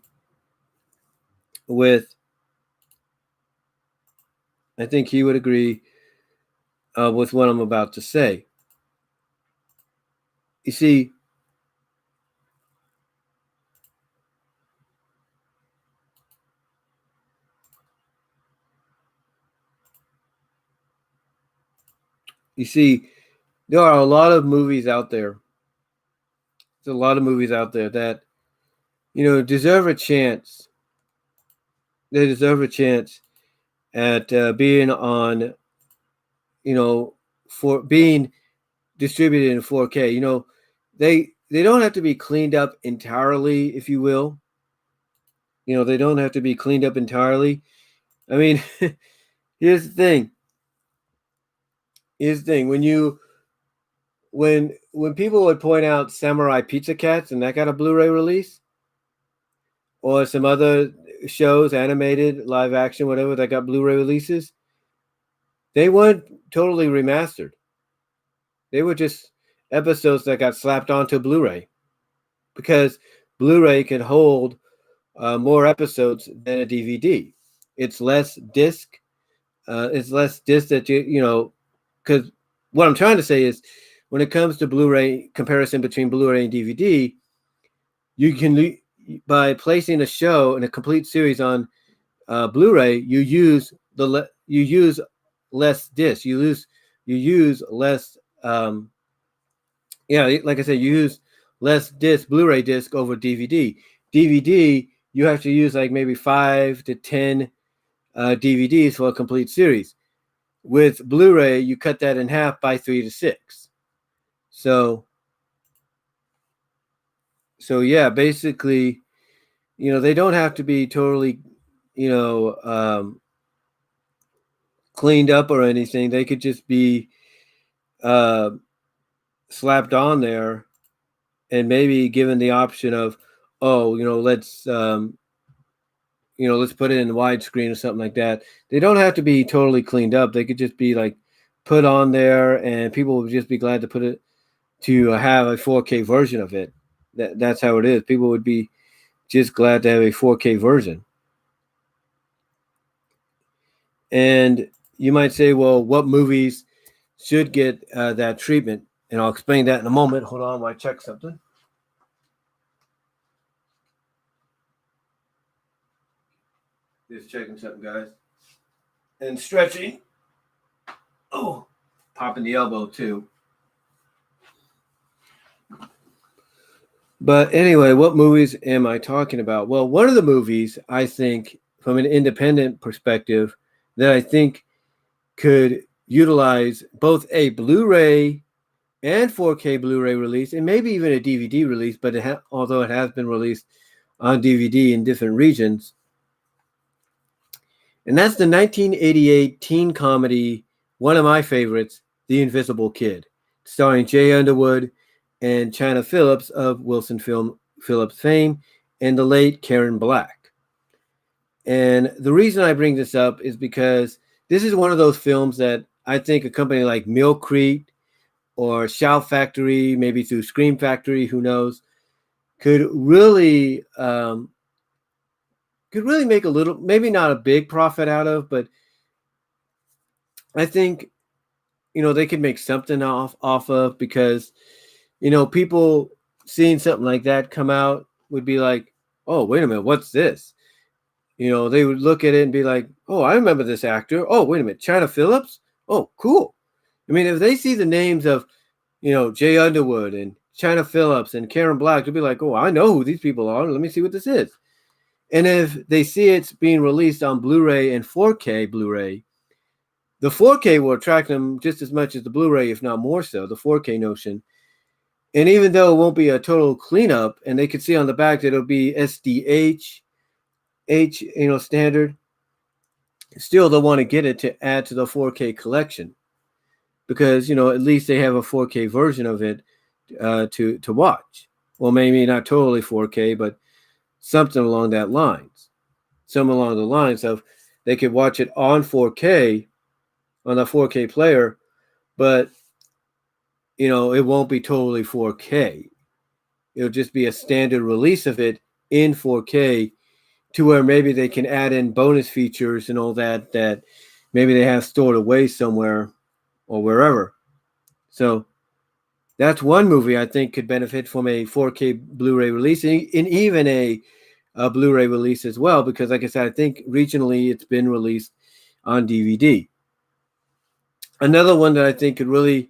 with what I'm about to say. You see, there are a lot of movies out there. There's a lot of movies out there that, deserve a chance. They deserve a chance at being on, for being distributed in 4K. They don't have to be cleaned up entirely, if you will. They don't have to be cleaned up entirely. I mean, here's the thing. When people would point out Samurai Pizza Cats and that got a Blu-ray release, or some other shows, animated, live action, whatever, that got Blu-ray releases, they weren't totally remastered. They were just episodes that got slapped onto Blu-ray, because Blu-ray can hold more episodes than a DVD. It's less disc. It's less disc that because what I'm trying to say is, when it comes to Blu-ray, comparison between Blu-ray and DVD, you can, by placing a show and a complete series on Blu-ray, you use less disc. You use less. Like I said, you use less disc, Blu-ray disc over DVD. DVD, you have to use like maybe 5 to 10 DVDs for a complete series. With Blu-ray, you cut that in half by 3 to 6. So yeah, basically, they don't have to be totally, cleaned up or anything. They could just be slapped on there, and maybe given the option of, let's put it in widescreen or something like that. They don't have to be totally cleaned up. They could just be like put on there, and people would just be glad to have a 4K version of it. That's how it is. People would be just glad to have a 4K version. And you might say, well, what movies should get that treatment? And I'll explain that in a moment. Hold on while I check something. Just checking something, guys. And stretching. Oh, popping the elbow too. But anyway, what movies am I talking about? Well, one of the movies, I think, from an independent perspective, that I think could utilize both a Blu-ray and 4K Blu-ray release, and maybe even a DVD release, but although it has been released on DVD in different regions. And that's the 1988 teen comedy, one of my favorites, The Invisible Kid, starring Jay Underwood and China Phillips of Wilson Phillips fame, and the late Karen Black. And the reason I bring this up is because this is one of those films that I think a company like Mill Creek or Shout Factory, maybe through Scream Factory, who knows, could really make a little, maybe not a big profit out of, but I think they could make something off of, because people seeing something like that come out would be like, oh, wait a minute, what's this? They would look at it and be like, oh, I remember this actor. Oh, wait a minute, China Phillips. Oh, cool. I mean, if they see the names of Jay Underwood and China Phillips and Karen Black, they'll be like, oh, I know who these people are. Let me see what this is. And if they see it's being released on Blu-ray and 4K Blu-ray, the 4K will attract them just as much as the Blu-ray, if not more so, the 4K notion. And even though it won't be a total cleanup, and they can see on the back that it'll be SDH, standard, still they'll want to get it to add to the 4K collection, because, at least they have a 4K version of it to watch. Well, maybe not totally 4K, but something along that lines. Some along the lines of they could watch it on 4K on a 4K player, but it won't be totally 4K. It'll just be a standard release of it in 4K, to where maybe they can add in bonus features and all that maybe they have stored away somewhere or wherever. So that's one movie I think could benefit from a 4K Blu-ray release, and even a Blu-ray release as well, because like I said, I think regionally it's been released on DVD. Another one that I think could really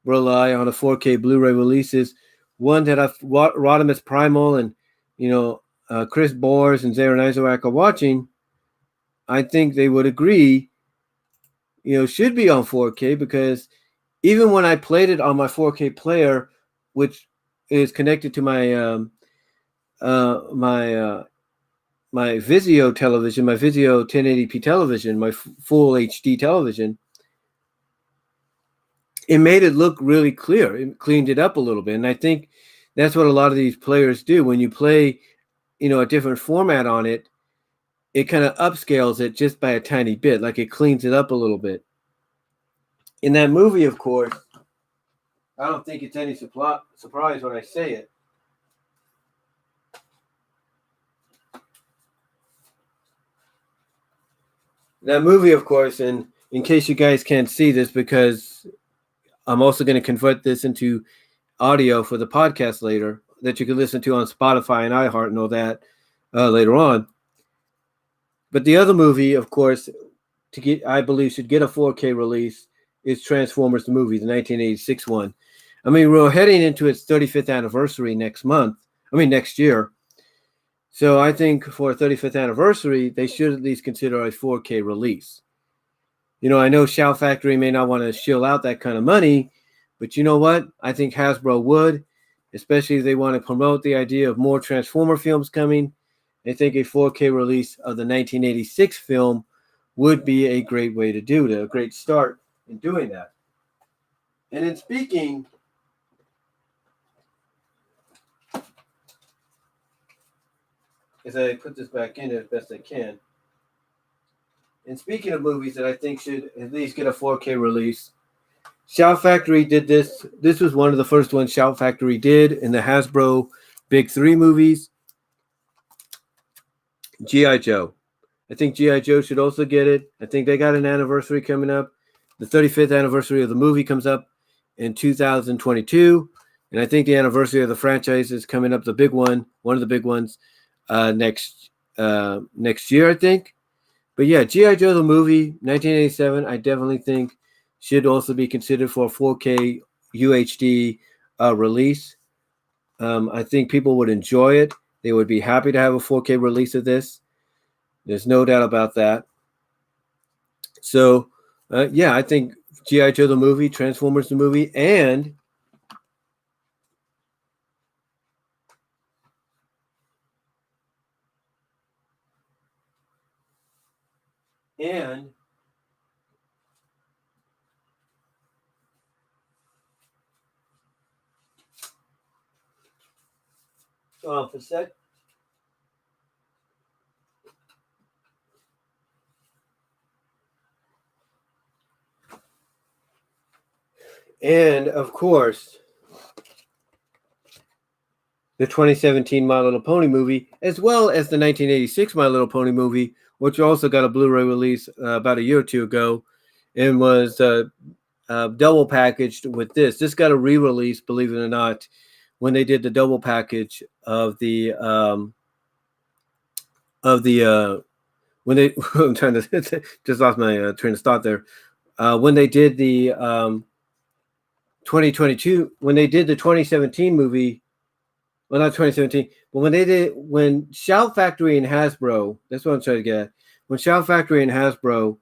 rely on a 4K Blu-ray release is one that Rodimus Primal and Chris Bors and Zaron Isaac are watching. I think they would agree, should be on 4K, because even when I played it on my 4K player, which is connected to my my Vizo television, my Vizo 1080p television, my full HD television, it made it look really clear. It cleaned it up a little bit. And I think that's what a lot of these players do. When you play, a different format on it, it kind of upscales it just by a tiny bit, like it cleans it up a little bit. In that movie, of course, I don't think it's any surprise when I say it. That movie, of course, and in case you guys can't see this, because I'm also going to convert this into audio for the podcast later, that you can listen to on Spotify and iHeart and all that later on. But the other movie, of course, I believe should get a 4K release is Transformers the movie, the 1986 one. I mean, we're heading into its 35th anniversary next year. So I think for a 35th anniversary, they should at least consider a 4K release. I know Shout Factory may not want to shill out that kind of money, but you know what? I think Hasbro would, especially if they want to promote the idea of more Transformer films coming. I think a 4K release of the 1986 film would be a great way to do it, a great start in doing that. And in speaking, as I put this back in as best I can, and speaking of movies that I think should at least get a 4K release, Shout Factory did this. This was one of the first ones Shout Factory did in the Hasbro Big 3 movies. G.I. Joe. I think G.I. Joe should also get it. I think they got an anniversary coming up. The 35th anniversary of the movie comes up in 2022. And I think the anniversary of the franchise is coming up, the big one of the big ones, next year, I think. But yeah, G.I. Joe the movie, 1987, I definitely think should also be considered for a 4K UHD release. I think people would enjoy it. They would be happy to have a 4K release of this. There's no doubt about that. So, I think G.I. Joe the movie, Transformers the movie, and for a sec. And of course, the 2017 My Little Pony movie, as well as the 1986 My Little Pony movie, which also got a Blu-ray release about a year or two ago, and was double packaged with this. This got a re-release, believe it or not, when they did the double package of the when they I'm trying to just lost my train of thought there. When they did the 2022, when they did the 2017 movie, well, not 2017, but when Shout Factory and Hasbro, that's what I'm trying to get at. When Shout Factory and Hasbro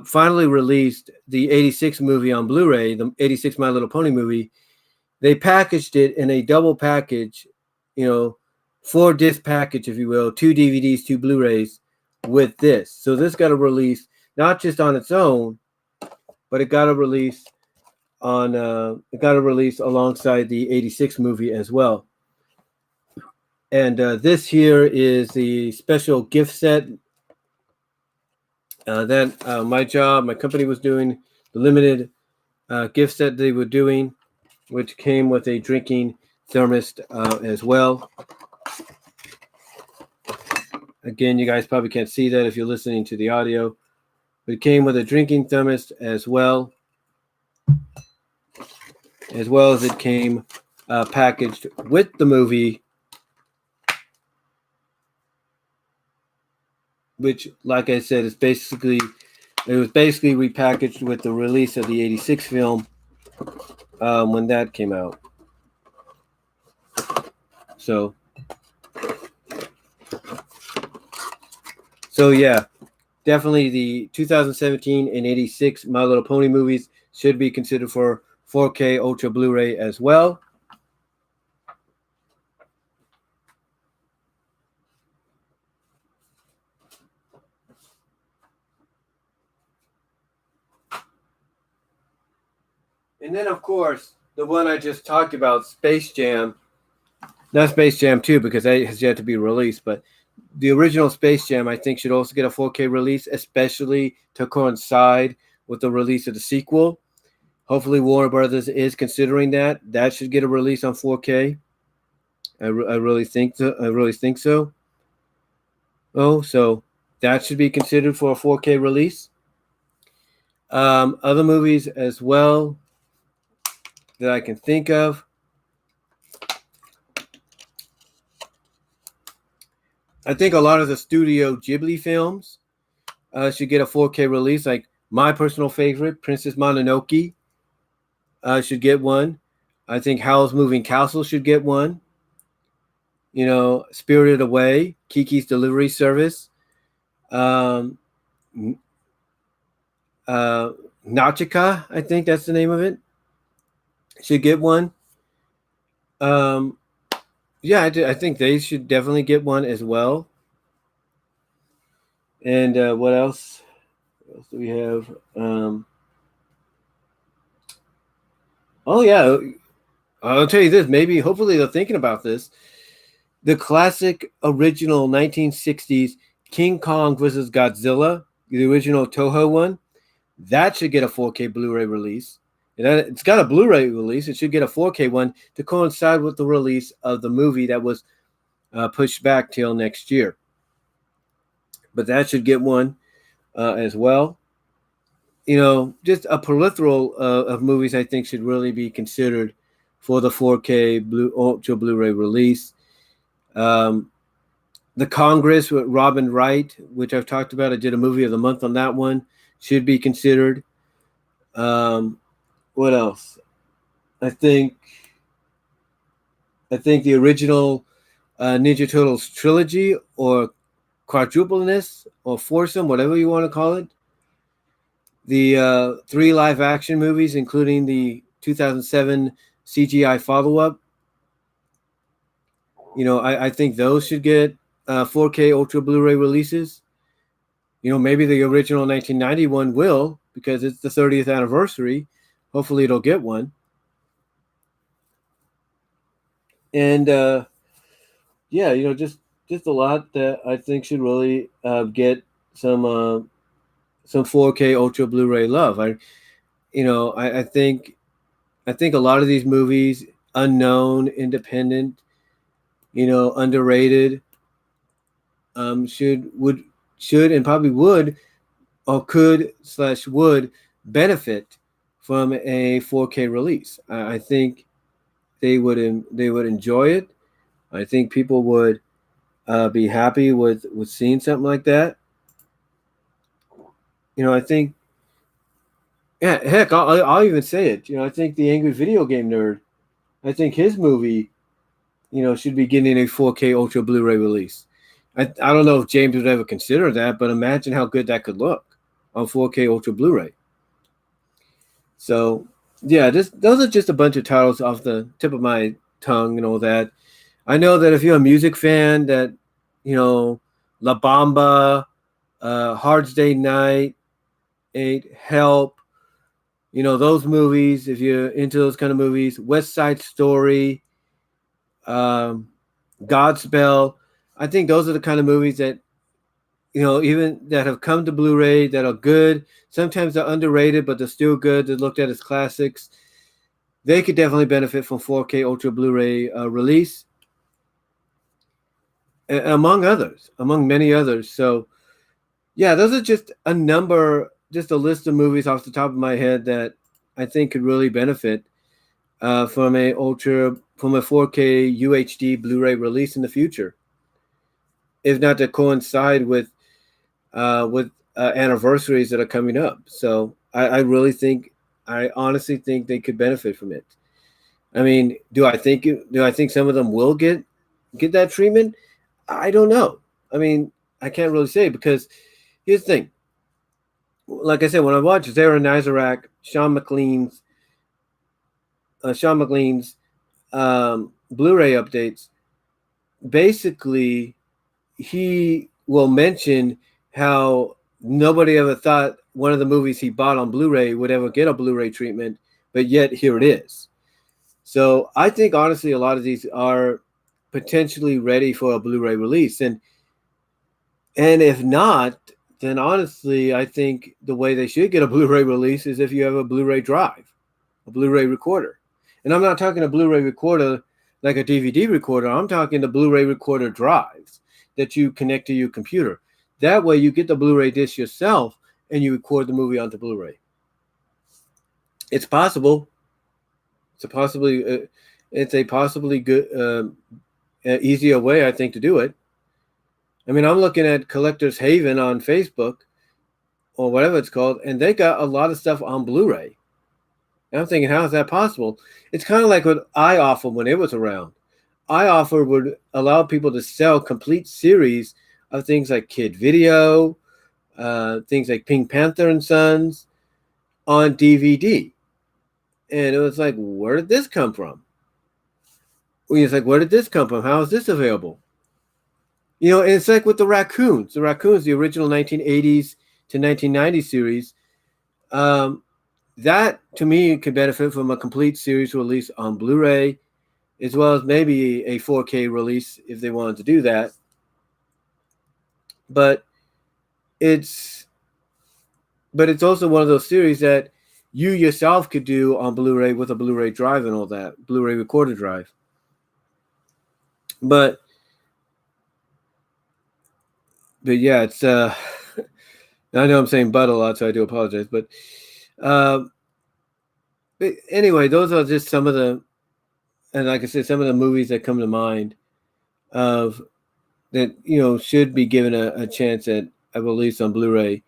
finally released the 86 movie on Blu-ray, the 86 My Little Pony movie, they packaged it in a double package, 4-disc package, if you will, 2 DVDs, 2 Blu-rays with this. So this got a release not just on its own, but it got a release alongside the 86 movie as well. And this here is the special gift set that my company was doing, the limited gift set they were doing, which came with a drinking thermos as well. Again, you guys probably can't see that if you're listening to the audio, but it came with a drinking thermos as well as it came packaged with the movie, which, like I said, it was basically repackaged with the release of the 86 film when that came out. So yeah, definitely the 2017 and 86 My Little Pony movies should be considered for 4K Ultra Blu-ray as well. And then, of course, the one I just talked about, Space Jam. Not Space Jam 2, because that has yet to be released, but the original Space Jam, I think, should also get a 4K release, especially to coincide with the release of the sequel. Hopefully, Warner Brothers is considering that. That should get a release on 4K. I really think so. So that should be considered for a 4K release. Other movies as well that I can think of. I think a lot of the Studio Ghibli films should get a 4K release. Like my personal favorite, Princess Mononoke, should get one. I think Howl's Moving Castle should get one. Spirited Away, Kiki's Delivery Service, Nausicaa, I think that's the name of it, should get one. I think they should definitely get one as well. And what else? What else do we have? I'll tell you this. Hopefully they're thinking about this. The classic original 1960s King Kong versus Godzilla, the original Toho one, that should get a 4K Blu-ray release. And it's got a Blu-ray release. It should get a 4K one to coincide with the release of the movie that was pushed back till next year. But that should get one as well. Just a plethora of movies I think should really be considered for the 4K Ultra Blu-ray release. The Congress with Robin Wright, which I've talked about. I did a movie of the month on that one. Should be considered. What else? I think the original Ninja Turtles trilogy, or quadrupleness, or foursome, whatever you want to call it. The 3 live action movies, including the 2007 CGI follow-up. I think those should get 4K Ultra Blu-ray releases. Maybe the original 1991 will, because it's the 30th anniversary. Hopefully it'll get one. And just a lot that I think should really get some 4K Ultra Blu-ray love. I think a lot of these movies, unknown, independent, underrated, should and probably would, or could/would benefit from a 4K release. I think they would enjoy it. I think people would be happy with seeing something like that. I think, yeah, heck, I'll even say it. I think the Angry Video Game Nerd, I think his movie, should be getting a 4K Ultra Blu-ray release. I don't know if James would ever consider that, but imagine how good that could look on 4K Ultra Blu-ray. So, yeah, those are just a bunch of titles off the tip of my tongue and all that. I know that if you're a music fan, that La Bamba, Hard Day Night, Help, those movies. If you're into those kind of movies, West Side Story, Godspell. I think those are the kind of movies that even that have come to Blu-ray that are good. Sometimes they're underrated, but they're still good. They're looked at as classics. They could definitely benefit from 4K Ultra Blu-ray release, among many others. So, yeah, those are just a list of movies off the top of my head that I think could really benefit from a 4K UHD Blu-ray release in the future, if not to coincide with anniversaries that are coming up. So I honestly think they could benefit from it. I mean, do I think some of them will get that treatment? I don't know. I mean, I can't really say, because here's the thing. Like I said, when I watched Zara Nazarak, Sean McLean's Blu-ray updates, basically he will mention how nobody ever thought one of the movies he bought on Blu-ray would ever get a Blu-ray treatment, but yet here it is. So I think honestly a lot of these are potentially ready for a Blu-ray release, and if not, then honestly I think the way they should get a Blu-ray release is if you have a Blu-ray drive, a Blu-ray recorder. And I'm not talking a Blu-ray recorder like a DVD recorder. I'm talking the Blu-ray recorder drives that you connect to your computer. That way you get the Blu-ray disc yourself and you record the movie onto Blu-ray. It's possible. It's a possibly good, easier way, I think, to do it. I mean, I'm looking at Collector's Haven on Facebook or whatever it's called, and they got a lot of stuff on Blu-ray. And I'm thinking, how is that possible? It's kind of like what iOffer when it was around. iOffer would allow people to sell complete series of things like Kid Video, things like Pink Panther and Sons on DVD. And it was like, where did this come from? It's like, where did this come from? How is this available? And it's like with the Raccoons. The Raccoons, the original 1980s to 1990s series, that to me could benefit from a complete series release on Blu-ray, as well as maybe a 4K release if they wanted to do that. But it's also one of those series that you yourself could do on Blu-ray with a Blu-ray drive and all that, Blu-ray recorder drive. But yeah, it's I know I'm saying but a lot, so I do apologize. But anyway, those are just some of the, and like I said, some of the movies that come to mind of that should be given a chance at a release on Blu-ray.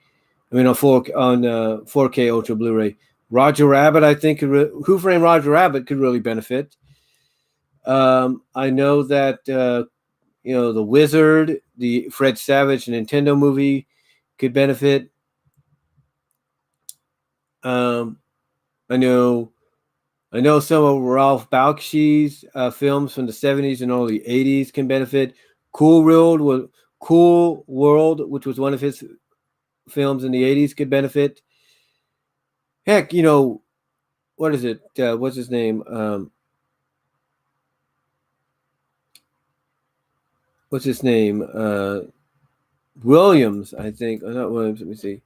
I mean, on 4K Ultra Blu-ray. Roger Rabbit, I think, Who Framed Roger Rabbit could really benefit. I know that The Wizard, the Fred Savage Nintendo movie, could benefit. I know some of Ralph Bakshi's films from the 70s and early 80s can benefit. Cool World, which was one of his films in the 80s, could benefit. Heck, what is it? What's his name? What's his name? Williams, I think. Oh, not Williams. Let me see.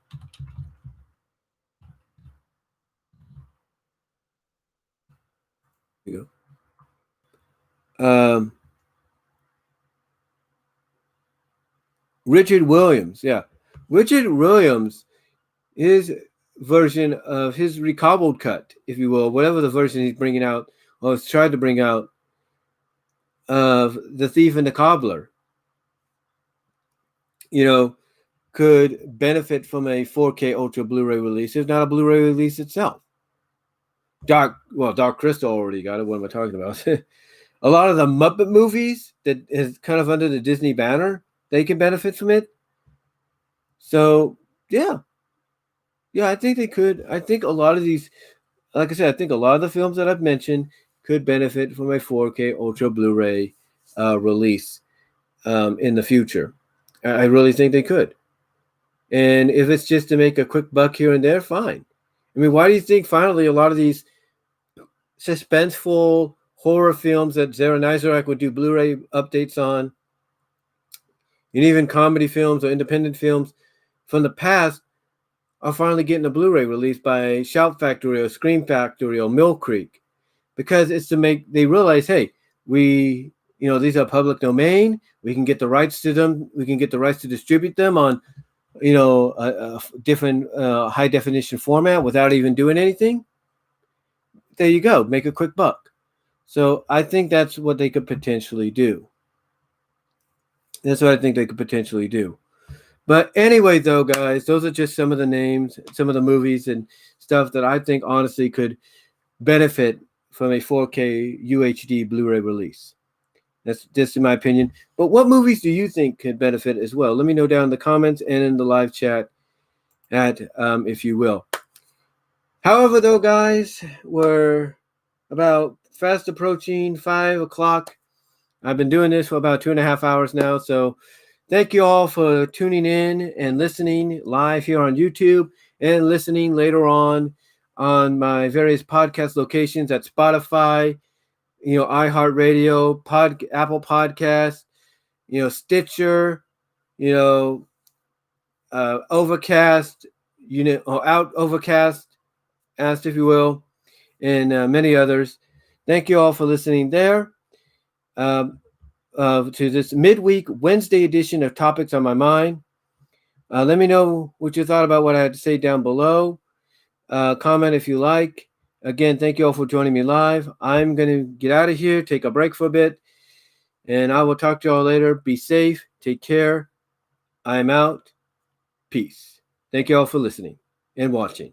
Here you go. Richard Williams. Yeah. Richard Williams, his version of his recobbled cut, if you will, whatever the version he's bringing out or has tried to bring out of The Thief and the Cobbler, could benefit from a 4K Ultra Blu-ray release, if not a Blu-ray release itself. Dark Crystal already got it. What am I talking about? A lot of the Muppet movies that is kind of under the Disney banner, they can benefit from it. So, yeah, I think they could. I think a lot of these, like I said, I think a lot of the films that I've mentioned could benefit from a 4K Ultra Blu-ray release in the future. I really think they could. And if it's just to make a quick buck here and there, fine. I mean, why do you think finally a lot of these suspenseful horror films that Zara Nizarek would do Blu-ray updates on, and even comedy films or independent films from the past are finally getting a Blu-ray release by Shout Factory or Scream Factory or Mill Creek? Because it's they realize, hey, these are public domain. We can get the rights to them. We can get the rights to distribute them on, a different high definition format without even doing anything. There you go. Make a quick buck. So I think that's what they could potentially do. But anyway, though, guys, those are just some of the names, some of the movies and stuff that I think honestly could benefit from a 4K UHD Blu-ray release. That's just in my opinion. But what movies do you think could benefit as well? Let me know down in the comments and in the live chat, if you will. However, though, guys, we're about fast approaching 5 o'clock. I've been doing this for about 2.5 hours now. So thank you all for tuning in and listening live here on YouTube and listening later on my various podcast locations at Spotify, iHeartRadio, Apple Podcasts, Stitcher, Overcast, Overcast, if you will, and many others. Thank you all for listening there to this midweek Wednesday edition of Topics on My Mind. Let me know what you thought about what I had to say down below. Comment if you like. Again, thank you all for joining me live. I'm going to get out of here, take a break for a bit, and I will talk to you all later. Be safe. Take care. I'm out. Peace. Thank you all for listening and watching.